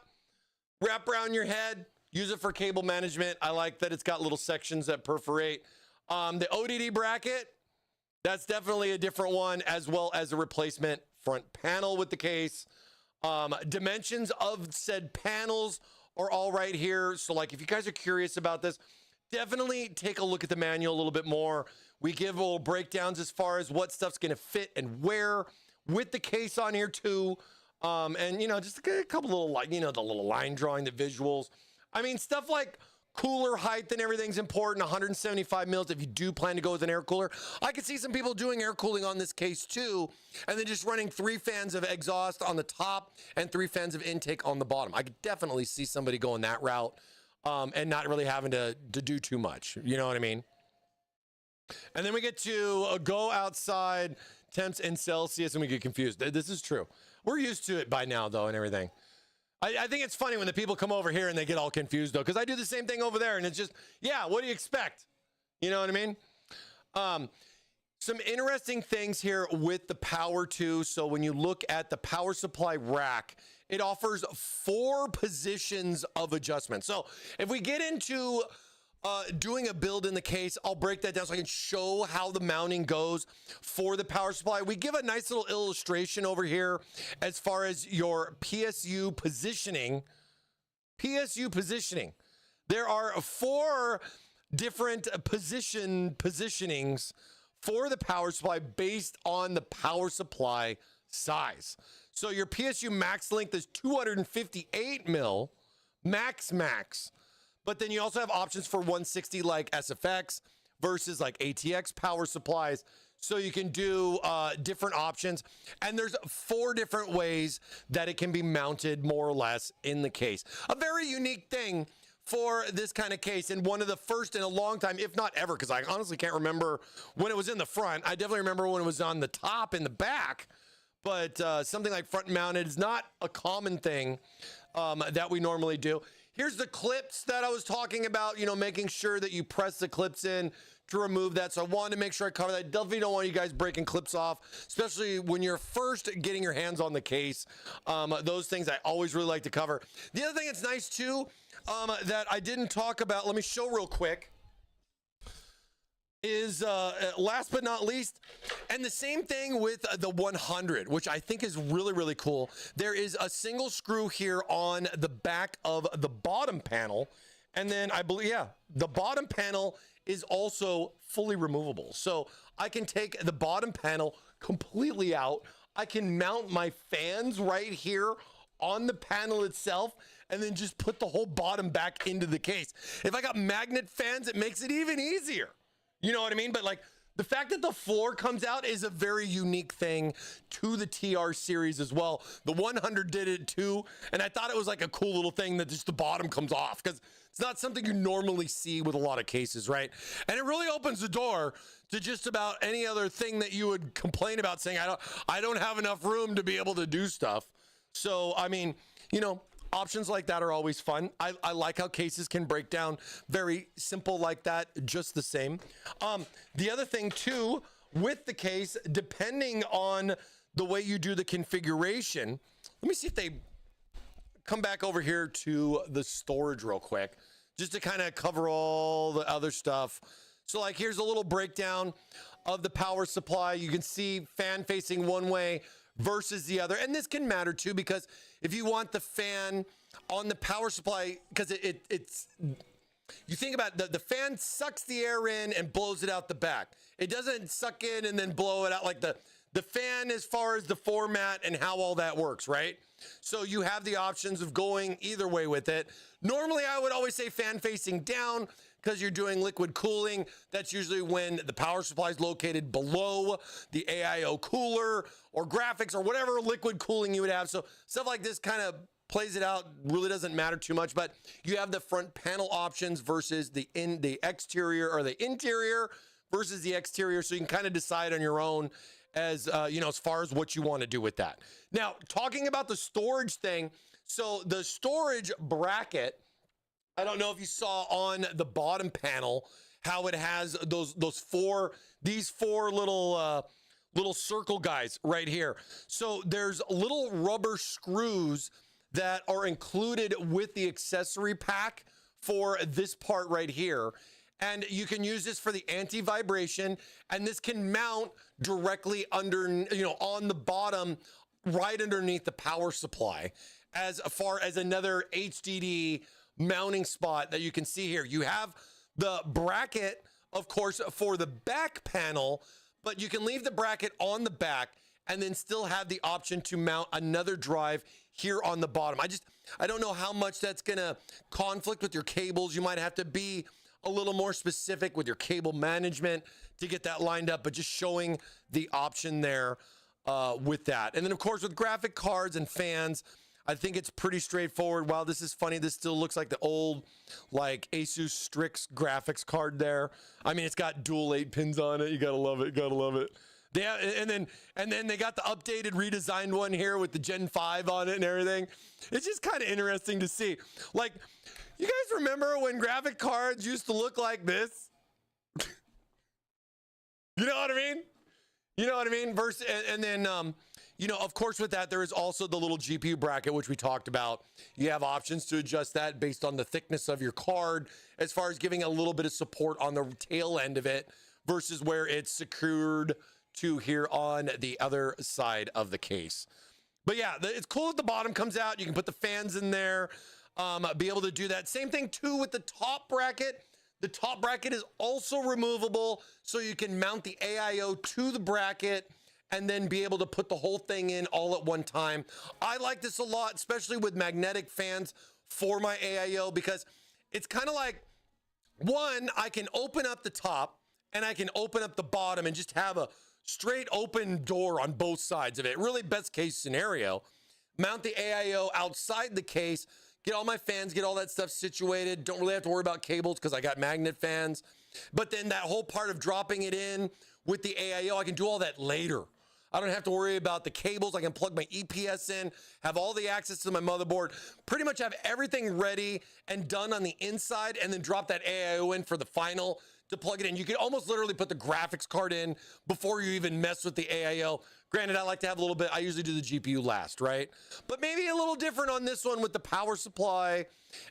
wrap around your head. Use it for cable management. I like that it's got little sections that perforate. The ODD bracket. That's definitely a different one, as well as a replacement front panel with the case. Dimensions of said panels are all right here. So like, if you guys are curious about this, definitely take a look at the manual a little bit more. We give little breakdowns as far as what stuff's going to fit and where. with the case on here too. And, you know, just a couple little, like, you know, the little line drawing, the visuals. I mean, stuff like cooler height and everything's important, 175 mils if you do plan to go with an air cooler. I could see some people doing air cooling on this case too, and then just running 3 fans of exhaust on the top and 3 fans of intake on the bottom. I could definitely see somebody going that route and not really having to do too much. You know what I mean? And then we get to go outside, temps in Celsius, and we get confused. This is true. We're used to it by now, though, and everything. I think it's funny when the people come over here and they get all confused, though, because I do the same thing over there, and it's just, yeah, what do you expect? You know what I mean? Some interesting things here with the power, too. So when you look at the power supply rack, it offers 4 positions of adjustment. So if we get into doing a build in the case, I'll break that down so I can show how the mounting goes for the power supply. We give a nice little illustration over here as far as your PSU positioning. PSU positioning. There are 4 different positionings for the power supply based on the power supply size. So your PSU max length is 258 mil, max. But then you also have options for 160 like SFX versus like ATX power supplies. So you can do different options. And there's 4 different ways that it can be mounted more or less in the case. A very unique thing for this kind of case, and one of the first in a long time, if not ever, because I honestly can't remember when it was in the front. I definitely remember when it was on the top in the back. But something like front mounted is not a common thing that we normally do. Here's the clips that I was talking about, you know, making sure that you press the clips in to remove that. So I wanted to make sure I cover that. Definitely don't want you guys breaking clips off, especially when you're first getting your hands on the case. Those things I always really like to cover. The other thing that's nice too, that I didn't talk about, let me show real quick, is last but not least, and the same thing with the 100, which I think is really, really cool. There is a single screw here on the back of the bottom panel. And then I believe, yeah, the bottom panel is also fully removable. So I can take the bottom panel completely out. I can mount my fans right here on the panel itself, and then just put the whole bottom back into the case. If I got magnet fans, it makes it even easier. You know what I mean? But like the fact that the floor comes out is a very unique thing to the TR series as well. The 100 did it too. And I thought it was like a cool little thing that just the bottom comes off, because it's not something you normally see with a lot of cases, right? And it really opens the door to just about any other thing that you would complain about, saying, I don't have enough room to be able to do stuff. So, I mean, you know, options like that are always fun. I like how cases can break down very simple like that, just the same. The other thing too, with the case, depending on the way you do the configuration, let me see if they come back over here to the storage real quick, just to kind of cover all the other stuff. So like, here's a little breakdown of the power supply. You can see fan facing one way versus the other. And this can matter too, because if you want the fan on the power supply, because it's, you think about the fan sucks the air in and blows it out the back. It doesn't suck in and then blow it out, like the fan as far as the format and how all that works, right? So you have the options of going either way with it. Normally, I would always say fan facing down, because you're doing liquid cooling. That's usually when the power supply is located below the AIO cooler or graphics or whatever liquid cooling you would have. So stuff like this kind of plays it out, really doesn't matter too much. But you have the front panel options versus the exterior, or the interior versus the exterior. So you can kind of decide on your own as, you know, as far as what you want to do with that. Now, talking about the storage thing. So the storage bracket, I don't know if you saw on the bottom panel how it has these four little circle guys right here. So there's little rubber screws that are included with the accessory pack for this part right here. And you can use this for the anti-vibration, and this can mount directly under, you know, on the bottom, right underneath the power supply, as far as another HDD mounting spot that you can see here. You have the bracket, of course, for the back panel, but you can leave the bracket on the back, and then still have the option to mount another drive here on the bottom. I don't know how much that's gonna conflict with your cables. You might have to be a little more specific with your cable management to get that lined up, but just showing the option there with that. And then of course with graphic cards and fans, I think it's pretty straightforward. Wow, this is funny. This still looks like the old like Asus Strix graphics card there. I mean, it's got dual 8 pins on it. You gotta love it, gotta love it. Yeah, and then they got the updated, redesigned one here with the Gen 5 on it and everything. It's just kind of interesting to see. Like, you guys remember when graphic cards used to look like this? You know what I mean? You know what I mean? And then, you know, of course, with that, there is also the little GPU bracket, which we talked about. You have options to adjust that based on the thickness of your card, as far as giving a little bit of support on the tail end of it versus where it's secured to here on the other side of the case. But yeah, it's cool that the bottom comes out. You can put the fans in there, be able to do that. Same thing too with the top bracket. The top bracket is also removable, so you can mount the AIO to the bracket and then be able to put the whole thing in all at one time. I like this a lot, especially with magnetic fans for my AIO, because it's kind of like, one, I can open up the top and I can open up the bottom and just have a straight open door on both sides of it. Really best case scenario. Mount the AIO outside the case, get all my fans, get all that stuff situated. Don't really have to worry about cables because I got magnet fans. But then that whole part of dropping it in with the AIO, I can do all that later. I don't have to worry about the cables. I can plug my EPS in, have all the access to my motherboard, pretty much have everything ready and done on the inside, and then drop that AIO in for the final to plug it in. You can almost literally put the graphics card in before you even mess with the AIO. Granted, I like to have a little bit, I usually do the GPU last, right? But maybe a little different on this one with the power supply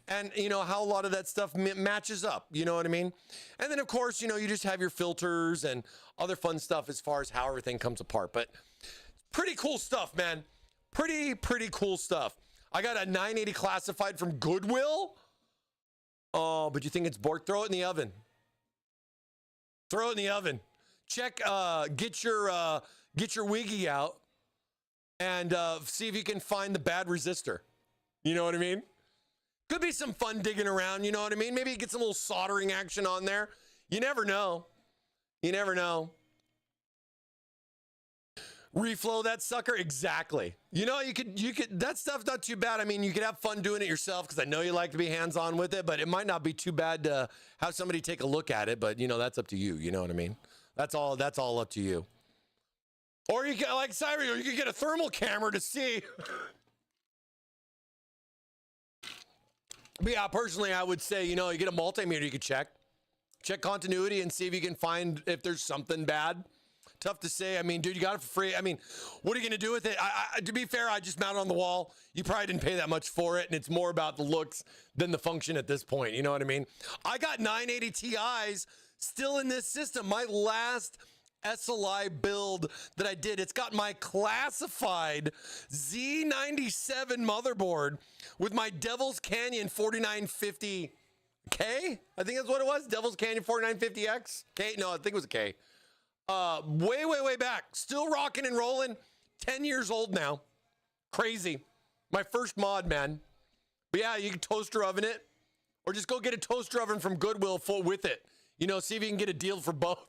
and, you know, how a lot of that stuff matches up, you know what I mean? And then of course, you know, you just have your filters and other fun stuff as far as how everything comes apart. But pretty cool stuff, man. Pretty cool stuff. I got a 980 classified from Goodwill. Oh, but you think it's bork? Throw it in the oven. Throw it in the oven. Check, get your Wiggy out and see if you can find the bad resistor. You know what I mean? Could be some fun digging around, you know what I mean? Maybe get some little soldering action on there. You never know. You never know. Reflow that sucker? Exactly. You know, you could, that stuff's not too bad. I mean, you could have fun doing it yourself because I know you like to be hands-on with it, but it might not be too bad to have somebody take a look at it, but you know, that's up to you. You know what I mean? That's all up to you. Or you get like Cyrio, you could get a thermal camera to see. But yeah, personally, I would say, you know, you get a multimeter, you could check continuity and see if you can find if there's something bad. Tough to say. I mean, dude, you got it for free. I mean, what are you going to do with it? To be fair, I just mounted on the wall. You probably didn't pay that much for it, and it's more about the looks than the function at this point. You know what I mean? I got 980 Ti's still in this system. My last SLI build that I did, it's got my classified Z97 motherboard with my Devil's Canyon 4950K. I think that's what it was. Devil's Canyon 4950X. K? No, I think it was a K. Way back. Still rocking and rolling. 10 years old now. Crazy. My first mod, man. But yeah, you can toaster oven it, or just go get a toaster oven from Goodwill full with it. You know, see if you can get a deal for both.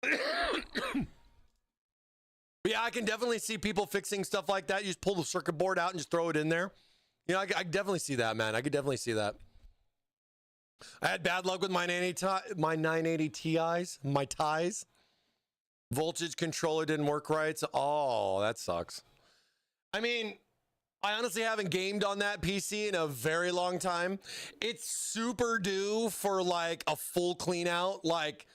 But yeah, I can definitely see people fixing stuff like that. You just pull the circuit board out and just throw it in there. You know, I definitely see that, man. I could definitely see that. I had bad luck with my 980 Ti's, my ties. Voltage controller didn't work right. So, oh, that sucks. I mean, I honestly haven't gamed on that PC in a very long time. It's super due for like a full clean out. Like,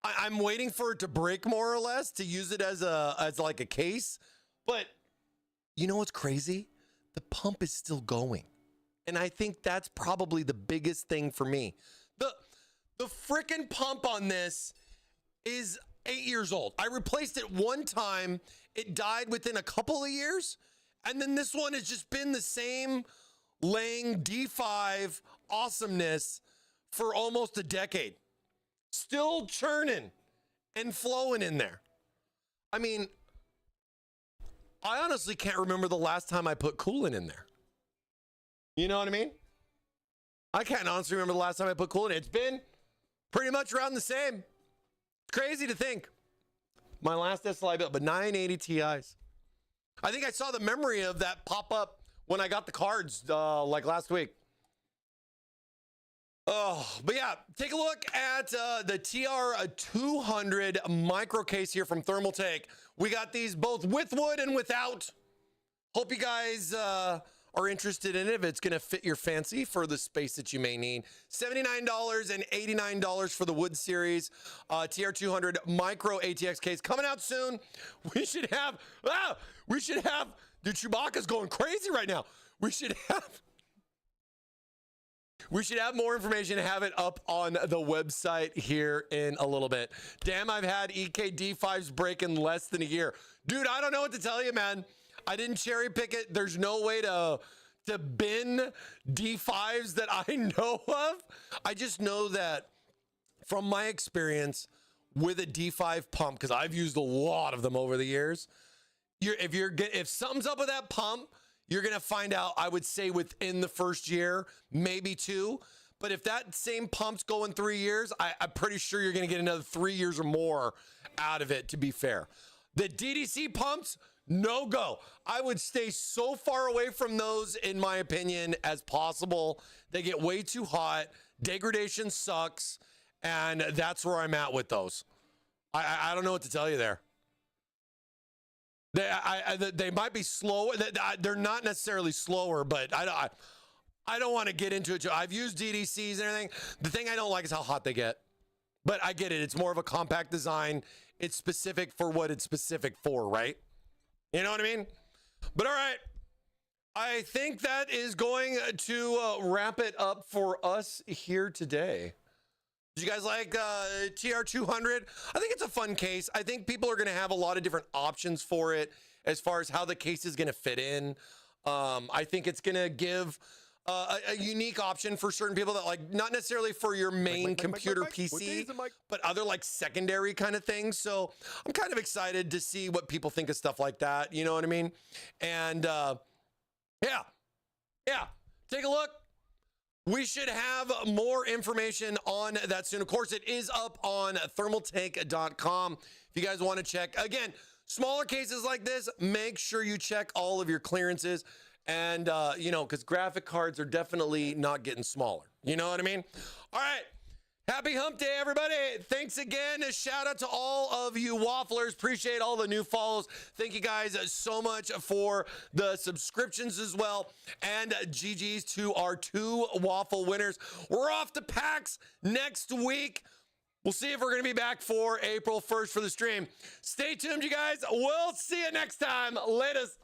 I'm waiting for it to break more or less to use it as like a case. But you know what's crazy? The pump is still going. And I think that's probably the biggest thing for me. The frickin' pump on this is 8 years old. I replaced it one time. It died within a couple of years. And then this one has just been the same laying D5 awesomeness for almost a decade. Still churning and flowing in there. I mean, I honestly can't remember the last time I put coolant in there. You know what I mean? I can't honestly remember the last time I put coolant in. It's been pretty much around the same. It's crazy to think. My last SLI built, but 980 Ti's. I think I saw the memory of that pop up when I got the cards like last week. Oh, but yeah, take a look at the TR200 micro case here from Thermaltake. We got these both with wood and without. Hope you guys are interested in it if it's going to fit your fancy for the space that you may need. $79 and $89 for the wood series. TR200 micro ATX case coming out soon. We should have, dude, Chewbacca's going crazy right now. We should have more information, have it up on the website here in a little bit. Damn, I've had EKD5s break in less than a year. Dude, I don't know what to tell you, man. I didn't cherry pick it. There's no way to bin D5s that I know of. I just know that from my experience with a D5 pump, because I've used a lot of them over the years, if something's up with that pump, you're going to find out, I would say, within the first year, maybe 2. But if that same pump's going 3 years, I'm pretty sure you're going to get another 3 years or more out of it, to be fair. The DDC pumps, no go. I would stay so far away from those, in my opinion, as possible. They get way too hot. Degradation sucks. And that's where I'm at with those. I don't know what to tell you there. They might be slower. They're not necessarily slower, but I don't want to get into it. I've used DDCs and everything. The thing I don't like is how hot they get. But I get it. It's more of a compact design. It's specific for what it's specific for, right? You know what I mean? But all right. I think that is going to wrap it up for us here today. Did you guys like TR200? I think it's a fun case. I think people are going to have a lot of different options for it as far as how the case is going to fit in. I think it's going to give a unique option for certain people that, like, not necessarily for your main computer PC, but other like secondary kind of things. So I'm kind of excited to see what people think of stuff like that. You know what I mean? And yeah, take a look. We should have more information on that soon. Of course, it is up on thermaltake.com. If you guys want to check, again, smaller cases like this, make sure you check all of your clearances. And, you know, because graphic cards are definitely not getting smaller. You know what I mean? All right. Happy hump day, everybody. Thanks again. A shout out to all of you wafflers. Appreciate all the new follows. Thank you guys so much for the subscriptions as well. And GG's to our 2 waffle winners. We're off to PAX next week. We'll see if we're going to be back for April 1st for the stream. Stay tuned, you guys. We'll see you next time. Latest.